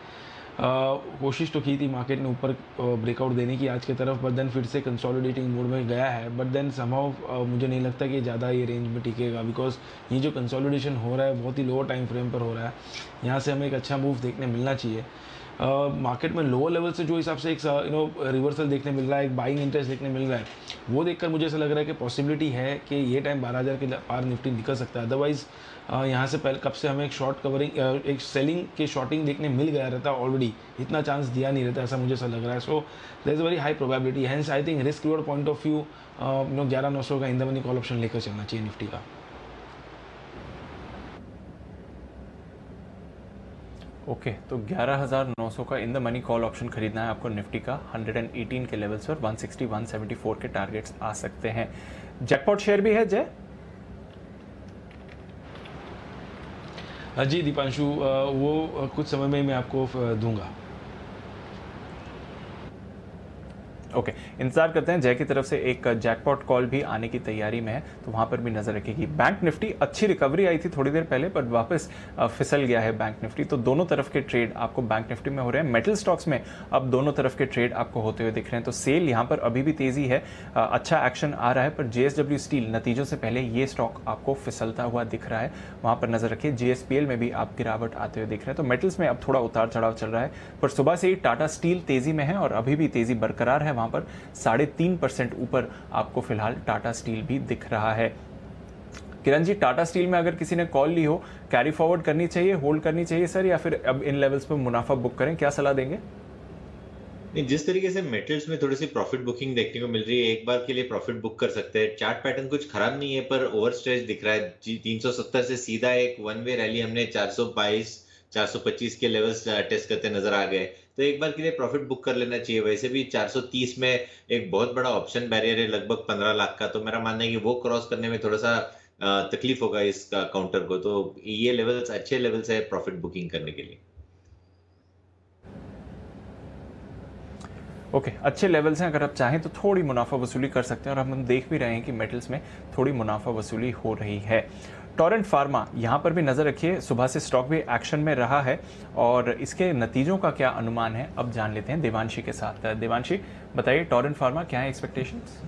कोशिश तो की थी मार्केट ने ऊपर ब्रेकआउट देने की आज की तरफ, बट देन फिर से कंसोलिडेटिंग मोड में गया है। बट देन समहाउ मुझे नहीं लगता कि ज़्यादा ये रेंज में टिकेगा, बिकॉज ये जो कंसोलिडेशन हो रहा है बहुत ही लोअर टाइम फ्रेम पर हो रहा है। यहाँ से हमें एक अच्छा मूव देखने मिलना चाहिए। मार्केट में लोअर लेवल से जो हिसाब से एक रिवर्सल देखने मिल रहा है, एक बाइंग इंटरेस्ट देखने मिल रहा है, वो देखकर मुझे ऐसा लग रहा है कि पॉसिबिलिटी है कि ये टाइम 12,000 के पार निफ्टी निकल सकता है। अदरवाइज यहाँ से पहले कब से हमें एक शॉर्ट कवरिंग एक सेलिंग के शॉर्टिंग देखने मिल गया रहता ऑलरेडी, इतना चांस दिया नहीं रहता, ऐसा मुझे ऐसा लग रहा है। So there is a very high probability, hence I think risk reward point of view 11,900 का in the money call option लेकर चलना चाहिए निफ्टी का। ओके तो 11,900 का in the money call option खरीदना है आपको निफ्टी का 118 के लेवल्स पर 160 174 के टारगेट्स आ सकते हैं। जैकपॉट शेयर भी है जय? जी दीपांशु, वो कुछ समय में मैं आपको दूंगा। ओके इंतजार करते हैं जय की तरफ से एक जैकपॉट कॉल भी आने की तैयारी में है, तो वहां पर भी नजर रखेगी। बैंक निफ्टी अच्छी रिकवरी आई थी थोड़ी देर पहले पर वापस फिसल गया है बैंक निफ्टी, तो दोनों तरफ के ट्रेड आपको बैंक निफ्टी में हो रहे हैं। मेटल स्टॉक्स में अब दोनों तरफ के ट्रेड आपको होते हुए दिख रहे हैं, तो सेल यहां पर अभी भी तेजी है, अच्छा एक्शन आ रहा है, पर JSW स्टील नतीजों से पहले ये स्टॉक आपको फिसलता हुआ दिख रहा है, वहां पर नजर रखिए। JSPL में भी आप गिरावट आते हुए दिख रहे हैं, तो मेटल्स में अब थोड़ा उतार चढ़ाव चल रहा है, पर सुबह से ही टाटा स्टील तेजी में है और अभी भी तेजी बरकरार है, वहां पर 3.5% ऊपर आपको फिलहाल टाटा स्टील भी दिख रहा है। किरण जी, टाटा स्टील में अगर किसी ने कॉल ली हो, कैरी फॉरवर्ड करनी चाहिए, होल्ड करनी चाहिए सर, या फिर अब इन लेवल्स पर मुनाफा बुक करें, क्या सलाह देंगे? नहीं, जिस तरीके से मेटल्स में थोड़ी सी प्रॉफिट बुकिंग देखने को मिल रही है, एक बार के लिए प्रॉफिट बुक कर सकते हैं। चार्ट पैटर्न कुछ खराब नहीं है, पर ओवर स्ट्रेच दिख रहा है। 370 से सीधा एक वन वे रैली हमने 422 425 के लेवल्स टेस्ट करते नजर आ गए, तो एक बार के लिए प्रॉफिट बुक कर लेना चाहिए। वैसे भी 430 में एक बहुत बड़ा ऑप्शन बैरियर है, लगभग 15 लाख का, तो मेरा मानना है कि वो क्रॉस करने में थोड़ा सा तकलीफ होगा इस काउंटर को, तो ये लेवल्स अच्छे लेवल्स है प्रॉफिट बुकिंग करने के लिए। ओके अच्छे लेवल्स हैं, अगर आप चाहें तो थोड़ी मुनाफा वसूली कर सकते हैं, और हम देख भी रहे हैं कि मेटल्स में थोड़ी मुनाफा वसूली हो रही है। टोरेंट फार्मा यहाँ पर भी नजर रखिए, सुबह से स्टॉक भी एक्शन में रहा है और इसके नतीजों का क्या अनुमान है अब जान लेते हैं देवांशी के साथ। देवांशी बताइए, टोरेंट फार्मा क्या है एक्सपेक्टेशंस?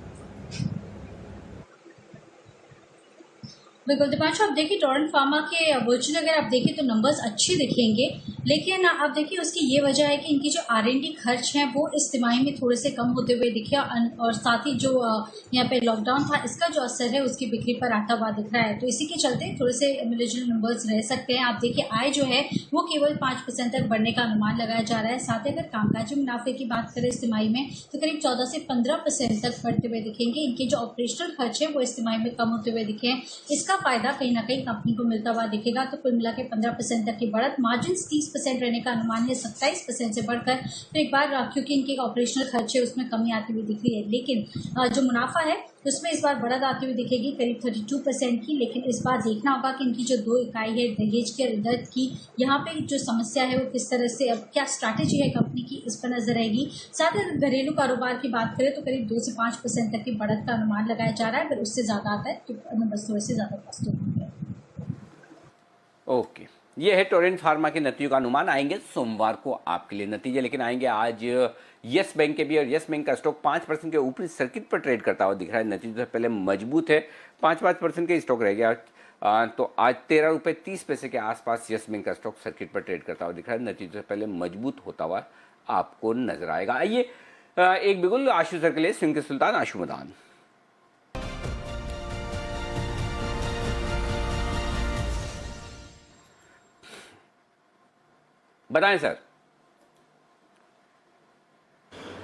बिल्कुल दीपांशु, आप देखिए टोरेंट फार्मा के वर्चुअली अगर आप देखिए तो नंबर्स अच्छे दिखेंगे, लेकिन आप देखिए उसकी ये वजह है कि इनकी जो R&D खर्च हैं वो इस तिमाही में थोड़े से कम होते हुए दिखे, और साथ ही जो यहाँ पे लॉकडाउन था इसका जो असर है उसकी बिक्री पर आता हुआ दिख रहा है, तो इसी के चलते थोड़े से मिलेजुल नंबर्स रह सकते हैं। आप देखिए आय जो है वो केवल 5% तक बढ़ने का अनुमान लगाया जा रहा है। साथ ही अगर कामकाजी मुनाफे की बात करें इस तिमाही में तो करीब 14 से 15% तक बढ़ते हुए दिखेंगे। इनके जो ऑपरेशनल खर्च है वो इस तिमाही में कम होते हुए दिखे हैं, इसका फायदा कहीं ना कहीं कंपनी को मिलता हुआ दिखेगा। तो कुल मिला के 15% तक की बढ़त, मार्जिन 30% रहने का अनुमान है 27% से बढ़कर, तो एक बार क्योंकि इनके ऑपरेशनल खर्चे उसमें कमी आती हुई दिख रही है, लेकिन जो मुनाफा है उसमें इस बार बढ़त आती हुई दिखेगी करीब 32% की। लेकिन इस बार देखना होगा कि इनकी जो 2 इकाई है दहेज के दर्द की, यहाँ पे जो समस्या है वो किस तरह से, अब क्या स्ट्रैटेजी है कंपनी की, इस पर नजर रहेगी। साथ ही घरेलू कारोबार की बात करें तो करीब 2 से 5% तक की बढ़त का अनुमान लगाया जा रहा है, अगर उससे ज्यादा आता है तो नंबर थोड़े से ज्यादा पॉजिटिव होंगे। ओके, ये है टोरेंट फार्मा के नतीजों का अनुमान। आएंगे सोमवार को आपके लिए नतीजे, लेकिन आएंगे आज यस बैंक के भी, और यस बैंक का स्टॉक 5% के ऊपरी सर्किट पर ट्रेड करता हुआ दिख रहा है। नतीजों से पहले मजबूत है, 5% के स्टॉक रह गया, तो आज 13 रुपये 30 पैसे के आसपास यस बैंक का स्टॉक सर्किट पर ट्रेड करता हुआ दिख रहा है। नतीजों से पहले मजबूत होता हुआ आपको नजर आएगा। आइए एक बिगुल आशु सर के लिए सिंह के सुल्तान आशु मदान। बताएं सर।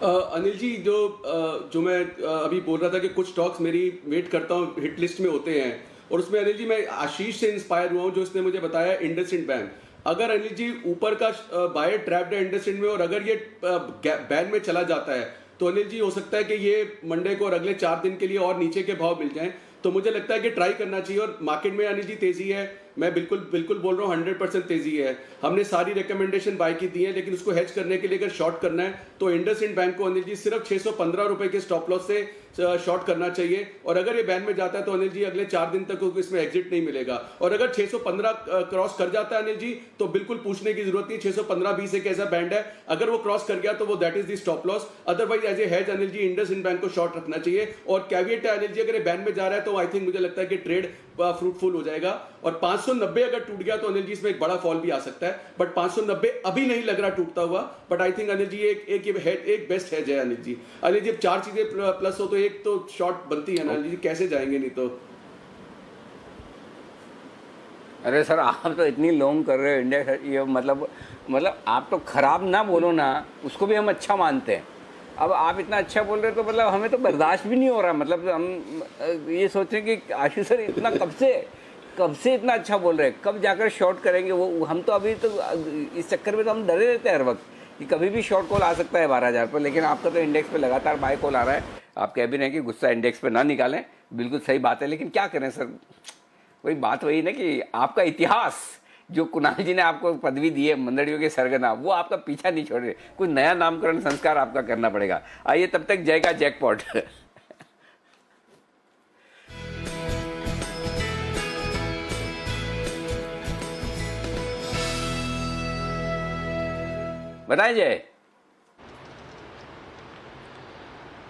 अनिल जी, जो मैं अभी बोल रहा था कि कुछ स्टॉक्स मेरी वेट करता हूँ हिट लिस्ट में होते हैं, और उसमें अनिल जी मैं आशीष से इंस्पायर हुआ हूँ, जो इसने मुझे बताया इंडसइंड बैंक। अगर अनिल जी ऊपर का बायर ट्रैप्ड है इंडसइंड में, और अगर ये बैन में चला जाता है तो अनिल जी हो सकता है कि ये मंडे को और अगले 4 दिन के लिए और नीचे के भाव मिल जाएं, तो मुझे लगता है कि ट्राई करना चाहिए। और मार्केट में अनिल जी तेजी है, मैं बिल्कुल बोल रहा हूँ 100% तेजी है। हमने सारी रिकमेंडेशन बाय की दी है, लेकिन उसको हेज करने के लिए अगर शॉर्ट करना है तो इंडसइंड बैंक को अनिल जी सिर्फ 615 रुपए के स्टॉप लॉस से शॉर्ट करना चाहिए। और अगर ये बैन में जाता है तो अनिल जी अगले 4 दिन तक इसमें एग्जिट नहीं मिलेगा। और अगर 615 क्रॉस कर जाता है अनिल जी तो बिल्कुल पूछने की जरूरत नहीं, 615-20 एक ऐसा बैंड है, अगर वो क्रॉस कर गया तो वो that is the stop loss. Otherwise as a hedge Anil ji IndusInd Bank को शॉर्ट रखना चाहिए। और कैविएट है अनिल जी, अगर ये बैन में जा रहा है तो आई थिंक मुझे लगता है कि ट्रेड फ्रूटफुल हो जाएगा। और 590 अगर टूट गया तो अनिल जी इसमें एक बड़ा फॉल भी आ सकता है, बट 590 अभी नहीं लग रहा टूटता हुआ, but I think Anil ji एक बेस्ट हेज है अनिल जी। अनिल जी 4 चीजें प्लस हो तो एक तो शॉर्ट बनती है ना अनिल जी, कैसे जाएंगे नहीं तो। अरे सर आप तो इतनी लॉन्ग कर रहे हो इंडिया, ये मतलब आप तो खराब ना बोलो ना, उसको भी हम अच्छा मानते हैं। अब आप इतना अच्छा बोल रहे हो तो मतलब हमें तो बर्दाश्त भी नहीं हो रहा। मतलब हम ये सोच रहे हैं कि आशीष सर इतना कब से इतना अच्छा बोल रहे हैं, कब जाकर शॉर्ट करेंगे वो हम तो अभी तो इस चक्कर में तो हम डरे रहते हैं हर वक्त कि कभी भी शॉर्ट कॉल आ सकता है 12,000 पर, लेकिन आपका तो इंडेक्स पे लगातार बाय कॉल आ रहा है। आप कह भी रहे हैं कि गुस्सा इंडेक्स पे ना निकालें, बिल्कुल सही बात है, लेकिन क्या करें सर, वही बात वही ना कि आपका इतिहास जो कुणाल जी ने आपको पदवी दी है मंदड़ियों के सरगना, वो आपका पीछा नहीं छोड़ रहे, कुछ नया नामकरण संस्कार आपका करना पड़ेगा। आइए तब तक जय का जैकपॉट। बताएं जय।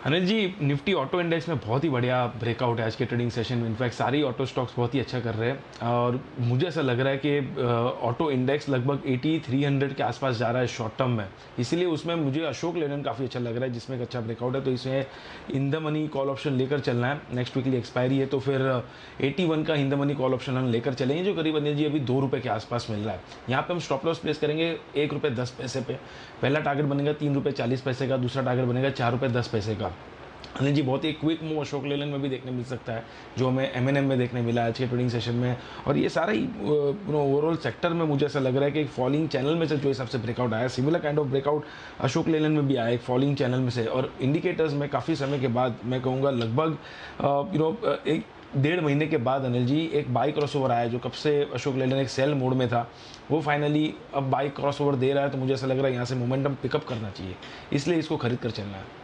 Anil ji, Nifty auto index में बहुत ही बढ़िया ब्रेकआउट है आज के ट्रेडिंग सेशन में। इनफैक्ट सारी ऑटो स्टॉक्स बहुत ही अच्छा कर रहे हैं और मुझे ऐसा लग रहा है कि ऑटो इंडेक्स लगभग 8300 के आसपास जा रहा है शॉर्ट टर्म में, इसीलिए उसमें मुझे अशोक लेलैंड काफ़ी अच्छा लग रहा है जिसमें एक अच्छा ब्रेकआउट है। तो इसमें इन द मनी कॉल ऑप्शन लेकर चलना है, नेक्स्ट वीकली एक्सपायरी है, तो फिर 81 का in the money call option हम लेकर चलेंगे जो करीब अनिल जी अभी 2 रुपये के आसपास मिल रहा है। यहाँ पर हम स्टॉप लॉस प्लेस करेंगे 1 रुपये 10 पैसे पे। पहला टारगेट बनेगा 3 रुपये 40 पैसे का, दूसरा टारगेट बनेगा 4 रुपये 10 पैसे का। अनिल जी, बहुत ही क्विक मूव अशोक लेलैंड में भी देखने मिल सकता है जो हमें M&M में देखने मिला आज के ट्रेडिंग सेशन में, और ये सारा ही ओवरऑल सेक्टर में मुझे ऐसा लग रहा है कि एक फॉलिंग चैनल में से जो हिसाब से ब्रेकआउट आया, similar kind of breakout Ashok Leyland में भी आया एक फॉलिंग चैनल में से। और इंडिकेटर्स में काफ़ी समय के बाद, मैं कहूँगा लगभग 1.5 महीने के बाद अनिल जी एक बाई क्रॉसओवर आया, जो कब से अशोक लेलैंड एक सेल मोड में था, वो फाइनली अब बाई क्रॉसओवर दे रहा है। तो मुझे ऐसा लग रहा है यहाँ से मोमेंटम पिकअप करना चाहिए, इसलिए इसको खरीद कर चलना है।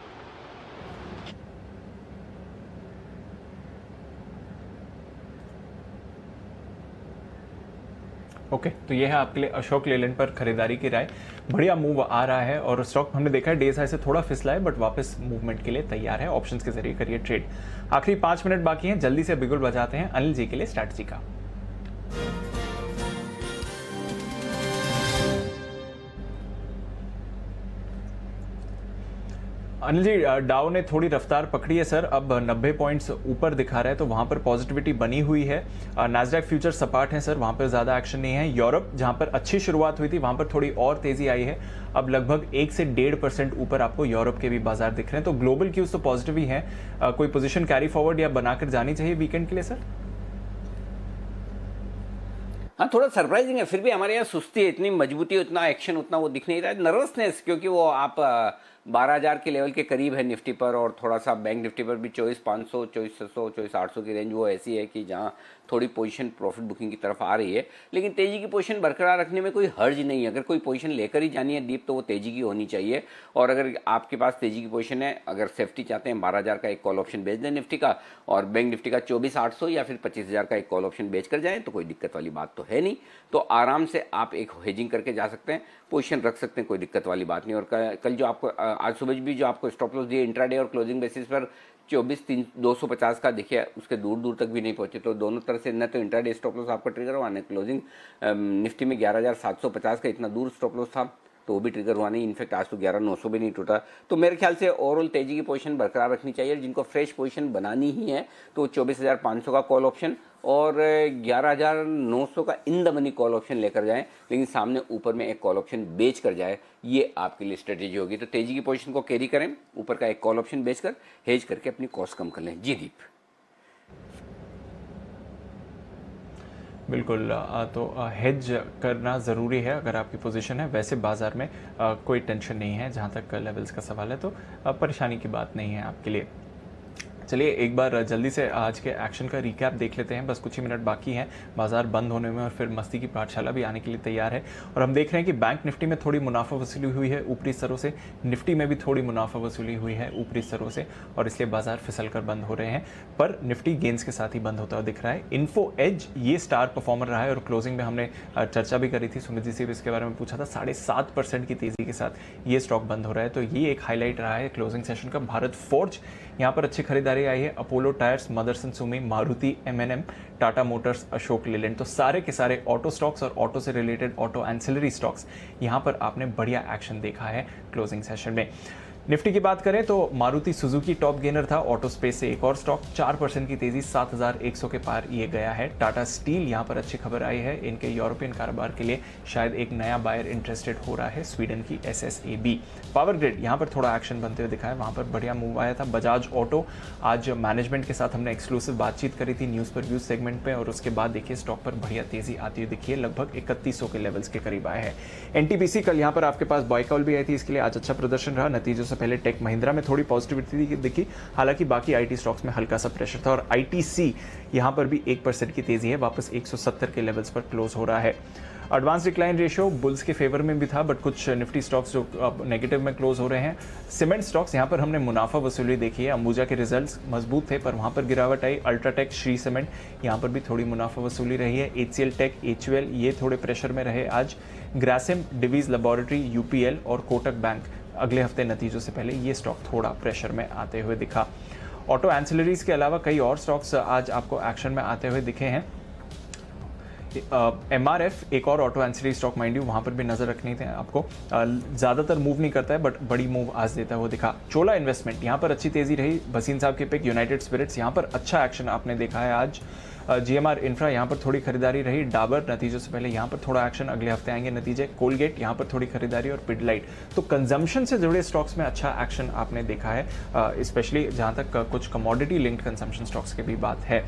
ओके, तो ये है आपके लिए अशोक लेलैंड पर खरीदारी की राय। बढ़िया मूव आ रहा है और स्टॉक हमने देखा है डेज हाई से थोड़ा फिसला है बट वापस मूवमेंट के लिए तैयार है। ऑप्शंस के जरिए करिए ट्रेड। आखिरी 5 मिनट बाकी हैं, जल्दी से बिगुल बजाते हैं अनिल जी के लिए स्ट्रैटेजी का। अनिल जी, डाउ ने थोड़ी रफ्तार पकड़ी है सर, अब 90 पॉइंट्स ऊपर दिखा रहा है, तो वहां पर पॉजिटिविटी बनी हुई है। नास्डैक फ्यूचर सपाट है सर, वहां पर ज्यादा एक्शन नहीं है। यूरोप जहां पर अच्छी शुरुआत हुई थी वहां पर थोड़ी और तेजी आई है, अब लगभग 1 से 1.5% ऊपर आपको यूरोप के भी बाजार दिख रहे हैं। तो ग्लोबल क्यूज तो पॉजिटिव ही है। कोई पोजीशन कैरी फॉरवर्ड या बनाकर जानी चाहिए वीकेंड के लिए सर? हाँ, थोड़ा सरप्राइजिंग है, फिर भी हमारे यहाँ सुस्ती है, इतनी मजबूती, उतना एक्शन, उतना वो दिख नहीं रहा है। नर्वसनेस, क्योंकि वो आप 12,000 के लेवल के करीब है निफ्टी पर, और थोड़ा सा बैंक निफ्टी पर भी 24,500, 24,600, 24,800 की रेंज वो ऐसी है कि जहाँ थोड़ी पोजीशन प्रॉफिट बुकिंग की तरफ आ रही है। लेकिन तेजी की पोजीशन बरकरार रखने में कोई हर्ज नहीं है। अगर कोई पोजीशन लेकर ही जानी है डीप तो वो तेजी की होनी चाहिए। और अगर आपके पास तेजी की पोजीशन है, अगर सेफ्टी चाहते हैं, 12,000 का एक कॉल ऑप्शन बेच दें निफ्टी का, और बैंक निफ्टी का 24,800 या फिर 25,000 का एक कॉल ऑप्शन बेच कर जाएं तो कोई दिक्कत वाली बात तो है नहीं। तो आराम से आप एक हेजिंग करके जा सकते हैं, पोजीशन रख सकते हैं, कोई दिक्कत वाली बात नहीं। और कल जो आपको आज सुबह भी जो आपको स्टॉप लॉस दिए इंट्राडे और क्लोजिंग बेसिस पर 24,250 का देखिए, उसके दूर दूर तक भी नहीं पहुंचे। तो दोनों तरह से न तो इंट्राडे स्टॉप लॉस आपका ट्रिगर हुआ, न क्लोजिंग निफ्टी में 11,750 का इतना दूर स्टॉप लॉस था तो वो भी ट्रिगर हुआ नहीं। इनफैक्ट आज तो 11,900 भी नहीं टूटा। तो मेरे ख्याल से ओवरऑल तेजी की पोजीशन बरकरार रखनी चाहिए। जिनको फ्रेश पोजीशन बनानी ही है तो 24,500 का कॉल ऑप्शन और 11,900 का in the money call option लेकर जाएं, लेकिन सामने ऊपर में एक कॉल ऑप्शन बेच कर जाए, ये आपके लिए स्ट्रेटेजी होगी। तो तेजी की पोजीशन को कैरी करें, ऊपर का एक कॉल ऑप्शन बेचकर हेज करके अपनी कॉस्ट कम कर लें। जी दीप। बिल्कुल, तो हेज करना ज़रूरी है अगर आपकी पोजीशन है। वैसे बाजार में कोई टेंशन नहीं है, जहाँ तक लेवल्स का सवाल है तो परेशानी की बात नहीं है आपके लिए। चलिए एक बार जल्दी से आज के एक्शन का रिकैप देख लेते हैं। बस कुछ ही मिनट बाकी हैं बाजार बंद होने में और फिर मस्ती की पाठशाला भी आने के लिए तैयार है। और हम देख रहे हैं कि बैंक निफ्टी में थोड़ी मुनाफा वसूली हुई है ऊपरी स्तरों से, निफ्टी में भी थोड़ी मुनाफा वसूली हुई है ऊपरी स्तरों से, और इसलिए बाजार फिसल कर बंद हो रहे हैं। पर निफ्टी गेंस के साथ ही बंद होता हुआ दिख रहा है। इन्फो एज ये स्टार परफॉर्मर रहा है और क्लोजिंग में हमने चर्चा भी करी थी, सुमित जी से भी इसके बारे में पूछा था। 7.5% की तेजी के साथ ये स्टॉक बंद हो रहा है, तो ये एक हाईलाइट रहा है क्लोजिंग सेशन का। भारत फोर्ज यहाँ पर अच्छी खरीदारी आई है। Apollo Tyres, Motherson Sumi, Maruti, M&M, Tata Motors, Ashok Leyland, तो सारे के सारे ऑटो स्टॉक्स और ऑटो से रिलेटेड ऑटो एंसिलरी स्टॉक्स यहाँ पर आपने बढ़िया एक्शन देखा है क्लोजिंग सेशन में। निफ्टी की बात करें तो मारुति सुजुकी टॉप गेनर था। ऑटो स्पेस से एक और स्टॉक 4% की तेजी 7100 के पार ये गया है। टाटा स्टील यहां पर अच्छी खबर आई है, इनके यूरोपियन कारोबार के लिए शायद एक नया बायर इंटरेस्टेड हो रहा है, स्वीडन की SSAB। पावर ग्रिड यहां पर थोड़ा एक्शन बनते हुए दिखा है, वहां पर बढ़िया मूव आया था। बजाज ऑटो आज मैनेजमेंट के साथ हमने एक्सक्लूसिव बातचीत करी थी न्यूज पर व्यूज सेगमेंट पे, और उसके बाद देखिए स्टॉक पर बढ़िया तेजी आती हुई दिखी है, लगभग 3100 के लेवल्स के करीब आए हैं। एनटीपीसी कल यहां पर आपके पास बाय कॉल भी आई थी, इसके लिए आज अच्छा प्रदर्शन रहा। नतीजों से पहले टेक महिंद्रा में थोड़ी पॉजिटिविटी दिखी, हालांकि बाकी आईटी स्टॉक्स में हल्का सा प्रेशर था, और आईटीसी यहां पर भी 1% की तेजी है, वापस 170 के लेवल्स पर क्लोज हो रहा है। एडवांस डिक्लाइन रेशियो बुल्स के फेवर में भी था, बट कुछ निफ्टी स्टॉक्स जो नेगेटिव में क्लोज हो रहे हैं। सीमेंट स्टॉक्स यहां पर हमने मुनाफा वसूली देखी है। अंबुजा के रिजल्ट्स मजबूत थे पर वहां पर गिरावट आई। अल्ट्राटेक, श्री सीमेंट यहां पर भी थोड़ी मुनाफा वसूली रही है। HCL टेक, HUL ये थोड़े प्रेशर में रहे आज। ग्रासिम, डिवीज लेबोरेटरी, UPL और कोटक बैंक अगले हफ्ते नतीजों से पहले ये स्टॉक थोड़ा प्रेशर में आते हुए दिखा। ऑटो एंसिलरीज के अलावा कई और स्टॉक्स आज आपको एक्शन में आते हुए दिखे हैं। MRF एक और auto ancillary stock mind you, वहां पर भी नजर रखनी थी आपको। ज्यादातर मूव नहीं करता है बट बड़ी मूव आज देता हुआ दिखा। चोला इन्वेस्टमेंट यहां पर अच्छी तेजी रही। भसीन साहब के पिक यूनाइटेड स्पिरिट्स यहां पर अच्छा एक्शन आपने देखा है आज। GMR इंफ्रा यहां पर थोड़ी खरीदारी रही। डाबर नतीजों से पहले यहां पर थोड़ा एक्शन, अगले हफ्ते आएंगे नतीजे। कोलगेट यहां पर थोड़ी खरीदारी, और पिडलाइट। तो कंजम्पशन से जुड़े स्टॉक्स में अच्छा एक्शन आपने देखा है, स्पेशली जहां तक कुछ कमोडिटी लिंक्ड कंजम्पशन स्टॉक्स की भी बात है।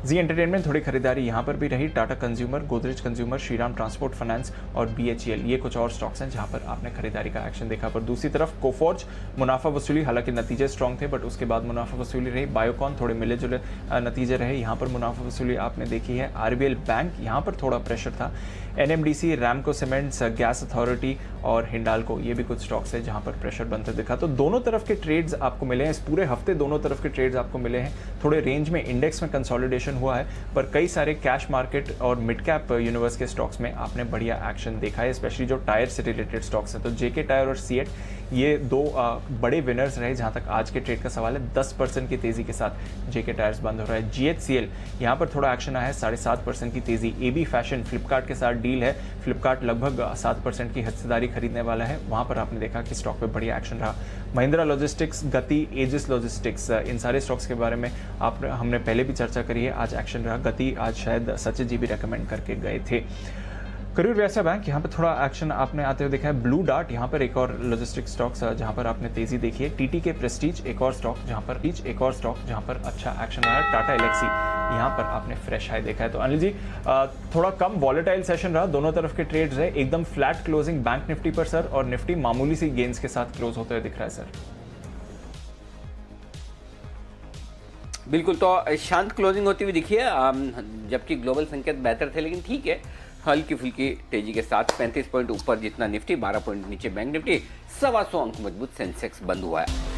जी एंटरटेनमेंट थोड़ी खरीदारी यहां पर भी रही। Tata consumer, Godrej consumer, Shriram transport finance और BHEL ये कुछ और स्टॉक्स हैं जहां पर आपने खरीदारी का एक्शन देखा। पर दूसरी तरफ कोफोर्ज मुनाफा वसूली, हालांकि नतीजे स्ट्रॉन्ग थे बट उसके बाद मुनाफा वसूली रही। बायोकॉन थोड़े मिले जुले नतीजे रहे, यहां पर मुनाफा वसूली आपने देखी है। RBL बैंक यहां पर थोड़ा प्रेशर था। NMDC, Ramco cements, gas authority और हिंडाल्को ये भी कुछ स्टॉक्स है जहां पर प्रेशर बनते दिखा। तो दोनों तरफ के ट्रेड्स आपको मिले हैं इस पूरे हफ्ते, दोनों तरफ के ट्रेड्स आपको मिले हैं। थोड़े रेंज में इंडेक्स में कंसोलिडेशन हुआ है, पर कई सारे कैश मार्केट और मिड कैप यूनिवर्स के स्टॉक्स में आपने बढ़िया एक्शन देखा है, स्पेशली जो टायर से रिलेटेड स्टॉक्स हैं। तो JK टायर और सीएट ये दो बड़े विनर्स रहे जहां तक आज के ट्रेड का सवाल है। 10% की तेजी के साथ JK टायर्स बंद हो रहा है। GHCL यहां पर थोड़ा एक्शन आया है, 7.5% की तेजी। AB फैशन फ्लिपकार्ट के साथ डील है, फ्लिपकार्ट लगभग 7% की हिस्सेदारी खरीदने वाला है, वहां पर आपने देखा कि स्टॉक पे बढ़िया एक्शन रहा। महिंद्रा लॉजिस्टिक्स, गति, एजिस लॉजिस्टिक्स इन सारे स्टॉक्स के बारे में हमने पहले भी चर्चा करी है, आज एक्शन रहा। गति आज शायद सचिन जी भी रेकमेंड करके गए थे। करूर वैश्य बैंक यहाँ पर थोड़ा एक्शन आपने आते हुए देखा है। ब्लू डार्ट यहाँ पर एक और लॉजिस्टिक स्टॉक्स जहाँ पर आपने तेजी देखी है। TTK प्रेस्टीज एक और स्टॉक जहाँ पर अच्छा एक्शन आया। टाटा एलेक्सी यहाँ पर आपने फ्रेश हाई देखा है। तो अनिल जी थोड़ा कम वॉलेटाइल सेशन रहा, दोनों तरफ के ट्रेड्स रहे, एकदम फ्लैट क्लोजिंग बैंक निफ्टी पर सर, और निफ्टी मामूली सी गेंस के साथ क्लोज होते हुए दिख रहा है सर। बिल्कुल, तो शांत क्लोजिंग होती हुई दिखी है, जबकि ग्लोबल संकेत बेहतर थे, लेकिन ठीक है, हल्की फुल्की तेजी के साथ 35 पॉइंट ऊपर जितना निफ्टी, 12 पॉइंट नीचे बैंक निफ्टी, 125 अंक मजबूत सेंसेक्स बंद हुआ है।